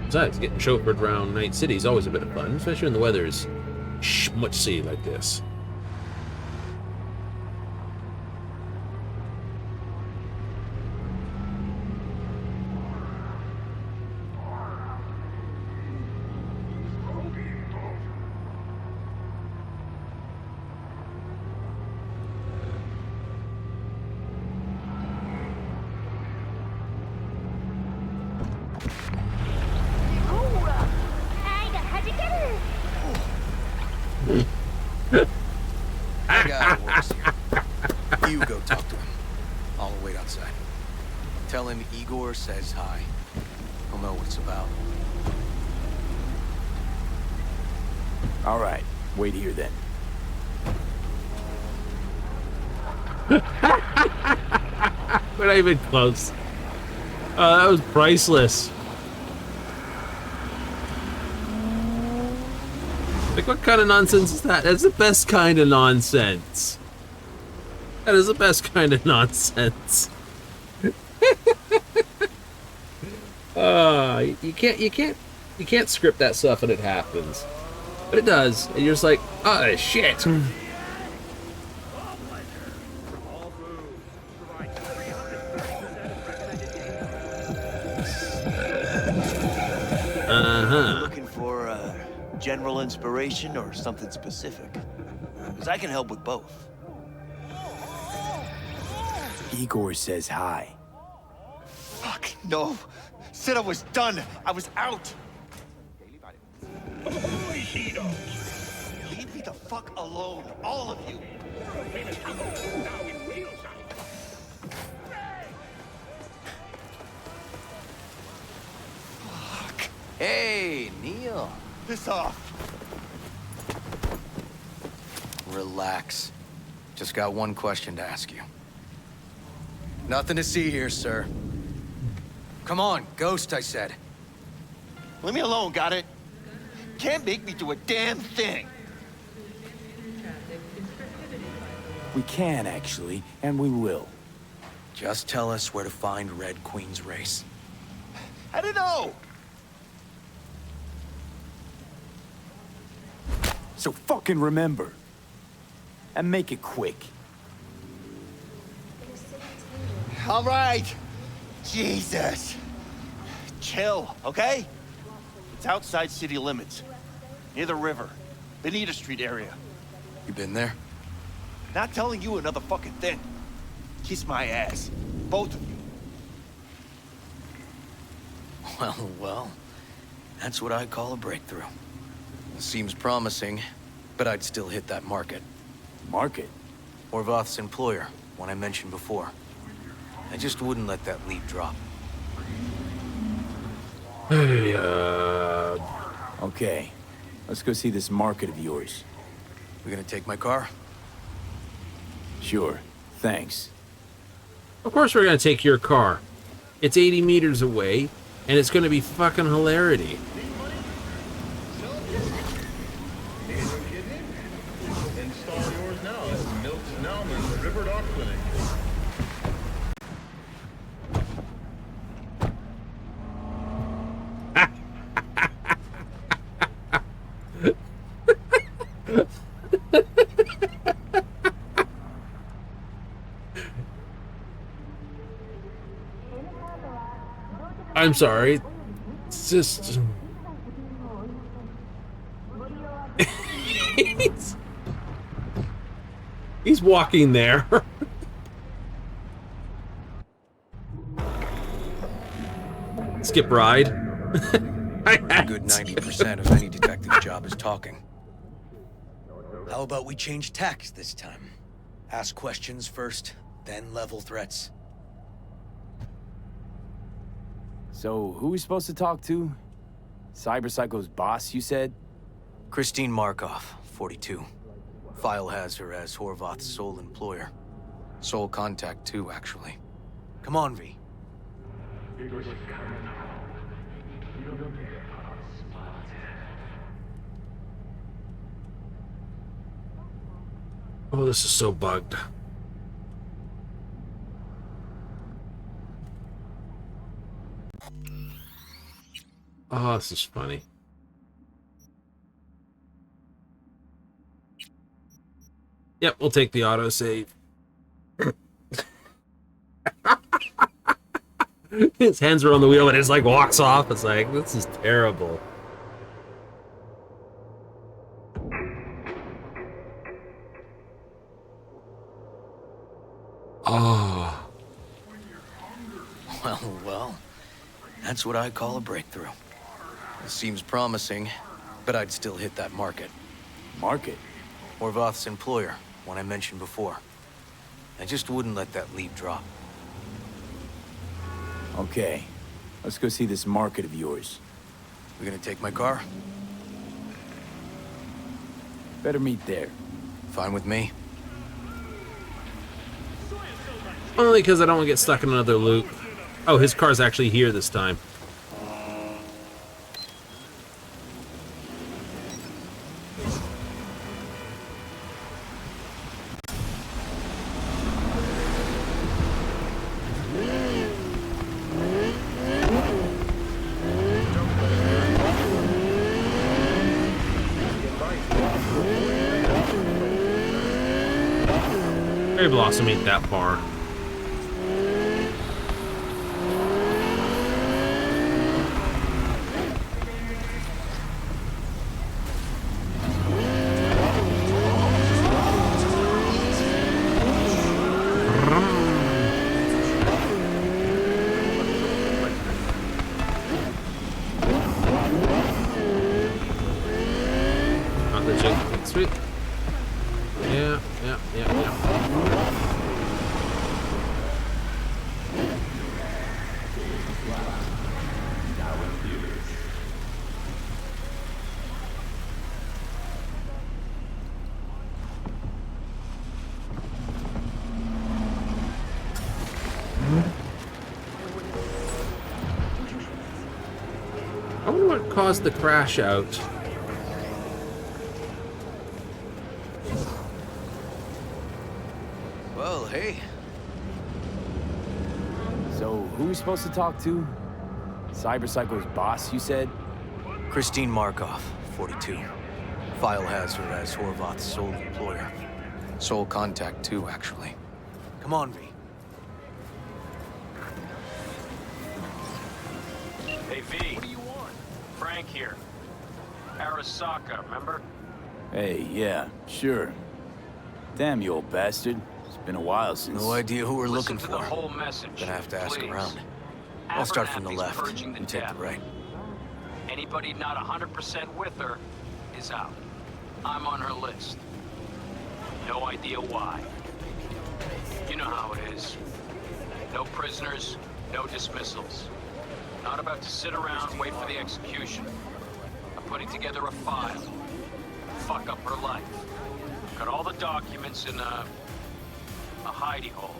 Besides, getting chauffeured around Night City is always a bit of fun, especially when the weather's much sea like this. I got it works here. You go talk to him. I'll wait outside. Tell him Igor says hi. He'll know what it's about. All right, wait here then. We're not even close. That was priceless. Like, what kind of nonsense is that? That's the best kind of nonsense. That is the best kind of nonsense. You can't script that stuff and it happens. But it does. And you're just like, oh shit. Looking for general inspiration or something specific? Because I can help with both. Igor says hi. Fuck, no. Said I was done. I was out. Leave me the fuck alone, all of you. Fuck. Hey, Neil. Piss off. Relax. Just got one question to ask you. Nothing to see here, sir. Come on, Ghost, I said. Leave me alone, got it? Can't make me do a damn thing. We can, actually, and we will. Just tell us where to find Red Queen's race. I don't know. So fucking remember. And make it quick. All right. Jesus. Chill, okay? It's outside city limits. Near the river. Benita Street area. You been there? Not telling you another fucking thing. Kiss my ass. Both of you. Well. That's what I call a breakthrough. Seems promising, but I'd still hit that market. Market? Horvath's employer, one I mentioned before. I just wouldn't let that lead drop. Hey, Okay, let's go see this market of yours. We gonna take my car? Sure, thanks. Of course we're gonna take your car. It's 80 meters away, and it's gonna be fucking hilarity. Install yours now at Milt's Nauman's River Dock Clinic. I'm sorry. It's just... he's walking there. Skip ride. A good 90% of any detective's job is talking. How about we change tacks this time? Ask questions first, then level threats. So, who are we supposed to talk to? Cyberpsycho's boss, you said? Christine Markov, 42. File has her as Horvath's sole employer. Sole contact, too, actually. Come on, V. Oh, this is so bugged. Oh, this is funny. Yep, we'll take the autosave. His hands are on the wheel and it's like walks off. It's like, this is terrible. Oh. Well, that's what I call a breakthrough. It seems promising, but I'd still hit that market. Market? Horvath's employer, one I mentioned before. I just wouldn't let that lead drop. Okay, let's go see this market of yours. We gonna take my car? Better meet there. Fine with me. Only because I don't want to get stuck in another loop. Oh, his car's actually here this time. Cherry Blossom ain't that far. Not legit. Sweet. Yeah. I wonder what caused the crash out. Well, hey. So, who are we supposed to talk to? Cyberpsycho's boss, you said? Christine Markov, 42. File has her as Horvath's sole employer. Sole contact, too, actually. Come on, V. Hey, V. What do you want? Frank here. Arasaka, remember? Hey, yeah, sure. Damn, you old bastard. It's been a while since... No idea who we're looking Listen for. to the whole message. Gonna have to ask please. around. I'll start from the Abernathy's left. purging the You take the dead. right. Anybody not 100% with her is out. I'm on her list. No idea why. You know how it is. No prisoners, no dismissals. Not about to sit around and wait for the execution. I'm putting together a file. Fuck up her life. Got all the documents in a hidey hole.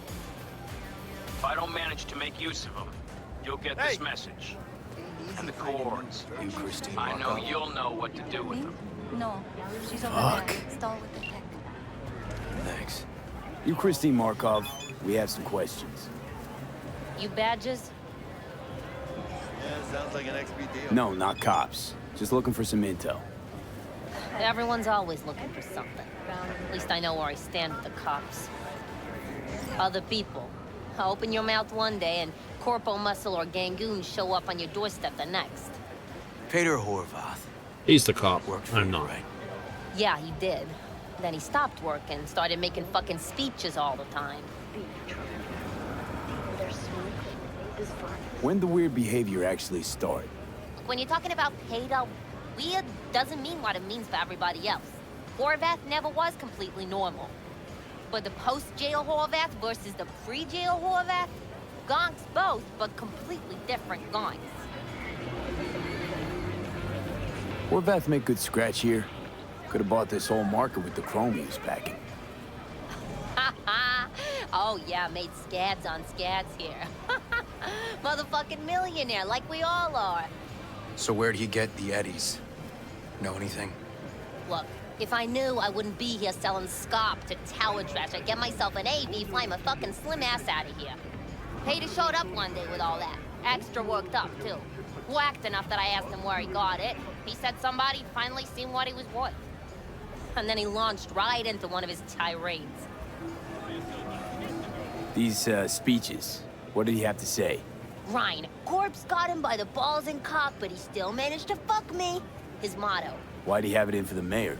If I don't manage to make use of them, you'll get this message. And the cords. I know you'll know what to do with them. No, she's over Fuck. there. Stall with the tech. Thanks. You Christine Markov, we have some questions. You badges? Yeah, sounds like an XP deal. No, not cops. Just looking for some intel. Everyone's always looking for something. At least I know where I stand with the cops. Other people. Open your mouth one day and Corpo Muscle or Gangoon show up on your doorstep the next. Peter Horvath. He's the cop. I'm not. Right? Yeah, he did. Then he stopped working and started making fucking speeches all the time. When the weird behavior actually start? When you're talking about Peter, weird doesn't mean what it means for everybody else. Horvath never was completely normal. But the post-jail Horvath versus the pre-jail Horvath, gonks both, but completely different gonks. Horvath make good scratch here. Could have bought this whole market with the chrome he was packing. Oh yeah, made scads on scads here. Motherfucking millionaire, like we all are. So where'd he get the eddies? Know anything? Look, if I knew, I wouldn't be here selling scop to tower trash. I'd get myself an AV, fly my fucking slim ass out of here. Peter showed up one day with all that. Extra worked up, too. Whacked enough that I asked him where he got it. He said somebody finally seen what he was worth. And then he launched right into one of his tirades. These, speeches, what did he have to say? Ryan, Corpse got him by the balls and cock, but he still managed to fuck me. His motto. Why'd he have it in for the mayor?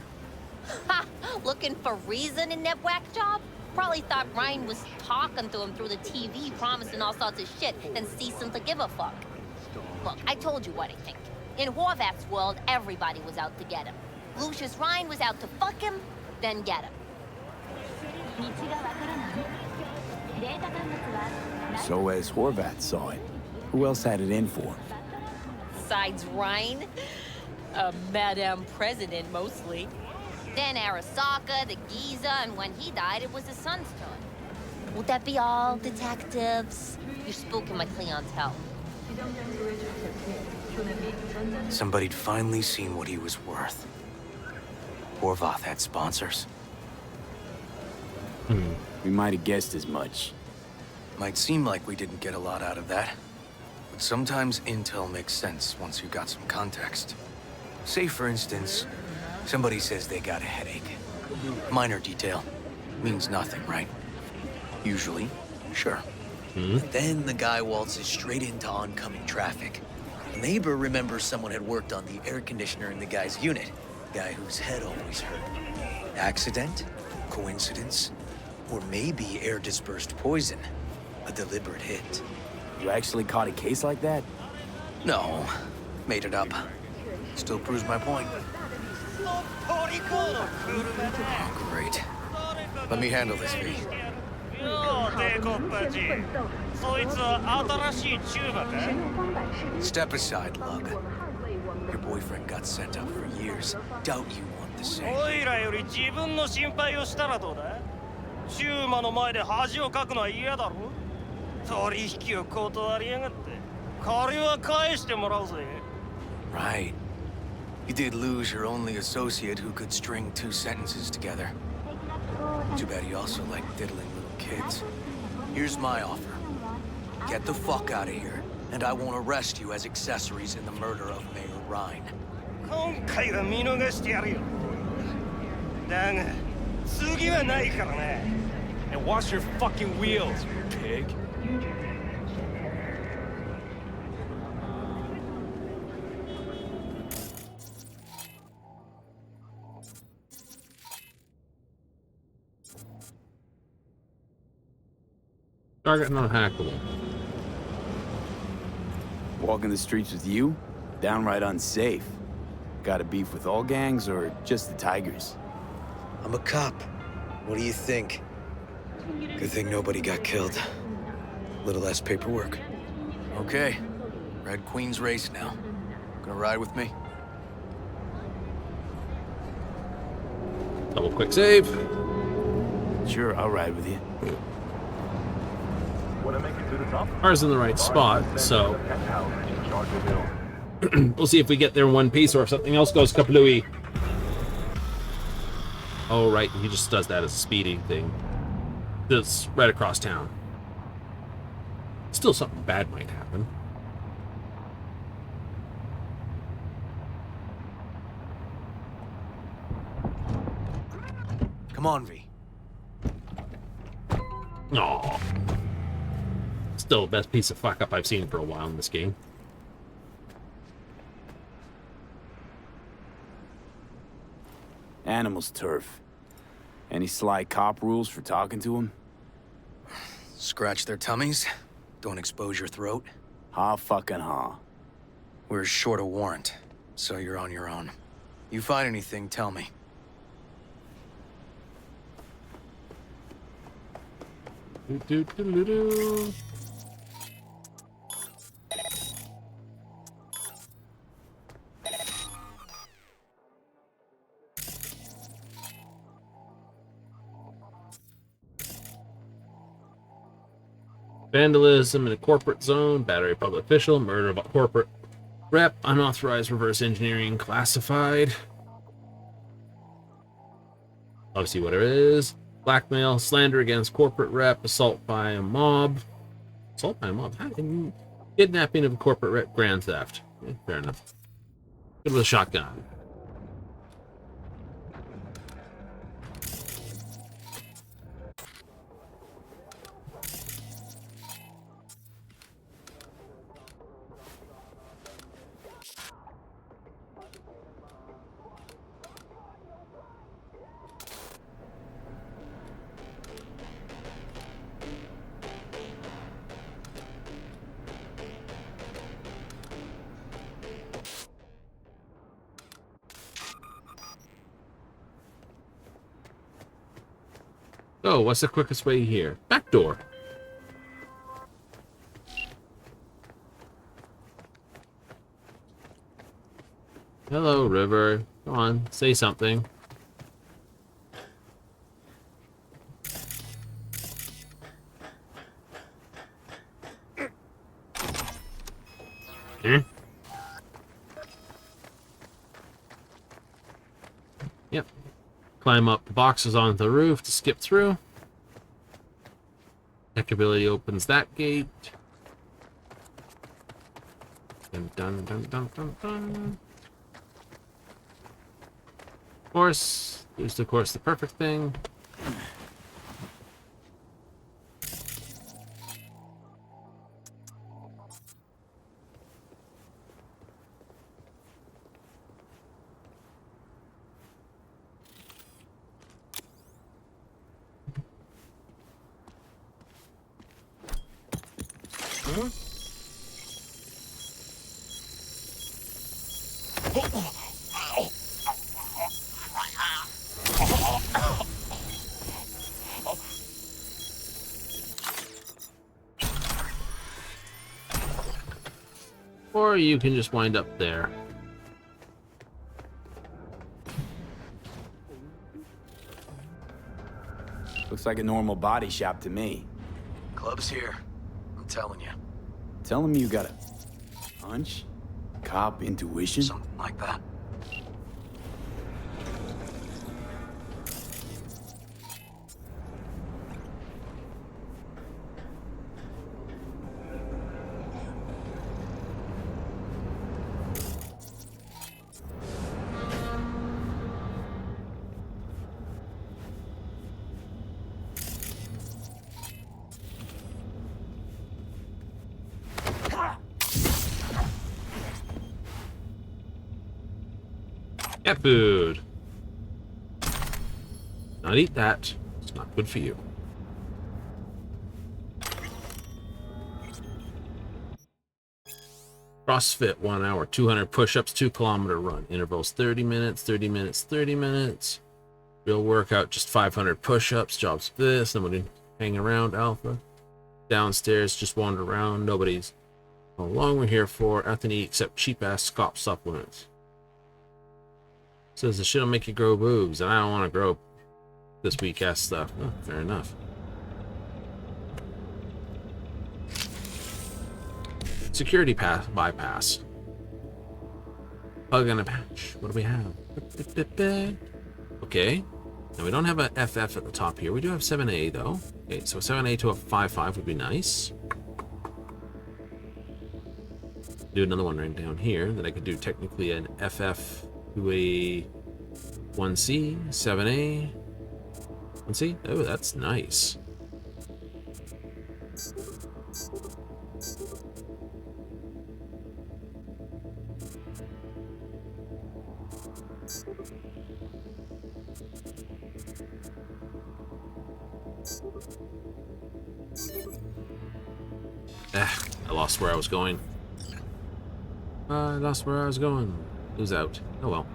Ha! Looking for reason in that whack job? Probably thought Ryan was talking to him through the TV, promising all sorts of shit, and ceasing to give a fuck. Look, I told you what I think. In Horvath's world, everybody was out to get him. Lucius Ryan was out to fuck him, then get him. So as Horvath saw it, who else had it in for him? Besides Ryan, a Madame President mostly. Then Arasaka, the Giza, and when he died, it was his son's turn. Would that be all, detectives? You're spooking my clientele. Somebody'd finally seen what he was worth. Horvath had sponsors. We might have guessed as much. Might seem like we didn't get a lot out of that. But sometimes intel makes sense once you got some context. Say, for instance, somebody says they got a headache. Minor detail. Means nothing, right? Usually, sure. Then the guy waltzes straight into oncoming traffic. A neighbor remembers someone had worked on the air conditioner in the guy's unit. Guy whose head always hurt. Accident? Coincidence? Or maybe air-dispersed poison. A deliberate hit. You actually caught a case like that? No. Made it up. Still proves my point. Oh, great. Let me handle this, V. Step aside, Lug. Your boyfriend got sent up for years. Doubt you want the same. おいらより自分の心配をしたらどうだ？チューマの前で恥をかくのは嫌だろ？取引を断りやがって。借りは返してもらうぜ。 Right. You did lose your only associate who could string two sentences together. Too bad he also liked diddling little kids. Here's my offer. Get the fuck out of here, and I won't arrest you as accessories in the murder of Mayor Ryan. 今回は見逃してやるよ。だが、次はないからね。And wash your fucking wheels, pig. Target not hackable. Walking the streets with you? Downright unsafe. Got a beef with all gangs or just the Tigers? I'm a cop. What do you think? Good thing nobody got killed. Little less paperwork. Okay. Red Queen's race now. Gonna ride with me? Double quick save. Sure, I'll ride with you. Car's in the right spot, so we'll see if we get there in one piece or if something else goes kaplooey. Oh, right, he just does that as a speeding thing. That's right across town. Still something bad might happen. Come on, V. Aw. Still the best piece of fuck up I've seen for a while in this game. Animals turf. Any sly cop rules for talking to him? Scratch their tummies. Don't expose your throat. Ha fucking ha. We're short a warrant, so you're on your own. You find anything, tell me. Do, do, do, do, do. Vandalism in a corporate zone, battery of public official, murder of a corporate rep, unauthorized reverse engineering classified. Obviously what it is. Blackmail, slander against corporate rep, assault by a mob. Assault by a mob? Kidnapping of a corporate rep, grand theft. Yeah, fair enough. Good with a shotgun. Oh, what's the quickest way here? Back door. Hello, River. Come on, say something. Hmm? Yep. Climb up the boxes onto the roof to skip through. Tech ability opens that gate. Dun, dun, dun, dun, dun, dun. Of course, here's of course the perfect thing. Or you can just wind up there. Looks like a normal body shop to me. Club's here. I'm telling you. Telling me you got a hunch? Cop intuition? Something like that. Cat food. Not eat that. It's not good for you. CrossFit 1 hour, 200 push-ups, 2 kilometer run. Intervals 30 minutes, 30 minutes, 30 minutes. Real workout, just 500 push-ups. Jobs this. Nobody hanging around. Alpha. Downstairs, just wander around. Nobody's. How long we're here for? Nothing to eat except cheap-ass scop supplements. Says the shit'll make you grow boobs, and I don't want to grow this weak-ass stuff. Oh, fair enough. Security pass bypass. Hug and a patch. What do we have? Okay. Now we don't have a FF at the top here. We do have 7A though. Okay, so 7A to a 5.5 would be nice. Do another one right down here that I could do technically an FF to a 1C, 7A. 1C? Oh, that's nice. I lost where I was going. I lost where I was going. Who's out? Oh well.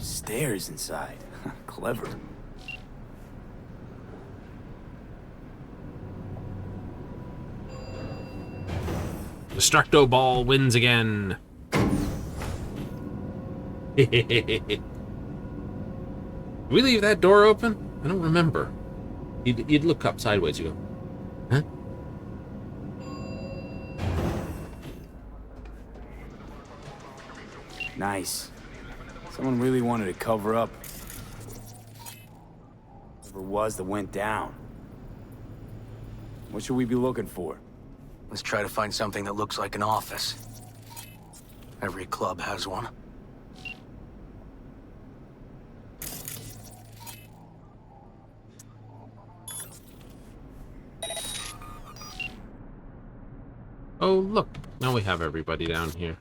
Stairs inside. Clever. Destructo Ball wins again. Did we leave that door open? I don't remember. You'd look up sideways, you go, huh? Nice. Someone really wanted to cover up whatever it was that went down. What should we be looking for? Let's try to find something that looks like an office. Every club has one. Oh, look. Now we have everybody down here.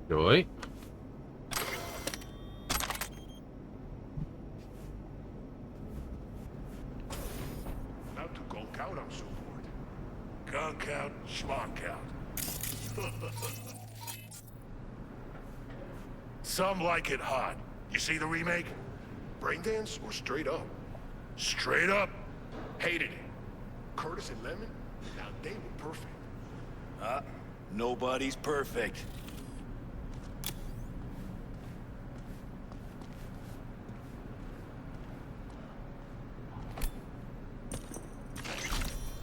Joy. Not to gunk out, I'm so bored. Gunk out, schmuck out. Some like it hot. You see the remake? Braindance or straight up? Straight up. Hated it. Curtis and Lemon? Now they were perfect. Nobody's perfect.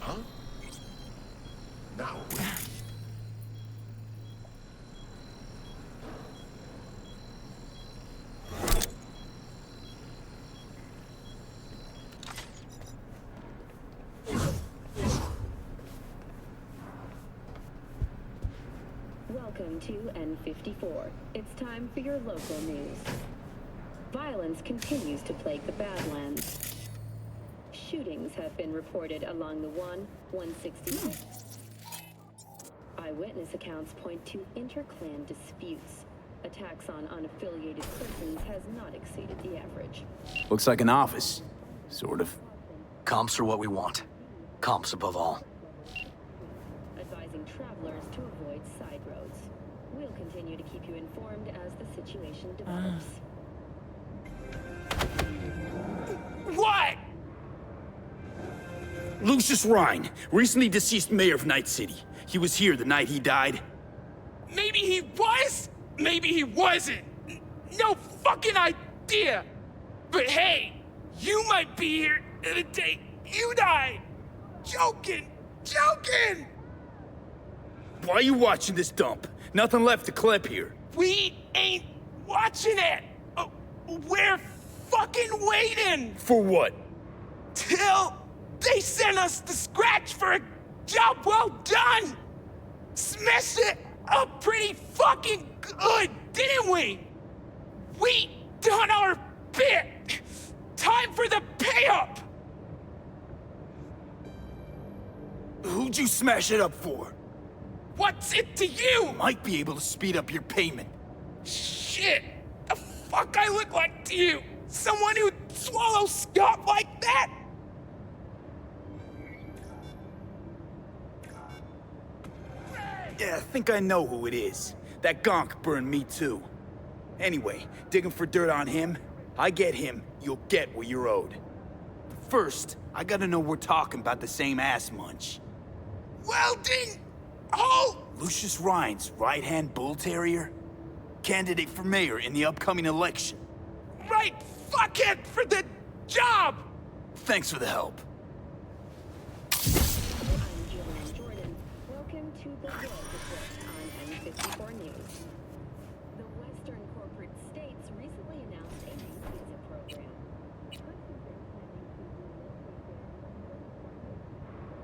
Huh? Now we... Welcome to N54. It's time for your local news. Violence continues to plague the Badlands. Shootings have been reported along the 160. Eyewitness accounts point to inter-clan disputes. Attacks on unaffiliated persons has not exceeded the average. Looks like an office. Sort of. Comps are what we want. Comps above all. Advising travelers to avoid side roads. We'll continue to keep you informed as the situation develops. What? Lucius Rhine, recently deceased mayor of Night City. He was here the night he died. Maybe he was, maybe he wasn't. No fucking idea. But hey, you might be here the day you died. Joking. Why are you watching this dump? Nothing left to clip here. We ain't watching it. We're fucking waiting. For what? Till they send us the scratch for a job well done. Smashed it up pretty fucking good, didn't we? We done our bit. Time for the pay-up. Who'd you smash it up for? What's it to you? Might be able to speed up your payment. Shit! The fuck I look like to you? Someone who'd swallow Scott like that? Yeah, I think I know who it is. That gonk burned me too. Anyway, digging for dirt on him. I get him, you'll get what you're owed. But first, I gotta know we're talking about the same ass munch. Welding hole! Lucius Rhine's right-hand bull terrier? Candidate for mayor in the upcoming election. Right fuckhead for the job! Thanks for the help. Welcome to the World Report on N54 News. The Western corporate states recently announced a new visa program.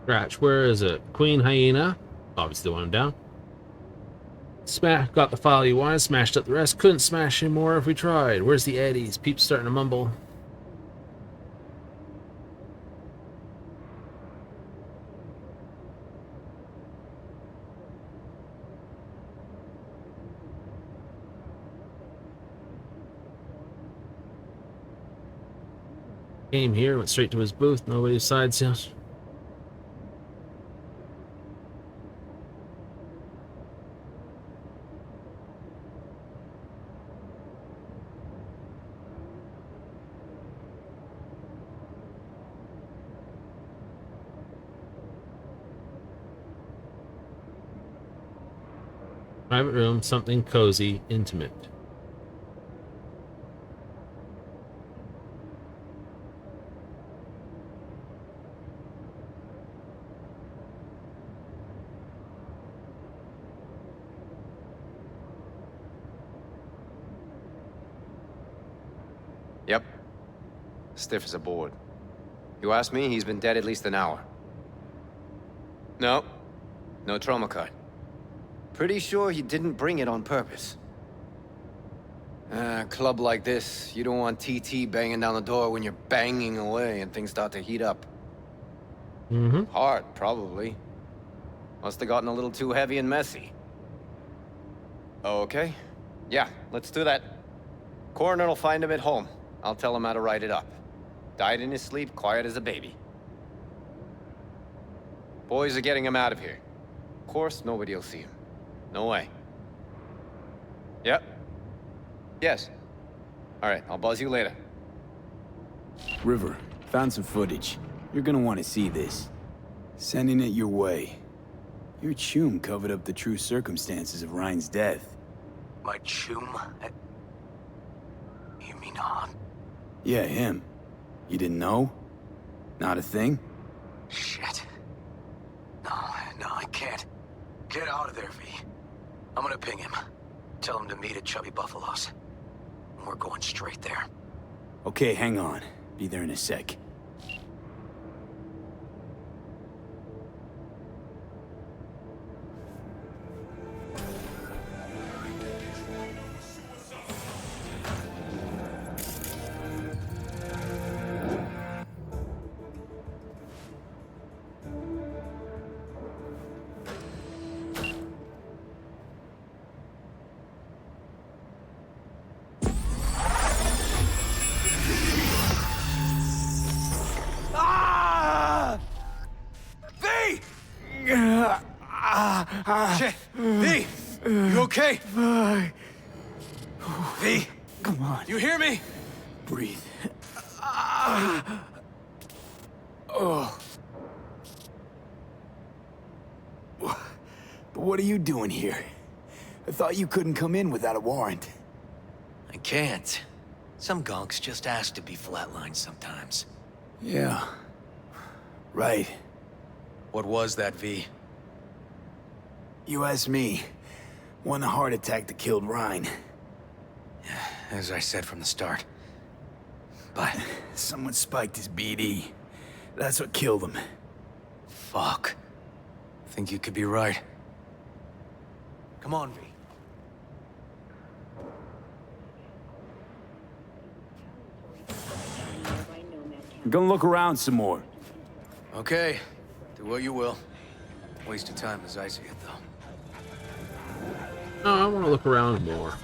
Scratch, where is it? Queen Hyena. Obviously the one down. Smash, got the file you wanted, smashed up the rest. Couldn't smash anymore if we tried. Where's the Eddies? Peeps starting to mumble. Came here, went straight to his booth. Nobody sides yet. Private room, something cozy, intimate. Yep. Stiff as a board. You ask me, he's been dead at least an hour. No. No trauma card. Pretty sure he didn't bring it on purpose. A club like this, you don't want TT banging down the door when you're banging away and things start to heat up. Hard, probably. Must have gotten a little too heavy and messy. Okay. Yeah, let's do that. Coroner will find him at home. I'll tell him how to write it up. Died in his sleep, quiet as a baby. Boys are getting him out of here. Of course, nobody will see him. No way. Yep. Yes. All right, I'll buzz you later. River, found some footage. You're gonna want to see this. Sending it your way. Your chum covered up the true circumstances of Ryan's death. My chum? You mean Han? Yeah, him. You didn't know? Not a thing? Shit. No, I can't. Get out of there, V. I'm gonna ping him. Tell him to meet at Chubby Buffalo's. We're going straight there. Okay, hang on. Be there in a sec. Shit! V! You okay? V! Come on. You hear me? Breathe. Oh. But what are you doing here? I thought you couldn't come in without a warrant. I can't. Some gonks just ask to be flatlined sometimes. Yeah. Right. What was that, V? You asked me. One heart attack that killed Ryan. As I said from the start. But someone spiked his BD. That's what killed him. Fuck. I think you could be right. Come on, V. I'm gonna look around some more. Okay. Do what you will. Waste of time as I see it, though. No, I want to look around more.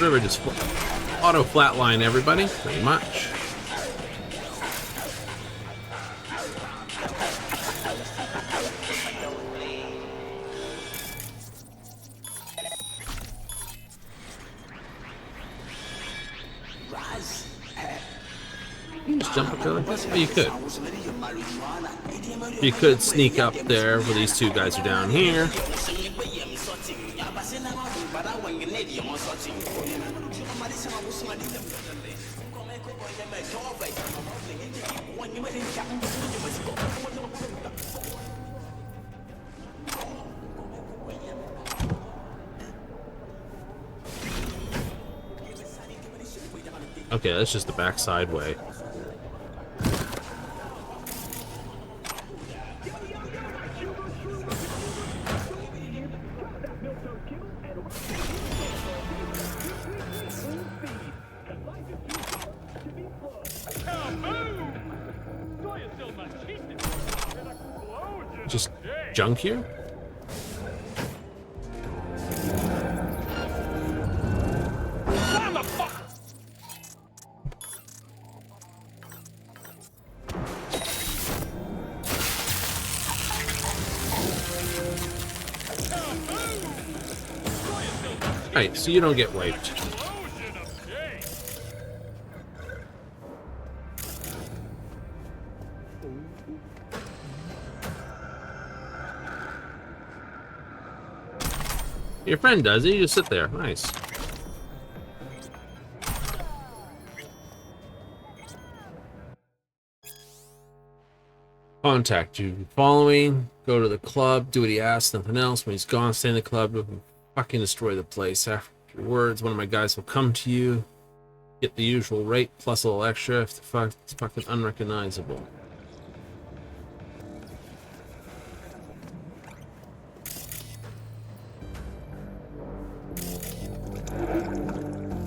River just auto flatline everybody, pretty much. You can just jump up there like this? Oh, you could. You could sneak up there where these two guys are down here. Okay, that's just the backside way. Just junk here? Right, so you don't get wiped. Your friend does it, you just sit there. Nice. Contact you. Following, go to the club, do what he asks, nothing else. When he's gone, stay in the club, fucking destroy the place. Afterwards, one of my guys will come to you, get the usual rate, plus a little extra if the fuck it's fucking unrecognizable.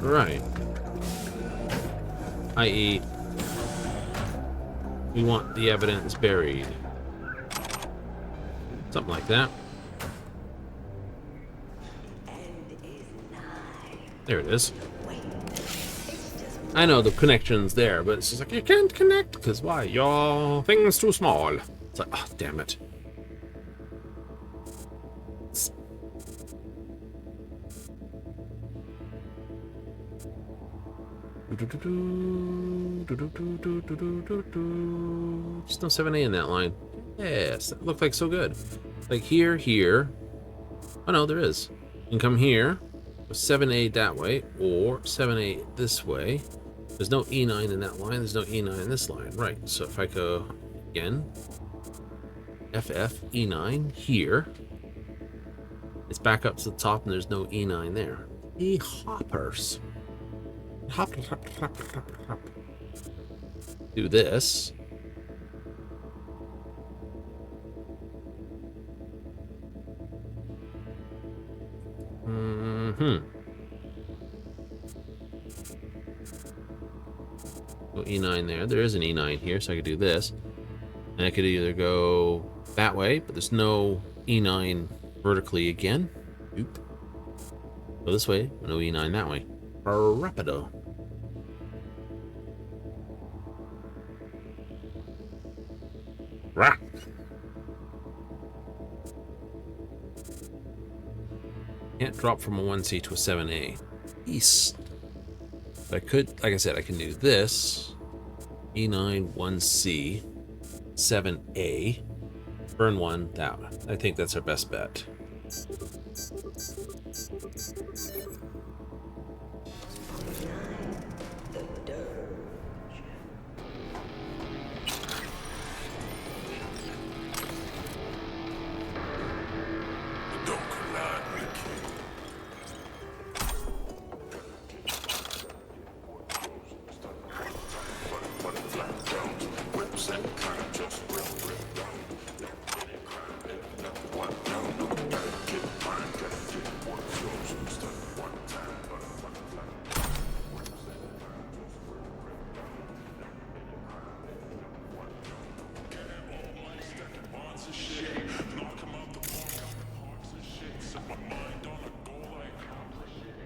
Right. I.e., we want the evidence buried. Something like that. There it is. I know the connection's there, but it's just like, you can't connect, because why? Your thing's too small. It's like, oh, damn it. Just no 7A in that line. Yes, that looked like so good. Like here, here. Oh no, there is. You can come here with 7A that way, or 7A this way. There's no E9 in that line, there's no E9 in this line. Right, so if I go again, FF, E9 here. It's back up to the top and there's no E9 there. E-hoppers. Hop, hop, hop, hop, hop. Do this. No E9 there. There is an E9 here, so I could do this. And I could either go that way, but there's no E9 vertically again. Oop. Go this way, no E9 that way. Rapido. Rah! Can't drop from a 1C to a 7A. East. But I could, like I said, I can do this. E9, 1C, 7A. Burn one, that one. I think that's our best bet.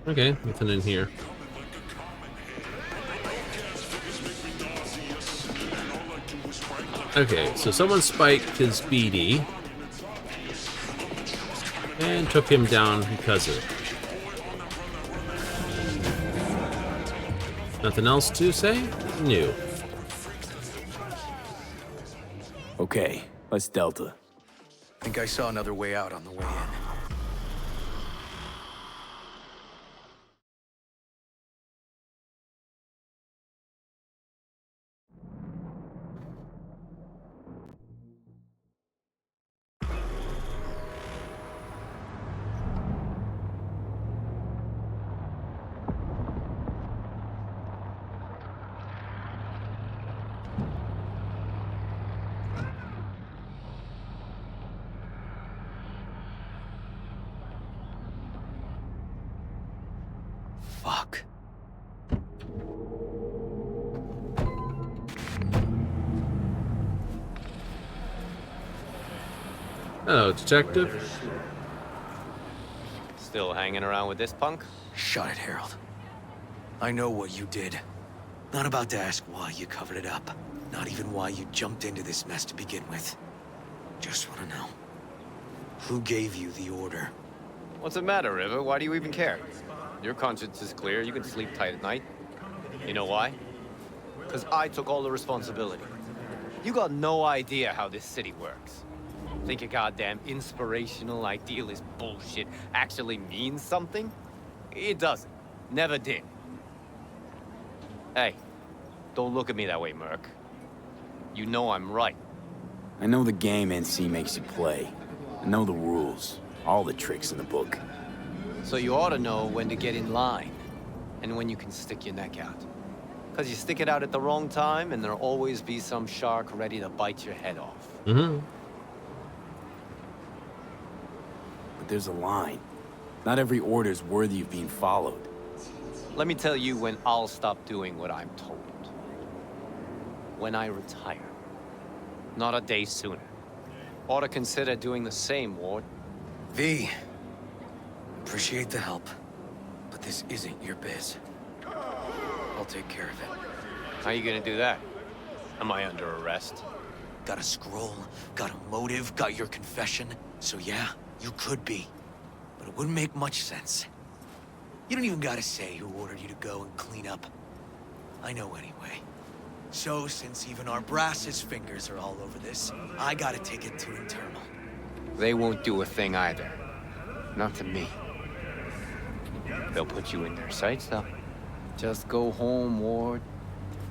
Okay, nothing in here. Okay, so someone spiked his BD and took him down because of it. Nothing else to say? No. Okay, let's Delta. I think I saw another way out on the way in. Fuck. Hello, detective. Still hanging around with this punk? Shut it, Harold. I know what you did. Not about to ask why you covered it up. Not even why you jumped into this mess to begin with. Just want to know. Who gave you the order? What's the matter, River? Why do you even care? Your conscience is clear. You can sleep tight at night. You know why? Because I took all the responsibility. You got no idea how this city works. Think a goddamn inspirational, idealist bullshit actually means something? It doesn't. Never did. Hey, don't look at me that way, Merc. You know I'm right. I know the game NC makes you play. I know the rules. All the tricks in the book. So you ought to know when to get in line, and when you can stick your neck out. Because you stick it out at the wrong time, and there'll always be some shark ready to bite your head off. Mm-hmm. But there's a line. Not every order's worthy of being followed. Let me tell you when I'll stop doing what I'm told. When I retire. Not a day sooner. Ought to consider doing the same, Ward. V. Appreciate the help, but this isn't your biz. I'll take care of it. How you gonna do that? Am I under arrest? Got a scroll, got a motive, got your confession. So yeah, you could be. But it wouldn't make much sense. You don't even gotta say who ordered you to go and clean up. I know anyway. So, since even our brassest fingers are all over this, I gotta take it to internal. They won't do a thing either. Not to me. They'll put you in their sights, though. Just go home, Ward.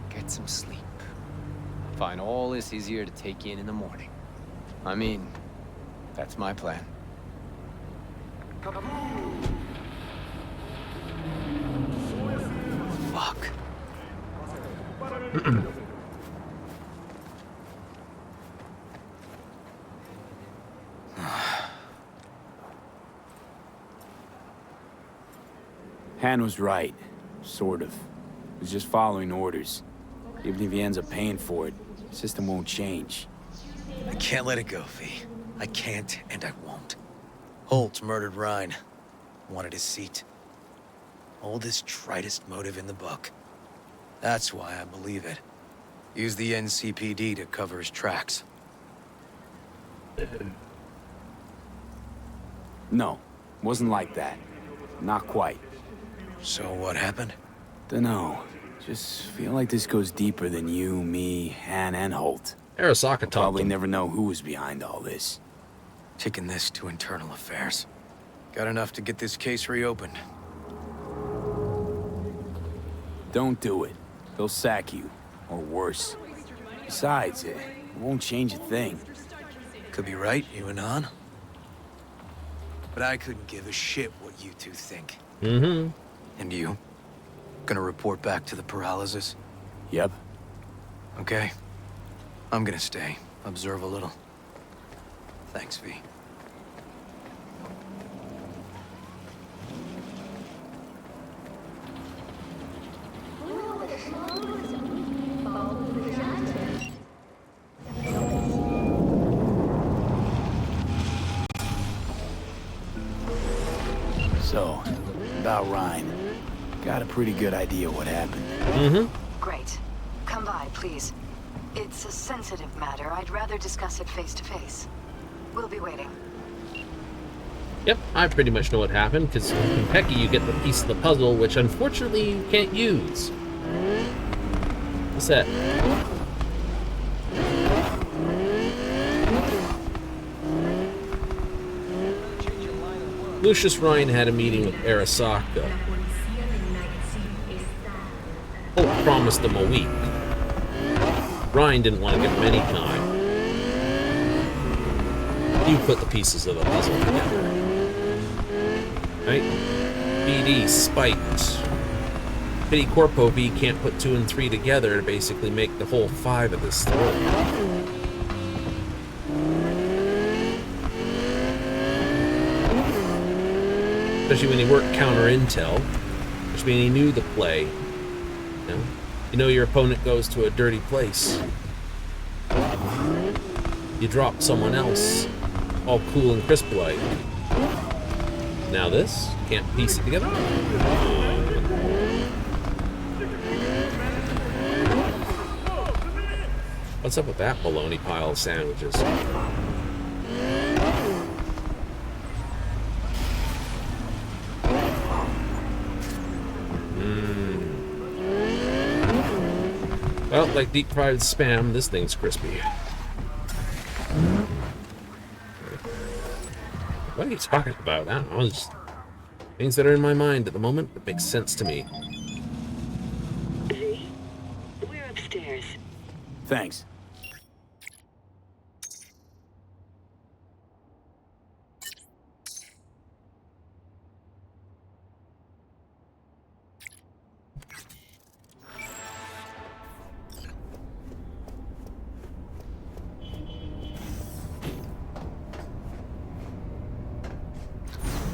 Get some sleep. Find all this easier to take in the morning. I mean, that's my plan. Fuck. Han was right. Sort of. He's just following orders. Even if he ends up paying for it, the system won't change. I can't let it go, V. I can't, and I won't. Holt murdered Rhine. Wanted his seat. Oldest, tritest motive in the book. That's why I believe it. Use the NCPD to cover his tracks. No, wasn't like that. Not quite. So what happened? Dunno. Just feel like this goes deeper than you, me, Han, and Holt. Arasaka We'll probably talked. never know who was behind all this. Taking this to internal affairs. Got enough to get this case reopened. Don't do it. They'll sack you. Or worse. Besides, it won't change a thing. Could be right, you and Han. But I couldn't give a shit what you two think. Mm-hmm. And you? Gonna report back to the paralysis? Yep. Okay. I'm gonna stay. Observe a little. Thanks, V. So, about Ryan. Got a pretty good idea what happened. Mm-hmm. Great. Come by, please. It's a sensitive matter. I'd rather discuss it face to face. We'll be waiting. Yep, I pretty much know what happened, because in Pecky you get the piece of the puzzle, which unfortunately you can't use. What's that? Lucius Ryan had a meeting with Arasaka. Holt promised him a week. Ryan didn't want to give him any time. He put the pieces of the puzzle together. Right? BD spiked. Pity Corpo V can't put 2 and 3 together to basically make the whole 5 of this story. Especially when he worked counter intel, which means he knew the play. You know your opponent goes to a dirty place. You drop someone else, all cool and crisp like. Now this, can't piece it together. What's up with that bologna pile of sandwiches? Well, like deep fried spam, this thing's crispy. What are you talking about? I don't know. Just things that are in my mind at the moment that make sense to me. V, we're upstairs. Thanks.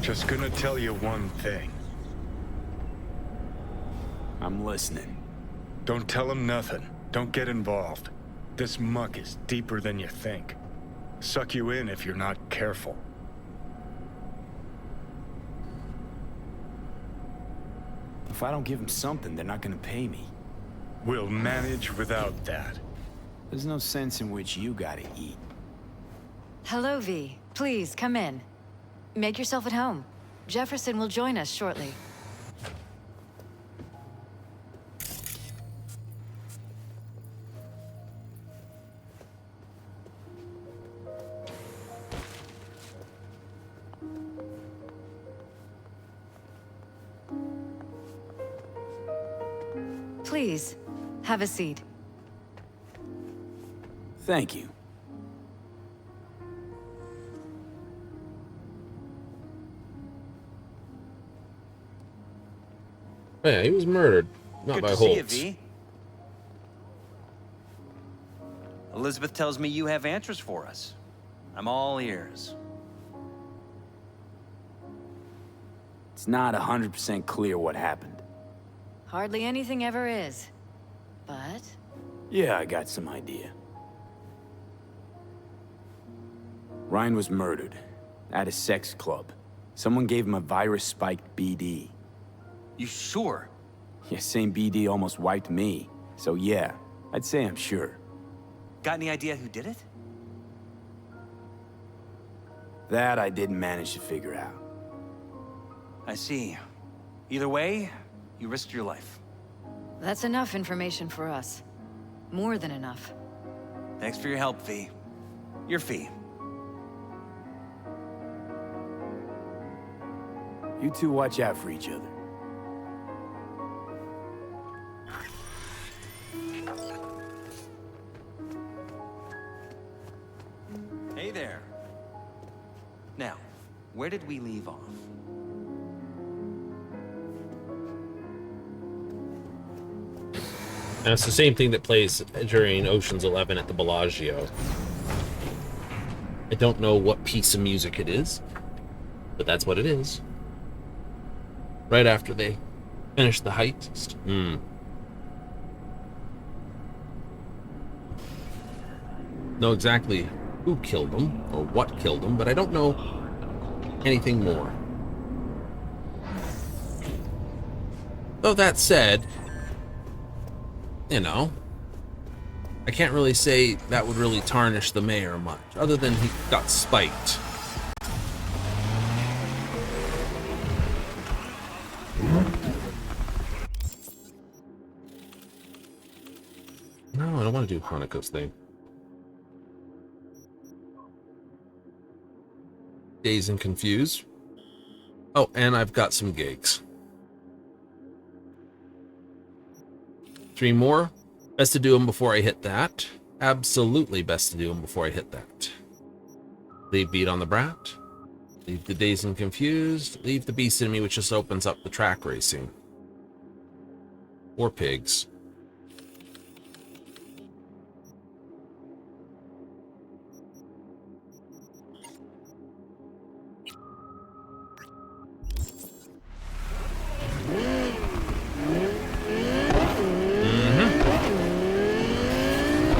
Just gonna tell you one thing. I'm listening. Don't tell him nothing. Don't get involved. This muck is deeper than you think. Suck you in if you're not careful. If I don't give them something, they're not gonna pay me. We'll manage without that. There's no sense in which you gotta eat. Hello, V. Please, come in. Make yourself at home. Jefferson will join us shortly. Please, have a seat. Thank you. Oh yeah, he was murdered, not Good by to see you, Holt. V. Elizabeth tells me you have answers for us. I'm all ears. It's not 100% clear what happened. Hardly anything ever is. But... Yeah, I got some idea. Ryan was murdered at a sex club. Someone gave him a virus-spiked BD. You sure? Yeah, same BD almost wiped me. So yeah, I'd say I'm sure. Got any idea who did it? That I didn't manage to figure out. I see. Either way, you risked your life. That's enough information for us. More than enough. Thanks for your help, V. Your fee. You two watch out for each other. Hey there. Now, where did we leave off? And it's the same thing that plays during Ocean's 11 at the Bellagio. I don't know what piece of music it is, but that's what it is. Right after they finish the heist. Know exactly who killed them or what killed them, but I don't know anything more. Though that said, you know, I can't really say that would really tarnish the mayor much, other than he got spiked. No, I don't want to do Hanako's thing. Dazed and confused. Oh, and I've got some gigs. 3 more. Best to do them before I hit that. Absolutely best to do them before I hit that. Leave Beat on the Brat. Leave the Dazed and Confused. Leave the Beast in Me, which just opens up the track racing. Or pigs.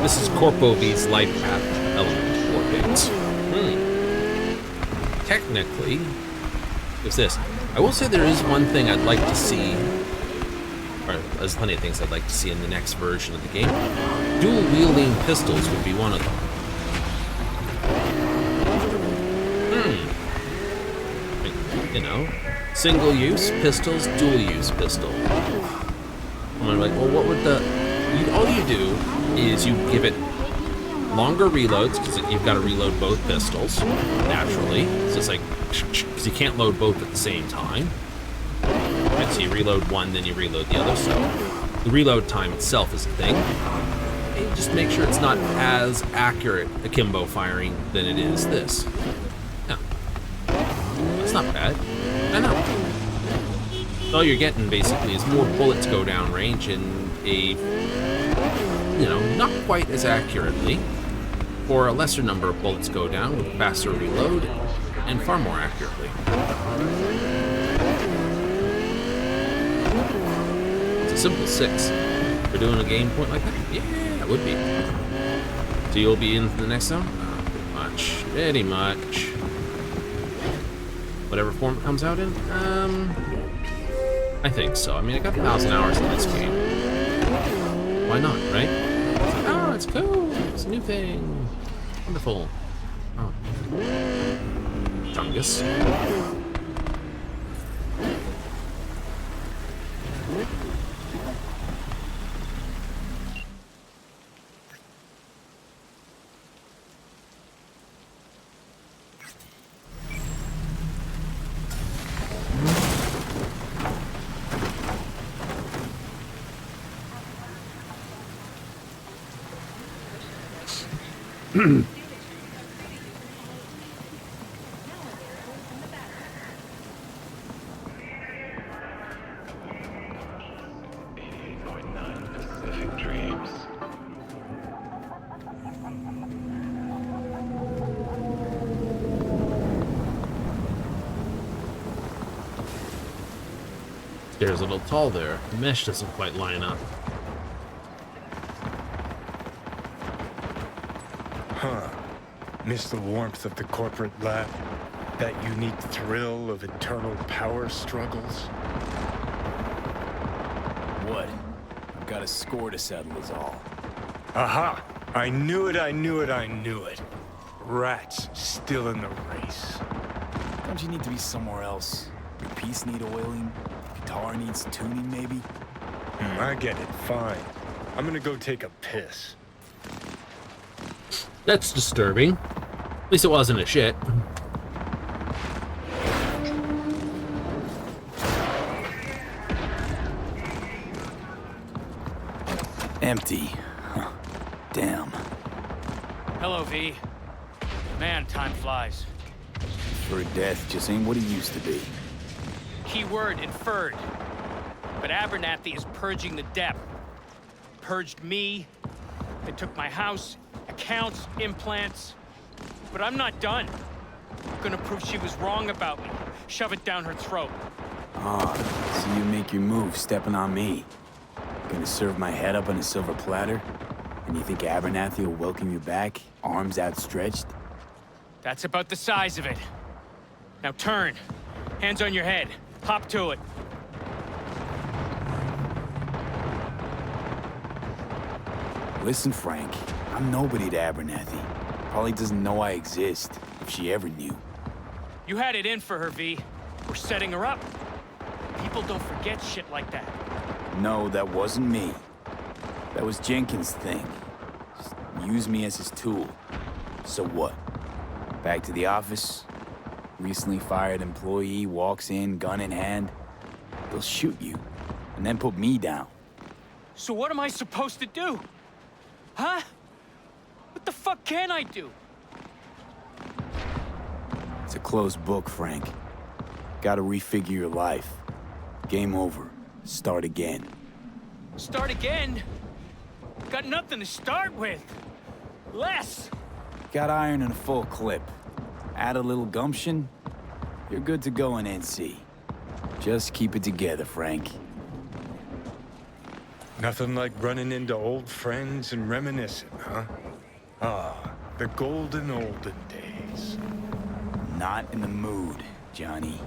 This is Corpo V's life path element for pigs. Technically, there's this. I will say there is one thing I'd like to see, or there's plenty of things I'd like to see in the next version of the game. Dual wielding pistols would be one of them. You know, single use pistols, dual use pistol. I'm like, well, what would all you do is you give it longer reloads, because you've got to reload both pistols, naturally. So it's like, because you can't load both at the same time. Right, so you reload one, then you reload the other, so the reload time itself is a thing. And you just make sure it's not as accurate akimbo firing than it is this. Yeah. That's not bad. I know. All you're getting, basically, is more bullets go down range in a, you know, not quite as accurately, or a lesser number of bullets go down with faster reload and far more accurately. It's a simple 6 for doing a game point like that. Yeah, it would be. So you'll be in the next zone? Pretty much. Pretty much. Whatever form it comes out in? I think so. I mean, I got 1,000 hours in this game. Why not, right? Oh, it's cool. It's a new thing. Wonderful. Oh. Chungus. Stairs a little tall there. The mesh doesn't quite line up. Huh. Miss the warmth of the corporate lab? That unique thrill of eternal power struggles? what? I've got a score to settle is all. Aha! I knew it, I knew it, I knew it. Rats still in the race. Don't you need to be somewhere else? Your piece need oiling? Guitar needs tuning, maybe? I get it, fine. I'm gonna go take a piss. That's disturbing. At least it wasn't a shit. Empty. Huh. Damn. Hello, V. Man, time flies. For death just ain't what it used to be. Keyword inferred. But Abernathy is purging the debt. Purged me. They took my house, accounts, implants. But I'm not done. I'm gonna prove she was wrong about me. Shove it down her throat. Ah, so you make your move stepping on me. Gonna serve my head up on a silver platter? And you think Abernathy will welcome you back, arms outstretched? That's about the size of it. Now turn. Hands on your head. Hop to it. Listen, Frank, I'm nobody to Abernathy. Probably doesn't know I exist, if she ever knew. You had it in for her, V. We're setting her up. People don't forget shit like that. No, that wasn't me. That was Jenkins' thing. Just use me as his tool. So what? Back to the office? Recently fired employee walks in, gun in hand. They'll shoot you, and then put me down. So what am I supposed to do? Huh? What the fuck can I do? It's a closed book, Frank. Gotta refigure your life. Game over. Start again. Start again? Got nothing to start with. Less. Got iron in a full clip. Add a little gumption, you're good to go in NC. Just keep it together, Frank. Nothing like running into old friends and reminiscing, huh? Ah, the golden olden days. Not in the mood, Johnny.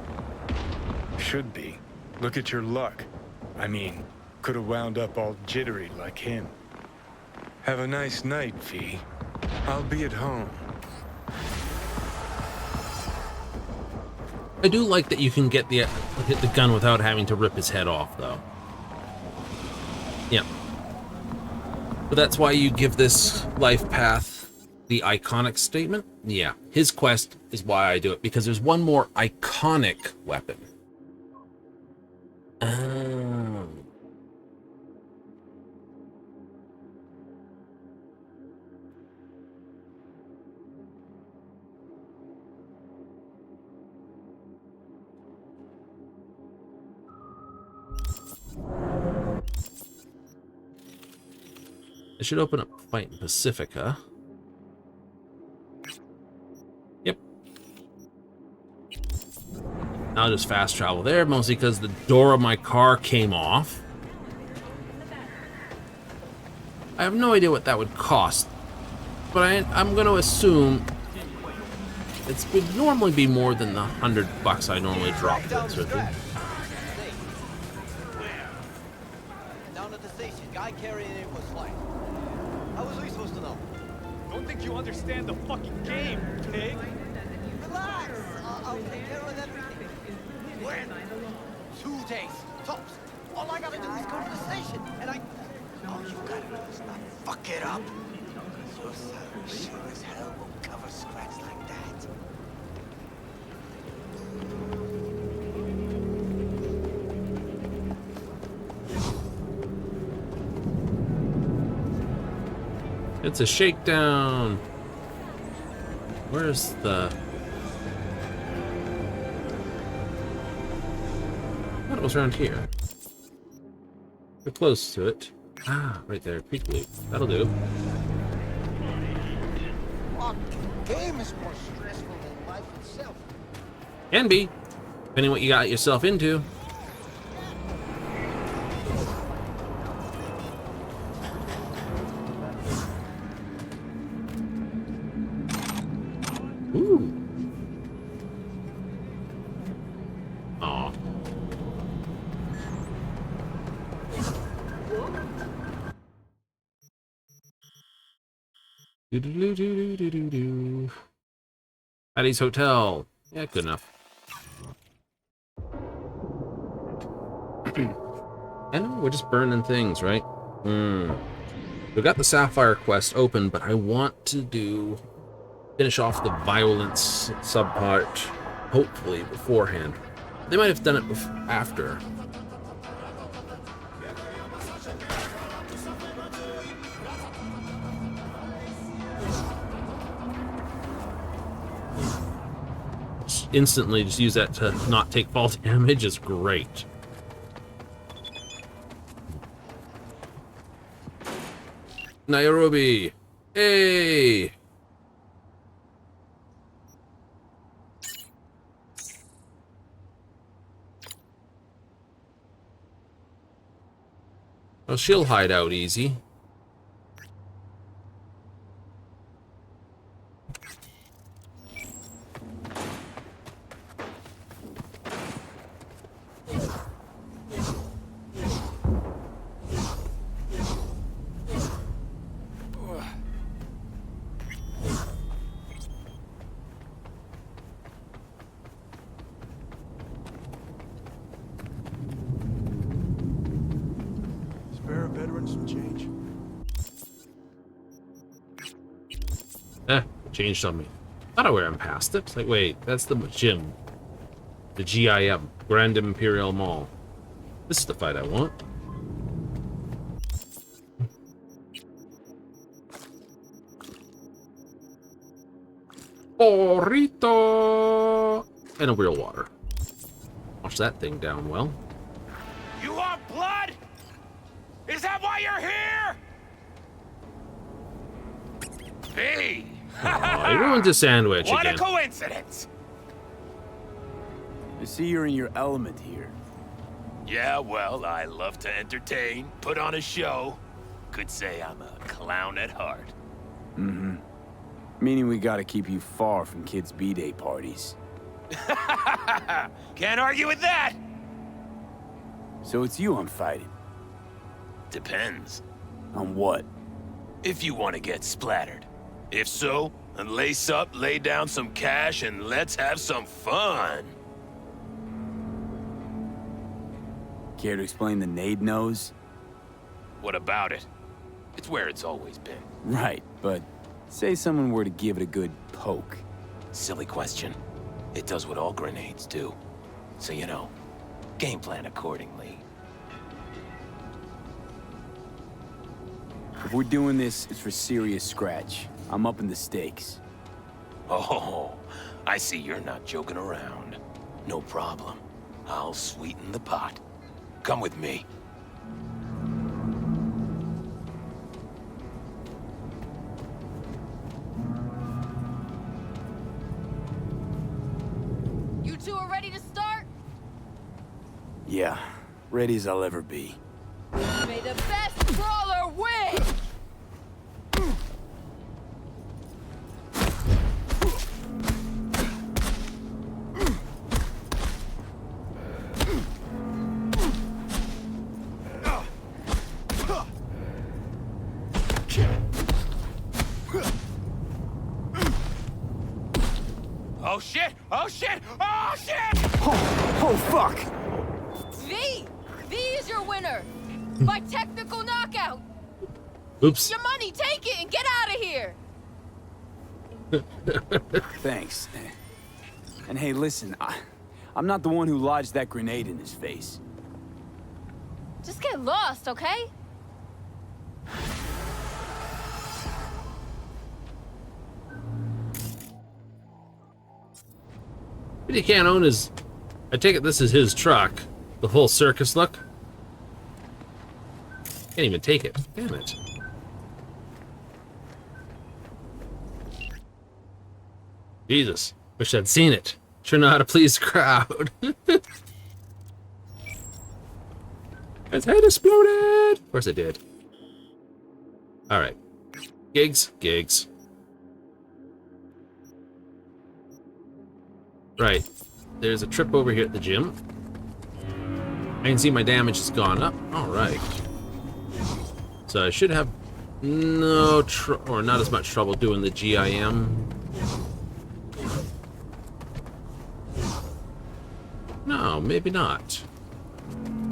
Should be. Look at your luck. I mean, could have wound up all jittery like him. Have a nice night, V. I'll be at home. I do like that you can get the hit the gun without having to rip his head off, though. Yeah. But that's why you give this life path the iconic statement? Yeah. His quest is why I do it, because there's one more iconic weapon. Oh. It should open up a fight in Pacifica. Yep. I'll just fast travel there, mostly because the door of my car came off. I have no idea what that would cost, but I'm going to assume it would normally be more than the $100 I normally drop for that sort of thing. Down at the station, guy carrying it was fine. How was we supposed to know? Don't think you understand the fucking game, pig. Relax. I'll take care of everything. When? 2 days, tops. All I gotta do is go to the station, and all you gotta do is not fuck it up. Your salary sure as hell won't cover scratch like that. It's a shakedown. Where's the... I thought it was around here. We're close to it. Ah, right there. Quick loop. That'll do. Game is more stressful than life itself. Can be, depending what you got yourself into. Ooh. Aw. Do-do-do-do-do-do-do. Patty's Hotel. Yeah, good enough. I know, we're just burning things, right? We've got the Sapphire quest open, but I want to finish off the violence subpart, hopefully, beforehand. They might have done it after. Instantly just use that to not take fall damage is great. Nairobi! Hey! Well, she'll hide out easy. Spare a veteran some change. Changed on me. Thought I ran past it. It's like, wait, that's the gym. The GIM, Grand Imperial Mall. This is the fight I want. Burrito! And a real water. Wash that thing down well. You want blood? Is that why you're here? Hey! Oh, he ruined his sandwich What again. a coincidence! I see you're in your element here. Yeah, well, I love to entertain, put on a show. Could say I'm a clown at heart. Mm-hmm. Meaning we gotta keep you far from kids' B-Day parties. Can't argue with that! So it's you I'm fighting. Depends. On what? If you want to get splattered. If so, then lace up, lay down some cash, and let's have some fun. Care to explain the nade nose? What about it? It's where it's always been. Right, but say someone were to give it a good poke. Silly question. It does what all grenades do. So, you know, game plan accordingly. If we're doing this, it's for serious scratch. I'm upping the stakes. Oh, I see you're not joking around. No problem. I'll sweeten the pot. Come with me. You two are ready to start? Yeah, ready as I'll ever be. May the best brawler win! Oh shit! Oh shit! Oh shit! Oh fuck! V! V is your winner! By technical knockout! Oops. Your money, take it and get out of here! Thanks. And hey, listen, I'm not the one who lodged that grenade in his face. Just get lost, okay? But he can't own his... I take it this is his truck. The full circus look. Can't even take it. Damn it. Jesus. Wish I'd seen it. Sure know how to please the crowd. His head exploded! Of course it did. Alright. Gigs. Gigs. Right. There's a trip over here at the gym. I can see my damage has gone up. Alright. So I should have No, or not as much trouble doing the GIM. No, maybe not.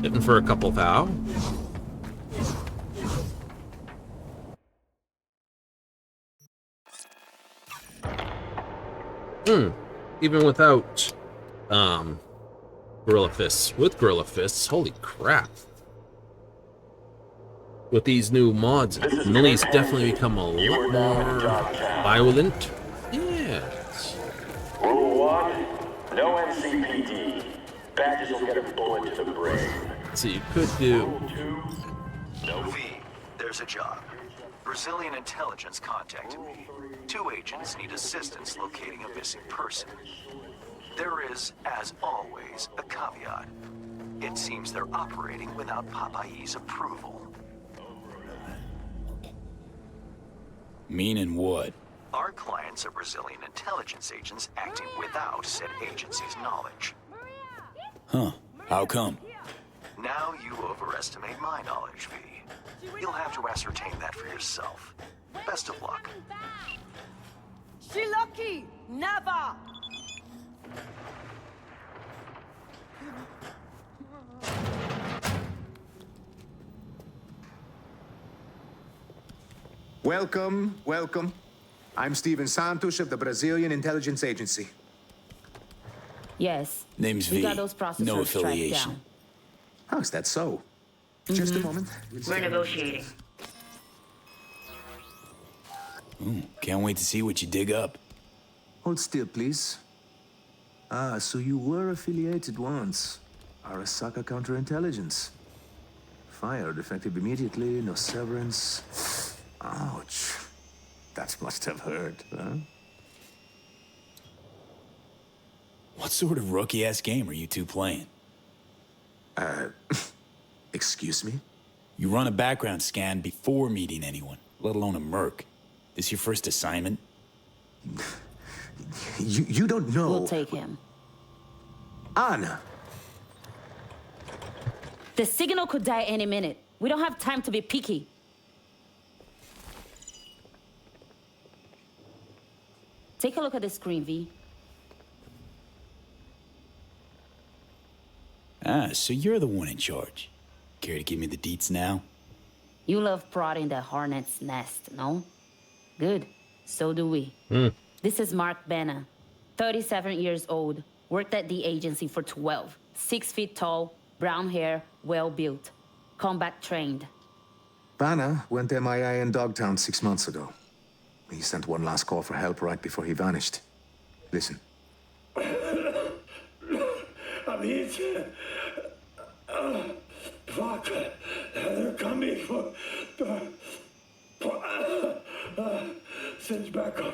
Hitting for a couple thou. Even without Gorilla Fists. With Gorilla Fists, holy crap. With these new mods, Millie's definitely become a lot more violent. Yes. Rule 1, no MCPD. Badges will get a bullet to the brain. So you could do... V, there's a job. Brazilian intelligence contacted me. 2 agents need assistance locating a missing person. There is, as always, a caveat. It seems they're operating without Popeye's approval. Meaning what? Our clients are Brazilian intelligence agents acting without said agency's knowledge. Huh. How come? Now you overestimate my knowledge, V. You'll have to ascertain that for yourself. Best of luck. She lucky! Never! Welcome, welcome. I'm Steven Santos of the Brazilian Intelligence Agency. Yes. Name's We V. got those processors No tracked affiliation. down. How is that so? Just a moment. We're negotiating. Ooh, can't wait to see what you dig up. Hold still, please. Ah, so you were affiliated once. Arasaka Counterintelligence. Fired effective immediately, no severance. Ouch. That must have hurt, huh? What sort of rookie-ass game are you two playing? Excuse me? You run a background scan before meeting anyone, let alone a merc. This your first assignment? You don't know. We'll take him. Anna! The signal could die any minute. We don't have time to be picky. Take a look at the screen, V. Ah, so you're the one in charge. Care to give me the deets now? You love prodding the hornet's nest, no? Good. So do we. This is Mark Benna, 37 years old, worked at the agency for 12, 6 feet tall, brown hair, well-built, combat trained. Banner went MIA in Dogtown 6 months ago. He sent one last call for help right before he vanished. Listen. Amici, fuck, they're coming for send back up.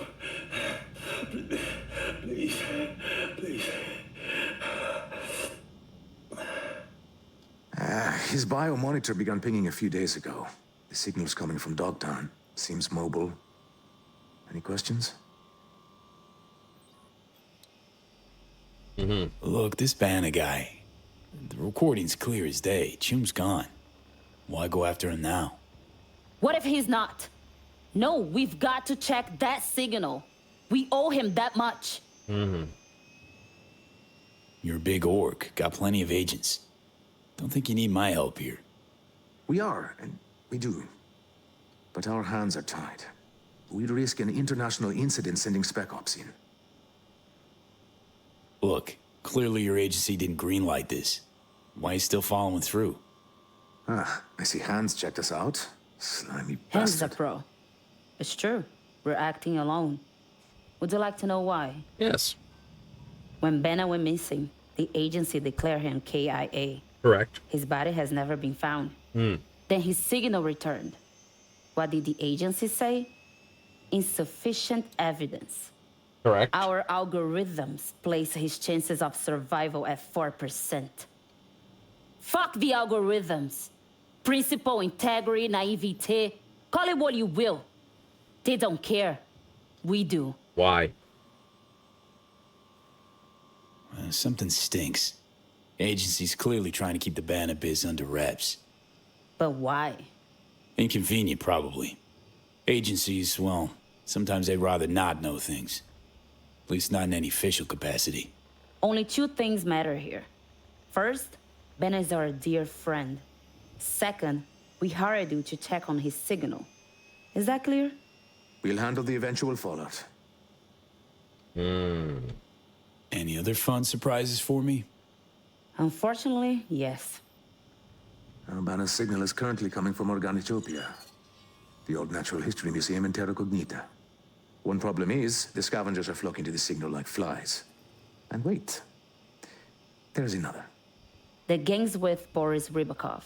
Please, please. His biomonitor began pinging a few days ago. The signal's coming from Dogtown. Seems mobile. Any questions? Look, this Banner guy. The recording's clear as day. Chum's gone. Why go after him now? What if he's not? No, we've got to check that signal. We owe him that much. You're a big orc. Got plenty of agents. Don't think you need my help here. We are, and we do. But our hands are tied. We'd risk an international incident sending Spec Ops in. Look, clearly your agency didn't greenlight this. Why are you still following through? Ah, I see Hans checked us out. Slimy Hans bastard. is a pro. It's true. We're acting alone. Would you like to know why? Yes. When Benna went missing, the agency declared him KIA. Correct. His body has never been found. Then his signal returned. What did the agency say? Insufficient evidence. Correct. Our algorithms place his chances of survival at 4%. Fuck the algorithms. Principle, integrity, naivete. Call it what you will. They don't care. We do. Why? Something stinks. Agency's clearly trying to keep the Banner biz under wraps. But why? Inconvenient, probably. Agencies, well, sometimes they'd rather not know things. At least not in any official capacity. Only two things matter here. First, Ben is our dear friend. Second, we hired you to check on his signal. Is that clear? We'll handle the eventual fallout. Any other fun surprises for me? Unfortunately, yes. Banner's signal is currently coming from Organitopia, the old Natural History Museum in Terra Cognita. One problem is, the scavengers are flocking to the signal like flies. And wait, there's another. The gang's with Boris Rybakov,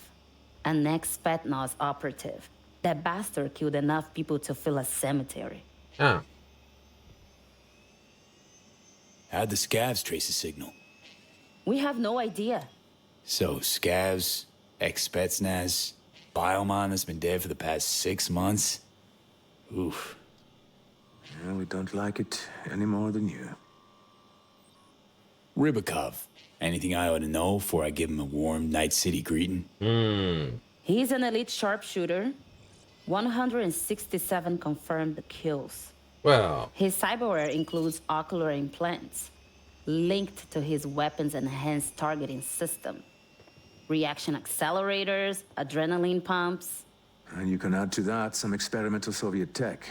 an ex-Spetsnaz operative. That bastard killed enough people to fill a cemetery. Ah. How'd the scavs trace the signal? We have no idea. So, scavs, ex-Spetsnaz, Biomon has been dead for the past 6 months? Oof. Yeah, we don't like it any more than you. Rybakov. Anything I ought to know before I give him a warm Night City greeting? He's an elite sharpshooter. 167 confirmed kills. Wow. His cyberware includes ocular implants linked to his weapons enhanced targeting system. Reaction accelerators, adrenaline pumps. And you can add to that some experimental Soviet tech.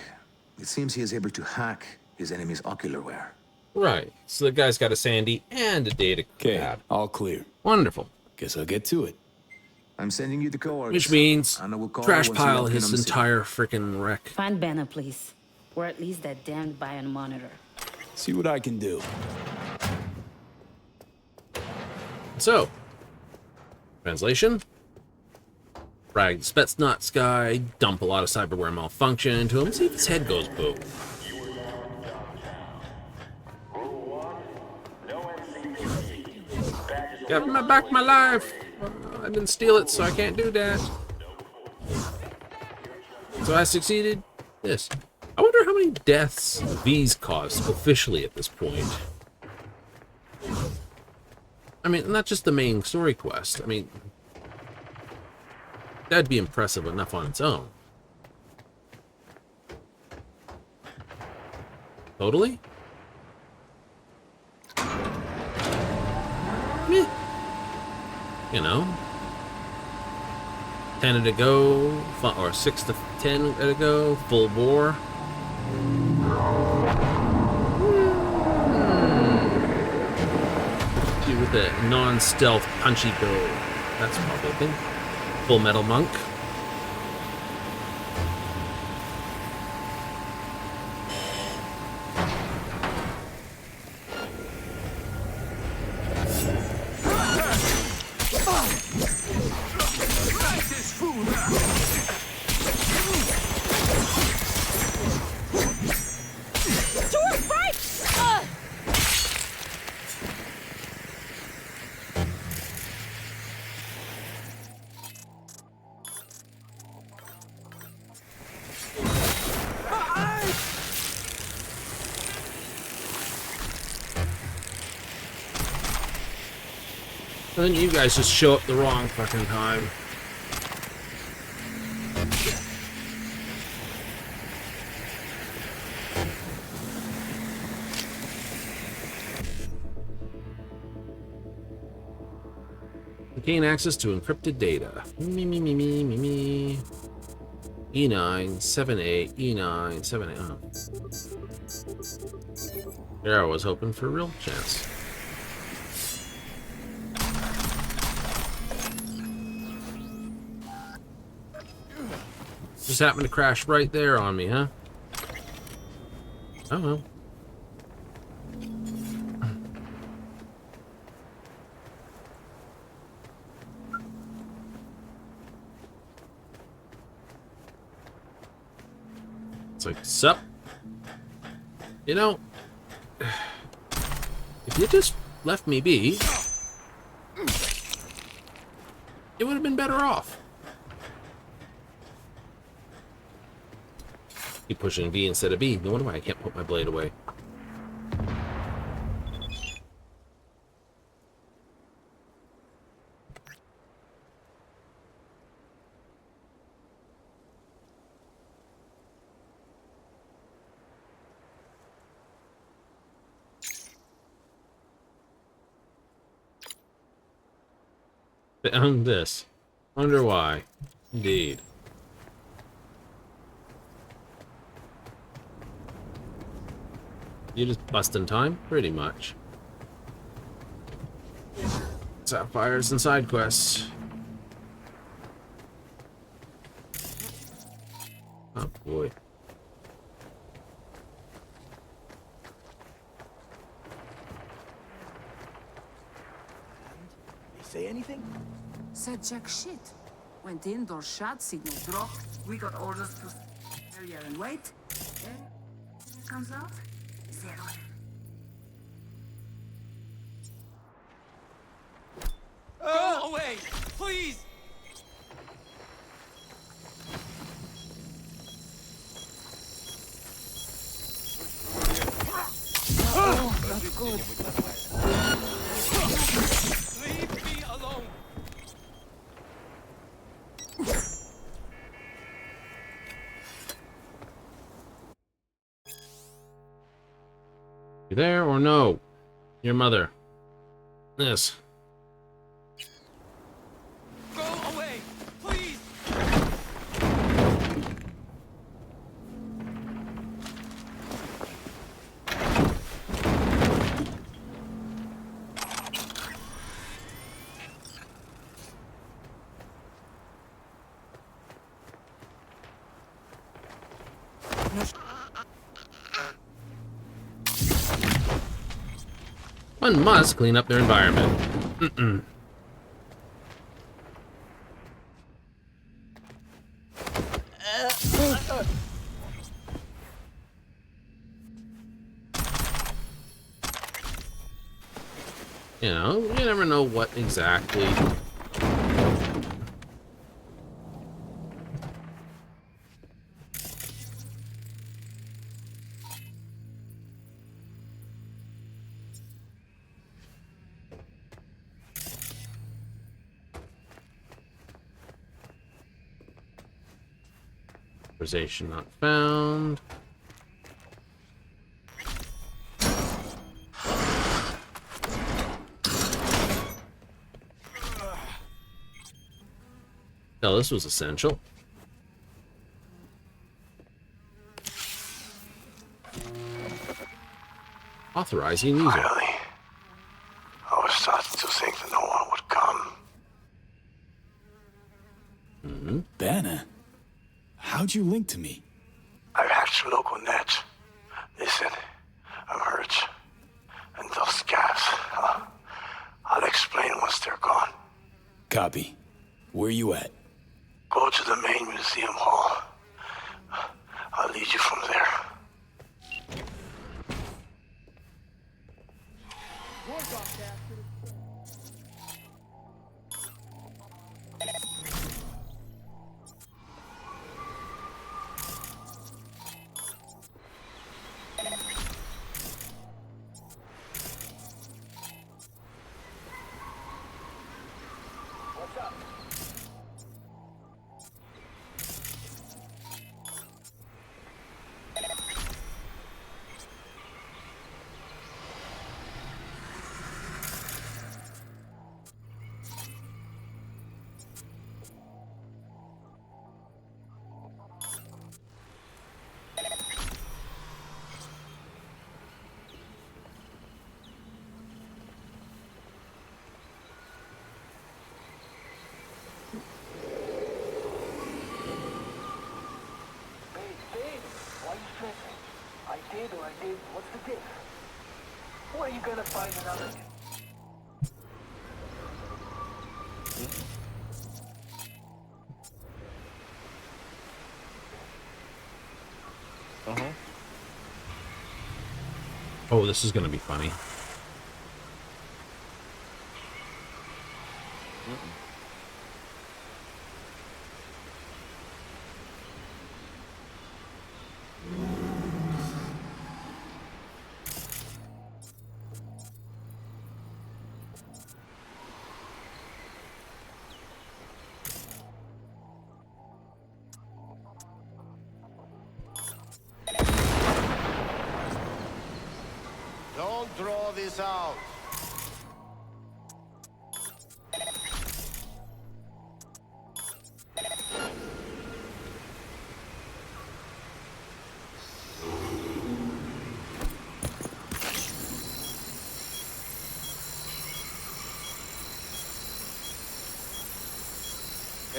It seems he is able to hack his enemy's ocularware. Right. So the guy's got a Sandy and a data pad. All clear. Wonderful. Guess I'll get to it. I'm sending you the coordinates. Which means Anna will call trash once you pile lock in his on the entire freaking wreck. Find Banner, please. Or at least that damned bion monitor. See what I can do. So, translation. Frag the Spetsnaz guy, dump a lot of cyberware malfunction into him, see if his head goes boom. Give me back my life! I didn't steal it, so I can't do that. So I succeeded? Yes. I wonder how many deaths V's caused officially at this point. I mean, not just the main story quest. I mean, that'd be impressive enough on its own. Totally? Meh. You know. 10 to go, or 6 to 10 to go, full bore. With a non-stealth punchy build. That's probably a thing. Full Metal Monk. And then you guys just show up the wrong fucking time. Gain access to encrypted data. Me. E9, 7A, E9, 7A. Oh. There I was hoping for a real chance. Just happened to crash right there on me, huh? Oh well. It's like, sup? You know, if you just left me be, it would have been better off. Keep pushing V instead of B. No wonder why I can't put my blade away. Found this. Wonder why. Indeed. You just bust in time? Pretty much. Sapphires and side quests. Oh boy. They say anything? Said jack shit. Went indoor, shot, signal dropped. We got orders to area and wait. And comes out, zero. Go away, please! Oh, not good. Leave me alone! You there or no? Your mother. This. Go away, please! One must clean up their environment. Mm-mm. You know, you never know what exactly. Authorization not found. No, this was essential. Authorizing user. Finally. I was starting to think that no one would come. Mm-hmm. Banner? How'd you link to me? I've hacked your local net. Listen, I'm hurt. And those scabs, I'll explain once they're gone. Copy. Where you at? Go to the main museum hall. I'll lead you from there. What's the diff? Where are you gonna find another? Oh, this is gonna be funny. Don't draw this out.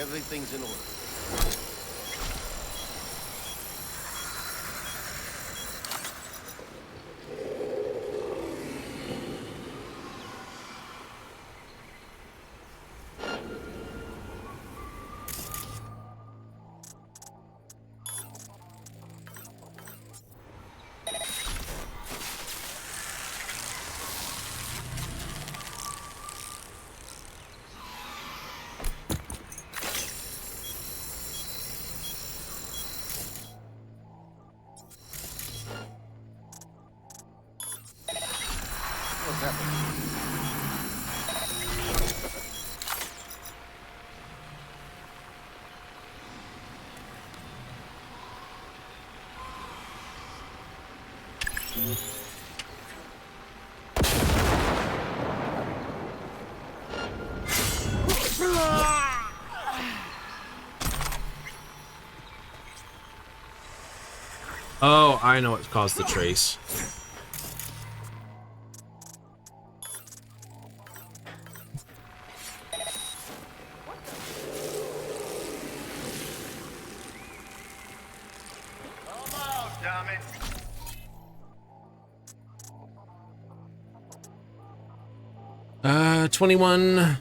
Everything's in order. What's happening? Oh, I know what's caused the trace. Come out, damn it! 21.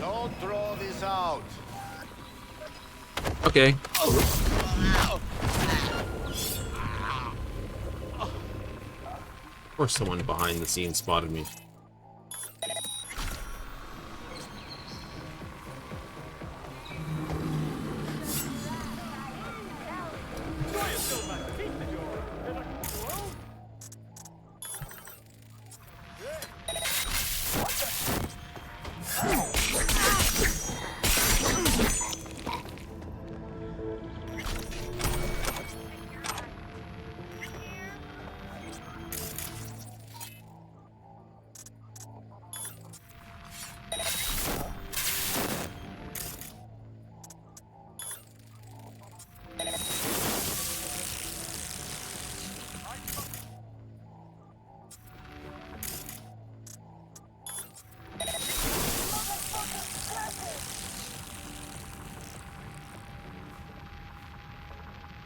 Don't throw this out. Okay. Of course someone behind the scenes spotted me.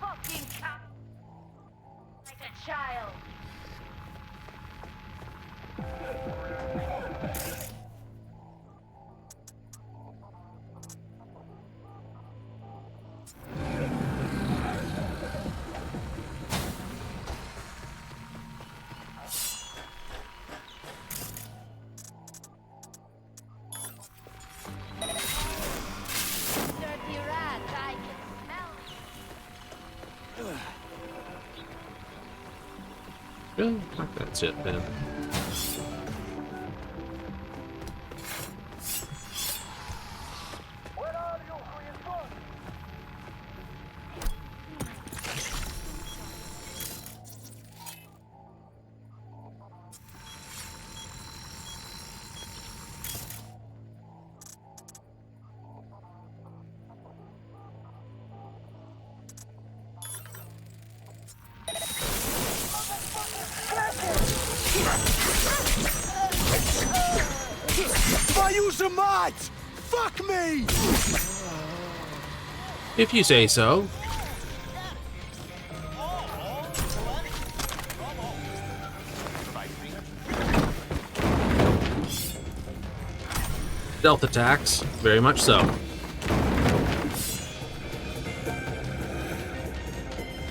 Fucking cop. Like a child. Dirty rat, I can smell it. Really? That's it then. If I use the mods, fuck me! If you say so. Stealth attacks, very much so.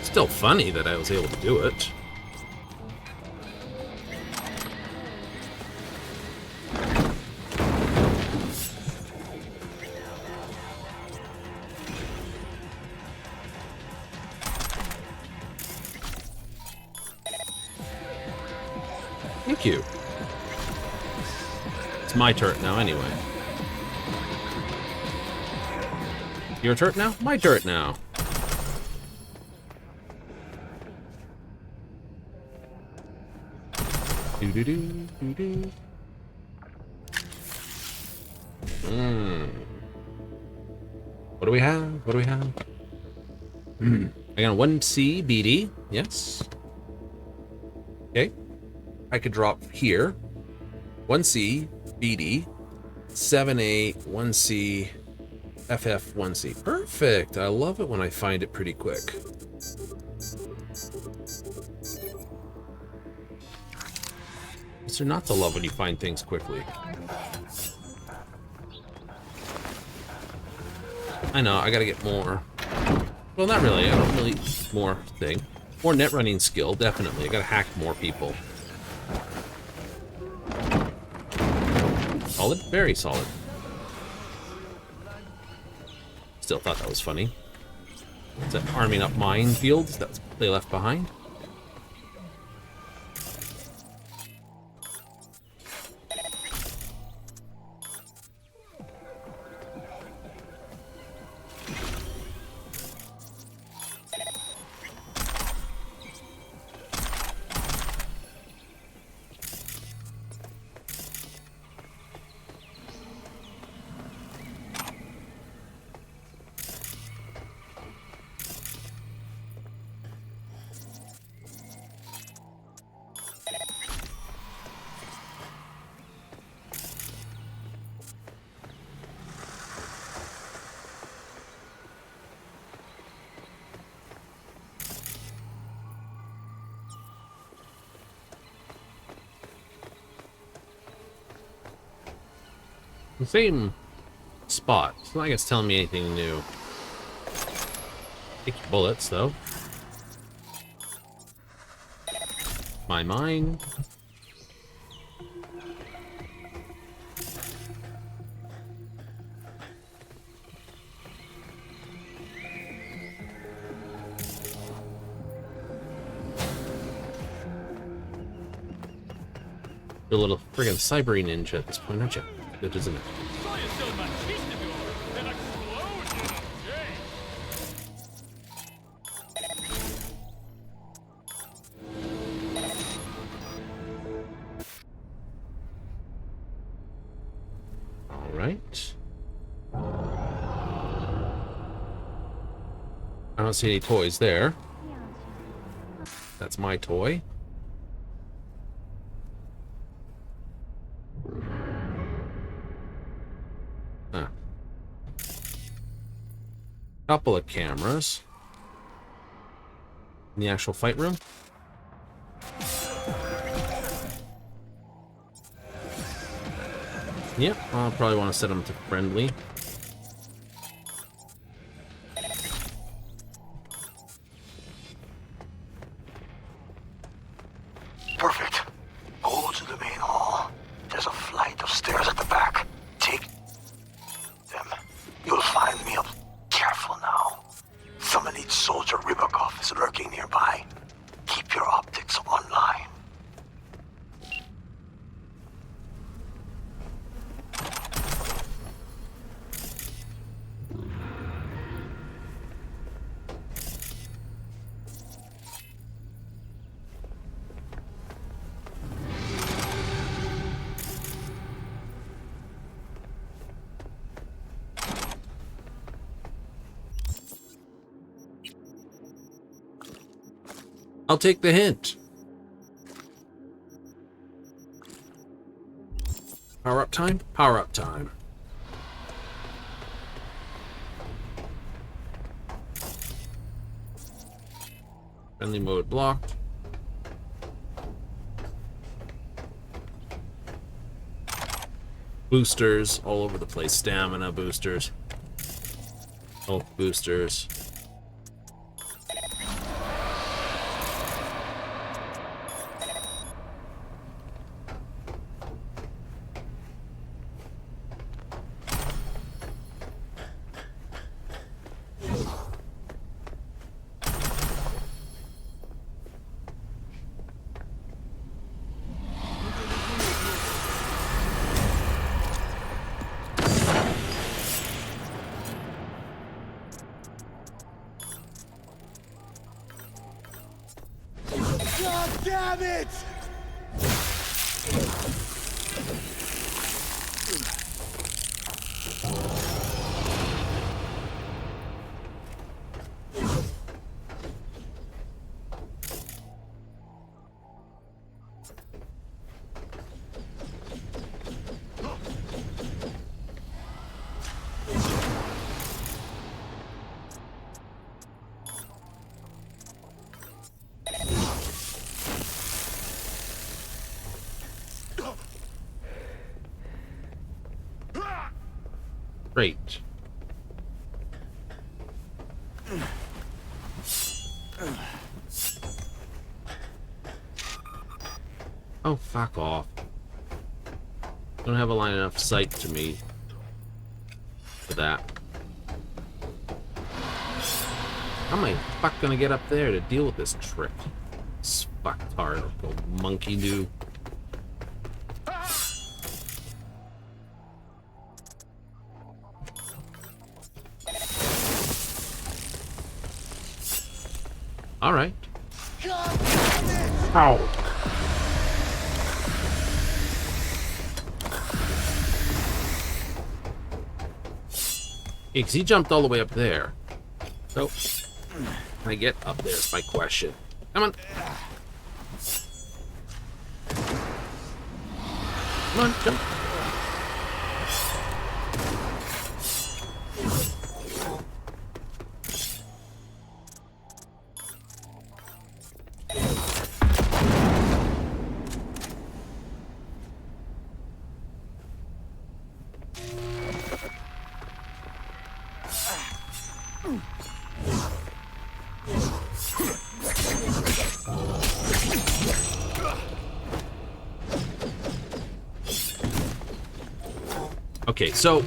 Still funny that I was able to do it. Thank you. It's my turret now, anyway. Your turret now? My turret now. Do-do-do-do-do. What do we have? What do we have? I got a 1C BD. Yes. Okay. I could drop here. 1C BD. 7A 1C FF 1C. Perfect. I love it when I find it pretty quick. What's there not to love when you find things quickly? I know, I gotta get more. Well, not really. I don't really more thing. More net running skill, definitely. I gotta hack more people. Solid? Very solid. Still thought that was funny. Is that arming up minefields that they left behind? The same spot. It's not like it's telling me anything new. Take your bullets, though. My mind. You're a little friggin' cyber ninja at this point, aren't you? Good, isn't it? All right. I don't see any toys there. That's my toy. Couple of cameras in the actual fight room. Yep, I'll probably want to set them to friendly. Perfect. Go to the main hall. There's a flight of stairs at the back. Take them. You'll find me up. Careful now. Some elite soldier Rybakov is lurking nearby. Keep your optics online. I'll take the hint. Power up time? Power up time. Friendly mode blocked. Boosters all over the place. Stamina boosters. Health boosters. God damn it! Great. Oh, fuck off. Don't have a line enough sight to me for that. How am I fuck gonna get up there to deal with this trick? This fucktard little monkey do. All right. Ow. Because he jumped all the way up there. So, can I get up there is my question. Come on. Come on, jump. Okay, so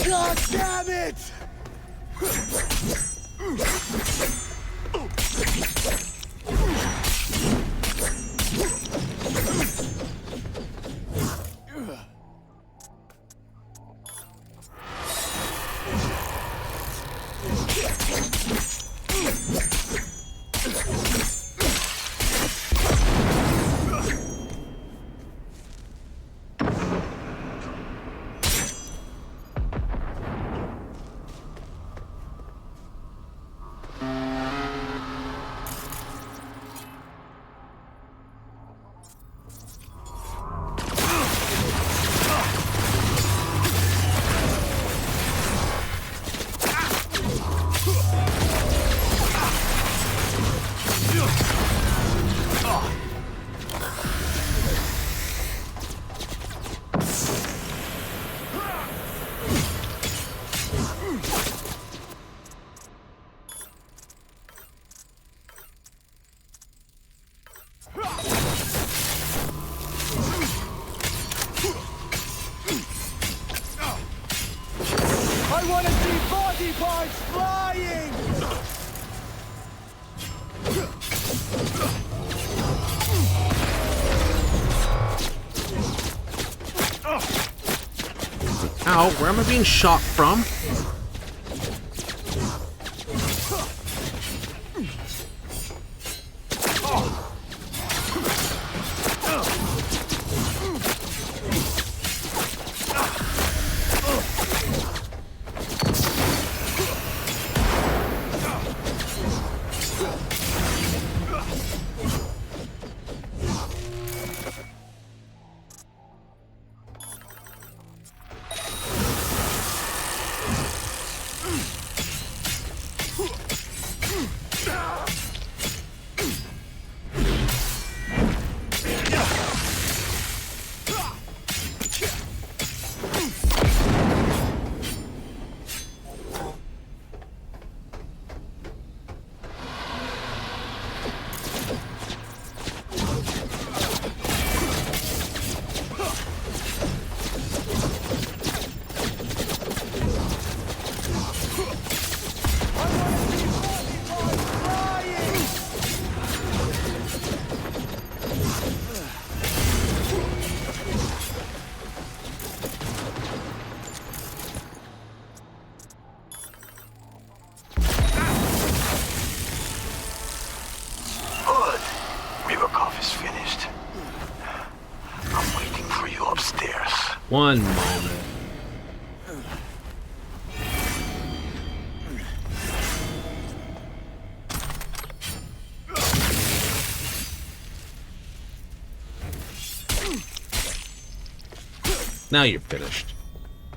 God damn it! I want to see body parts flying! ow, where am I being shot from? One moment. Now you're finished.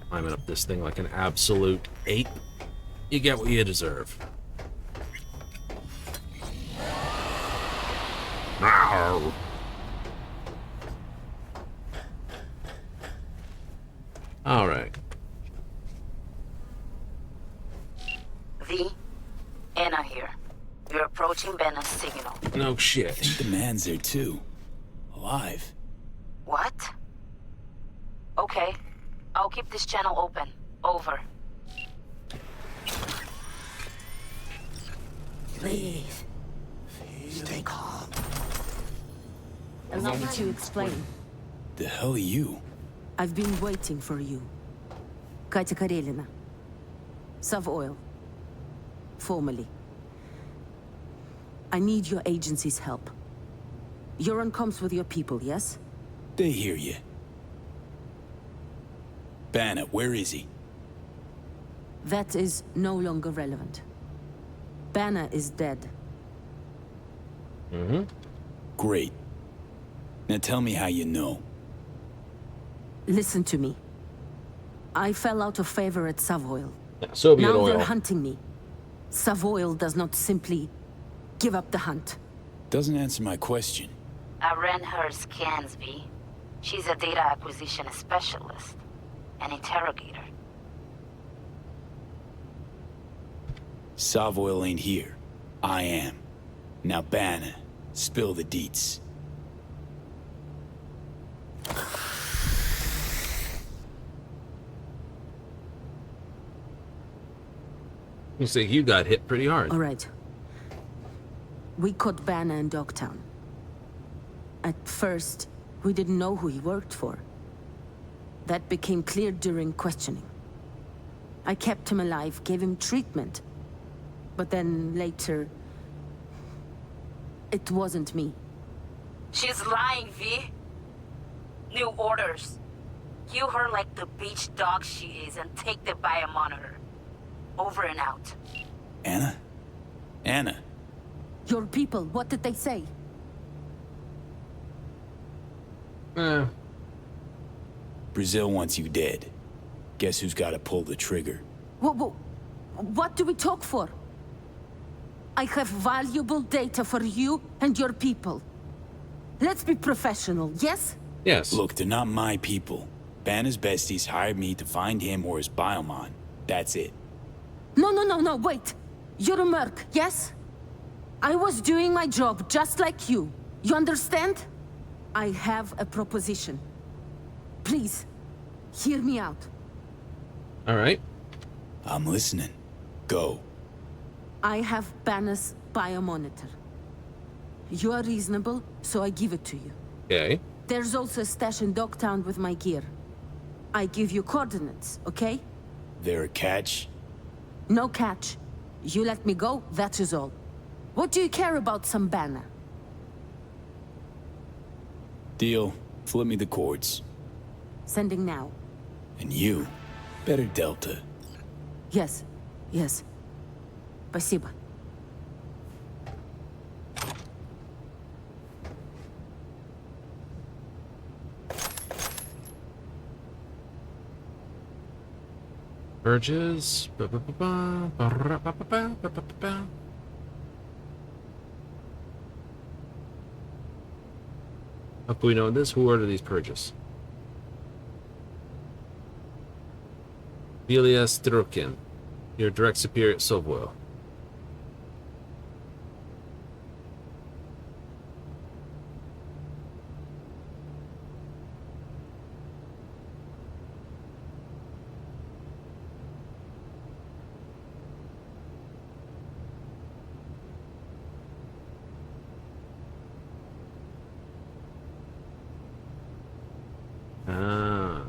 Climbing up this thing like an absolute ape. You get what you deserve. Ow. All right. V, Anna here. You're approaching Benna's signal. No shit. I think the man's there too. Alive. What? Okay. I'll keep this channel open. Over. Please. Stay calm. Allow me to explain. The hell are you? I've been waiting for you. Katya Karelina. Savoil. Formally. I need your agency's help. You're on comms with your people, yes? They hear you. Banner, where is he? That is no longer relevant. Banner is dead. Mm-hmm. Great. Now tell me how you know. Listen to me. I fell out of favor at Savoil. Soviet now oil. they're hunting me. Savoil does not simply give up the hunt. Doesn't answer my question. I ran her scans, V. She's a data acquisition specialist. An interrogator. Savoil ain't here. I am. Now Banner, spill the deets. You say you got hit pretty hard. All right. We caught Banner in Dogtown. At first, we didn't know who he worked for. That became clear during questioning. I kept him alive, gave him treatment. But then later... it wasn't me. She's lying, V. New orders. Kill her like the beach dog she is and take the biomonitor. Over and out. Anna? Anna? Your people, what did they say? Brazil wants you dead. Guess who's gotta pull the trigger? What do we talk for? I have valuable data for you and your people. Let's be professional, yes? Yes. Look, they're not my people. Banner's besties hired me to find him or his biomon. That's it. No, wait. You're a merc, yes? I was doing my job just like you. You understand? I have a proposition. Please, hear me out. All right. I'm listening. Go. I have Banner's biomonitor. You are reasonable, so I give it to you. Okay. There's also a stash in Dogtown with my gear. I give you coordinates, okay? There a catch? No catch. You let me go, that is all. What do you care about some Banner? Deal. Flip me the cords. Sending now. And you, better Delta. Yes. Спасибо. Purges. How can we know this? Who ordered these purges? Velia Strukin, your direct superior at Savoil. Ah.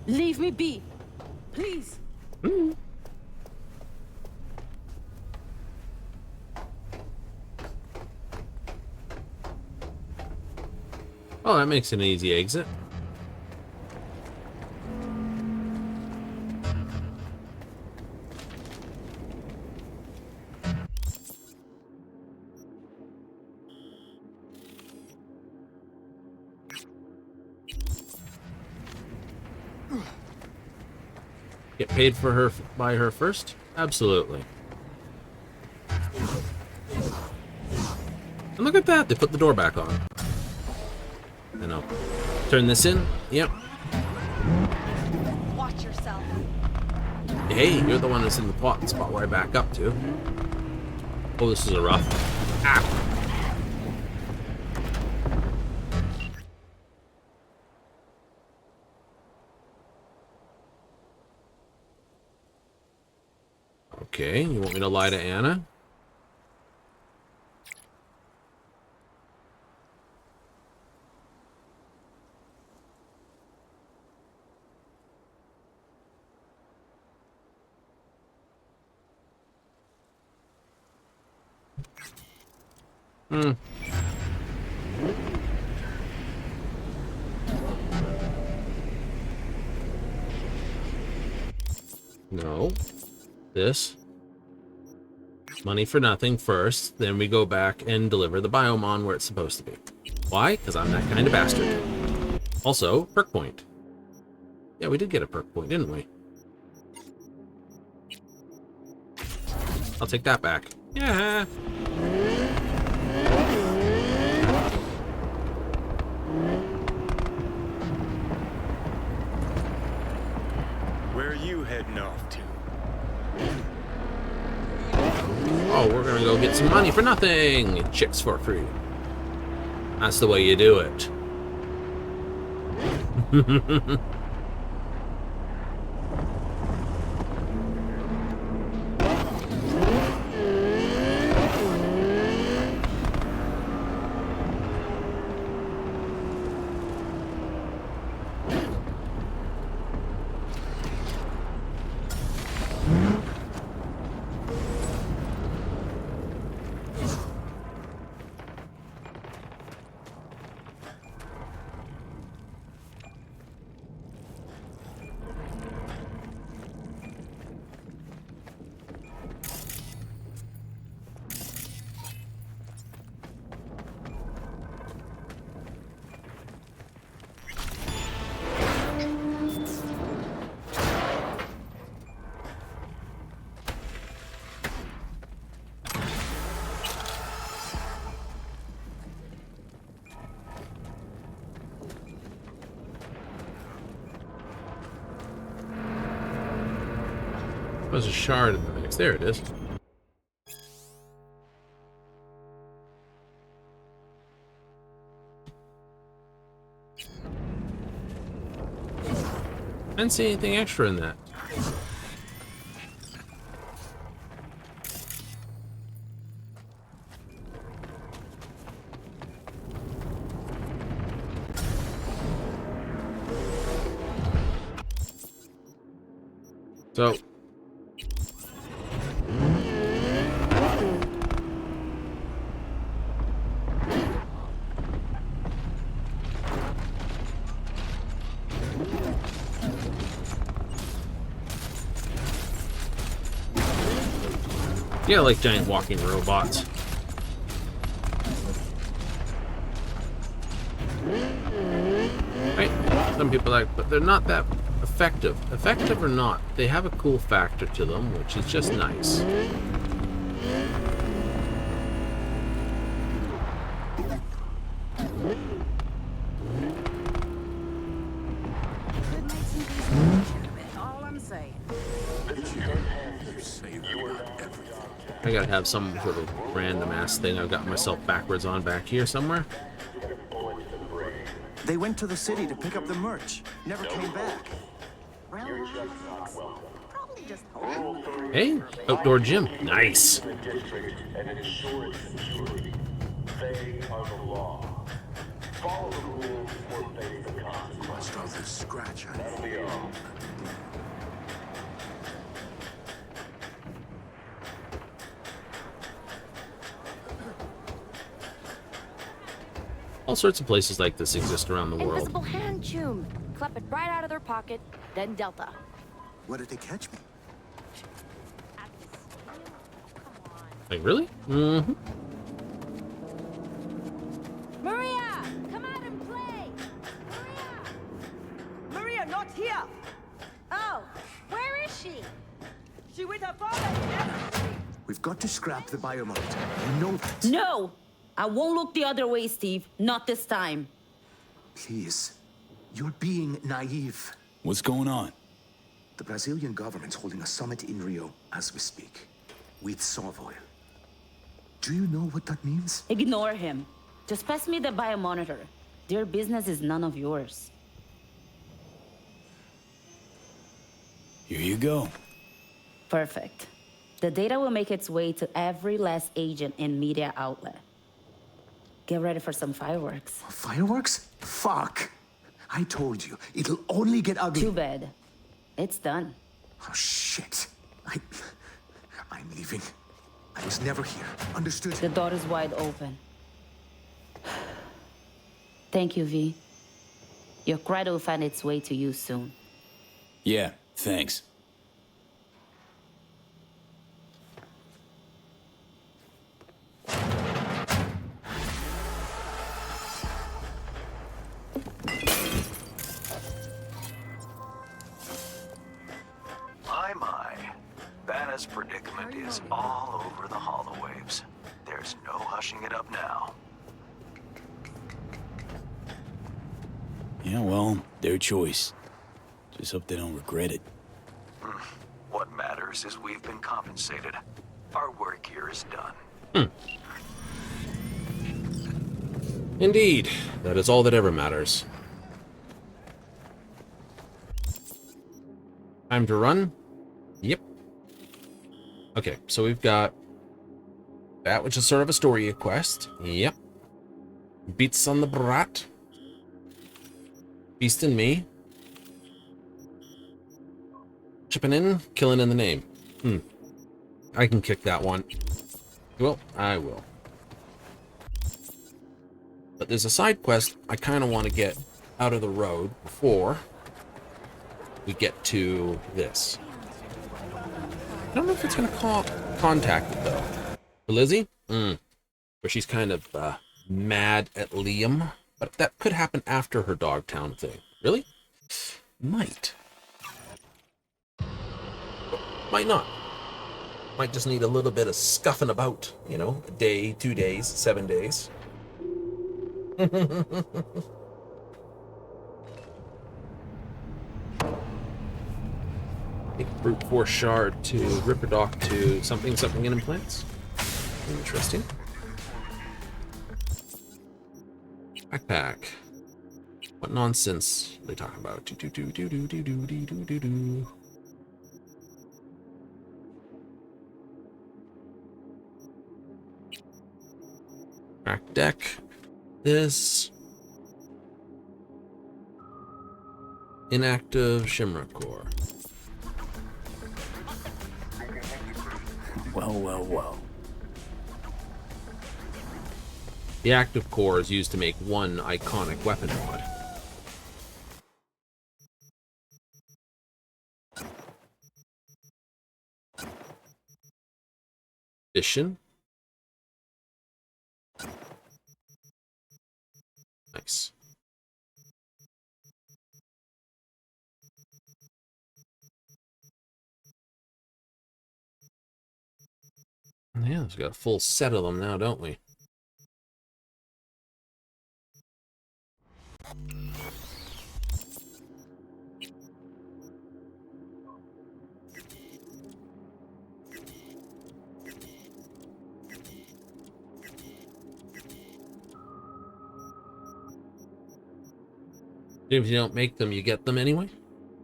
Leave me be. Please. Oh, that makes an easy exit. Get paid for her by her first? Absolutely. And look at that, they put the door back on. And I'll turn this in. Yep. Watch yourself. Hey, you're the one that's in the spot where I back up to. Oh, this is a rough. Ah! Okay, you want me to lie to Anna? Hmm. No. This. Money for nothing first, then we go back and deliver the biomon where it's supposed to be. Why? Because I'm that kind of bastard. Also, perk point. Yeah, we did get a perk point, didn't we? I'll take that back. Yeah. Where are you heading off to? Oh, we're gonna go get some money for nothing! Chicks for free. That's the way you do it. There's a shard in the mix. There it is. I didn't see anything extra in that. So yeah, like giant walking robots. Right? Some people like, but they're not that effective. Effective or not, they have a cool factor to them, which is just nice. All I'm saying. I gotta have some sort of random ass thing I've got myself backwards on back here somewhere. They went to the city to pick up the merch. Never came back. Hey, outdoor gym. Nice. Follow the rules or face the consequences. Scratch. That'll be all. All sorts of places like this exist around the world. Invisible hand tune. Clap it right out of their pocket, then Delta. Where did they catch me? Like, really? Mm-hmm. Maria, come out and play. Maria, not here! Oh, where is she? She with her father. We've got to scrap the biomonitor. You know that. No! I won't look the other way, Steve. Not this time. Please. You're being naive. What's going on? The Brazilian government's holding a summit in Rio as we speak. With Savoy. Do you know what that means? Ignore him. Just pass me the biomonitor. Their business is none of yours. Here you go. Perfect. The data will make its way to every last agent and media outlet. Get ready for some fireworks. Fireworks? Fuck! I told you, it'll only get ugly. Too bad. It's done. Oh, shit. I'm leaving. I was never here. Understood? The door is wide open. Thank you, V. Your credit will find its way to you soon. Yeah, thanks. My. Banna's predicament is all over the holowaves. There's no hushing it up now. Yeah, well, their choice. Just hope they don't regret it. What matters is we've been compensated. Our work here is done. Indeed. That is all that ever matters. Time to run? Yep. Okay, so we've got that, which is sort of a story quest. Yep. Beats on the brat. Beast and me. Chipping in, killing in the name. I can kick that one. Well, I will. But there's a side quest I kind of want to get out of the road before we get to this. I don't know if it's going to call contact it, though. For Lizzie? Where she's kind of mad at Liam. But that could happen after her Dogtown thing. Really? Might. Might not. Might just need a little bit of scuffing about, you know, a day, 2 days, 7 days. Brute force shard to Ripperdoc to something in implants. Interesting. Backpack. What nonsense are they talking about? Crack deck. This. Inactive Shimra core. Well. The active core is used to make one iconic weapon mod. Addition. Nice. Yeah, we've got a full set of them now, don't we? If you don't make them, you get them anyway?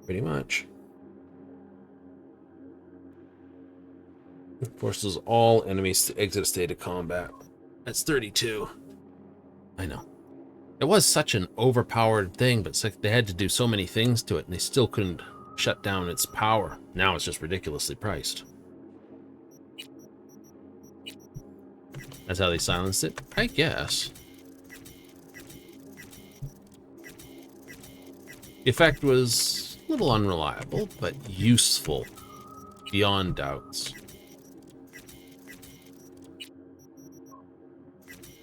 Pretty much. Forces all enemies to exit a state of combat. That's 32. I know. It was such an overpowered thing, but it's like they had to do so many things to it, and they still couldn't shut down its power. Now it's just ridiculously priced. That's how they silenced it? I guess. The effect was a little unreliable, but useful, beyond doubts.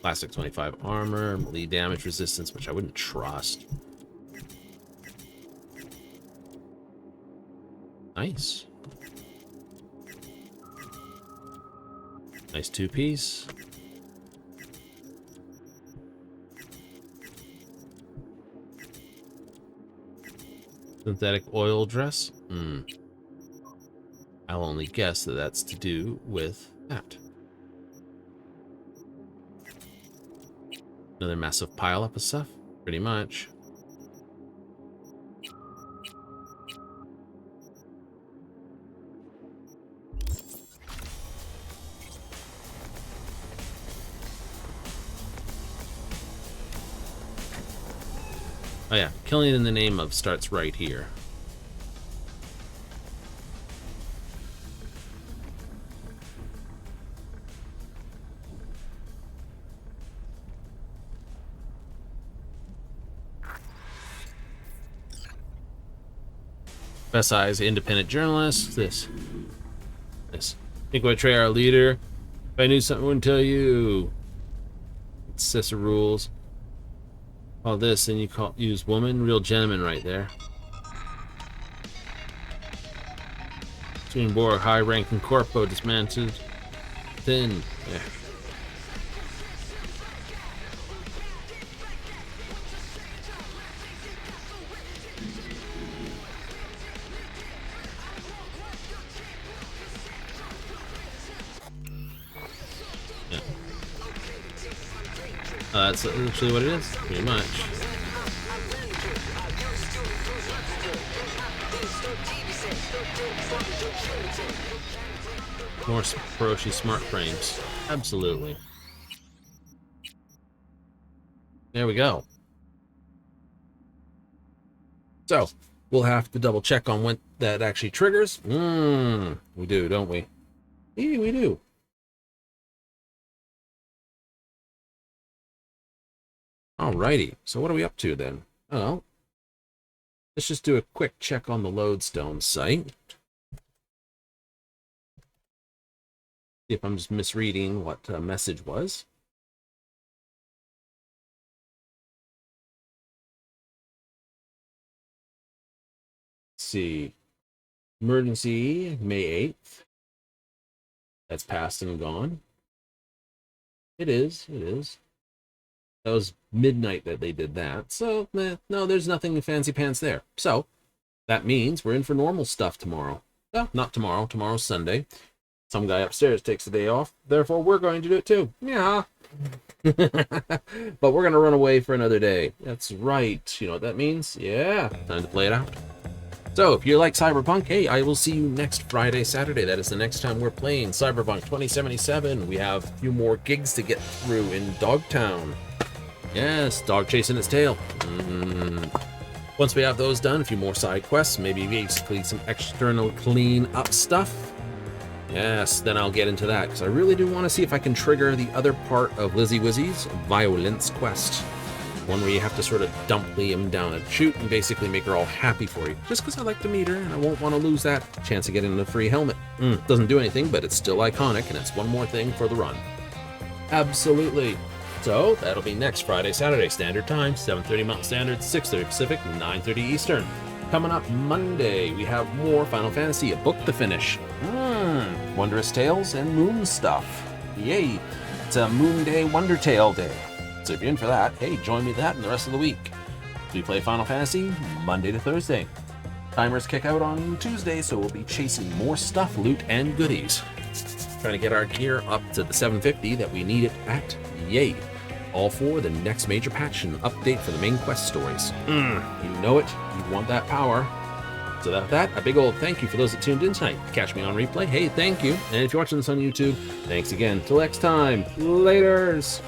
Classic 25 armor, melee damage resistance, which I wouldn't trust. Nice. Nice two-piece. Synthetic oil dress? I'll only guess that that's to do with that. Another massive pile up of stuff? Pretty much. Oh yeah, killing in the name of starts right here. Best Eyes, independent journalist. This. Think I betray our leader. If I knew something, I wouldn't tell you. It's Cissa rules. All this, and you use woman, real gentleman right there. Borg, high-ranking corpo dismantled. Thin. Yeah. That's literally what it is, pretty much. More Hiroshi smart frames. Absolutely. There we go. So, we'll have to double check on when that actually triggers. We do, don't we? Yeah, we do. Alrighty, so what are we up to then? Oh, let's just do a quick check on the Lodestone site. See if I'm just misreading what message was. Let's see. Emergency, May 8th. That's past and gone. It is. That was midnight that they did that. So, no, there's nothing fancy pants there. So, that means we're in for normal stuff tomorrow. Well, not tomorrow. Tomorrow's Sunday. Some guy upstairs takes the day off. Therefore, we're going to do it too. Yeah. But we're going to run away for another day. That's right. You know what that means? Yeah. Time to play it out. So, if you like Cyberpunk, hey, I will see you next Friday, Saturday. That is the next time we're playing Cyberpunk 2077. We have a few more gigs to get through in Dogtown. Yes, dog chasing its tail. Once we have those done, a few more side quests, maybe basically some external clean up stuff. Yes, then I'll get into that, because I really do want to see if I can trigger the other part of Lizzie Wizzy's Violence quest. One where you have to sort of dump Liam down a chute and basically make her all happy for you. Just because I like to meet her, and I won't want to lose that chance of getting a free helmet. Doesn't do anything, but it's still iconic, and it's one more thing for the run. Absolutely. So, that'll be next Friday, Saturday, Standard Time, 7:30 Mountain Standard, 6:30 Pacific, 9:30 Eastern. Coming up Monday, we have more Final Fantasy, a book to finish. Wondrous Tales and Moon stuff. Yay! It's a Moon Day Wonder Tale Day. So if you're in for that, hey, join me that and the rest of the week. We play Final Fantasy Monday to Thursday. Timers kick out on Tuesday, so we'll be chasing more stuff, loot, and goodies. Trying to get our gear up to the 750 that we need it at. Yay! All for the next major patch and update for the main quest stories. You know it. You want that power. So that, a big old thank you for those that tuned in tonight. Catch me on replay. Hey, thank you. And if you're watching this on YouTube, thanks again. Till next time. Laters.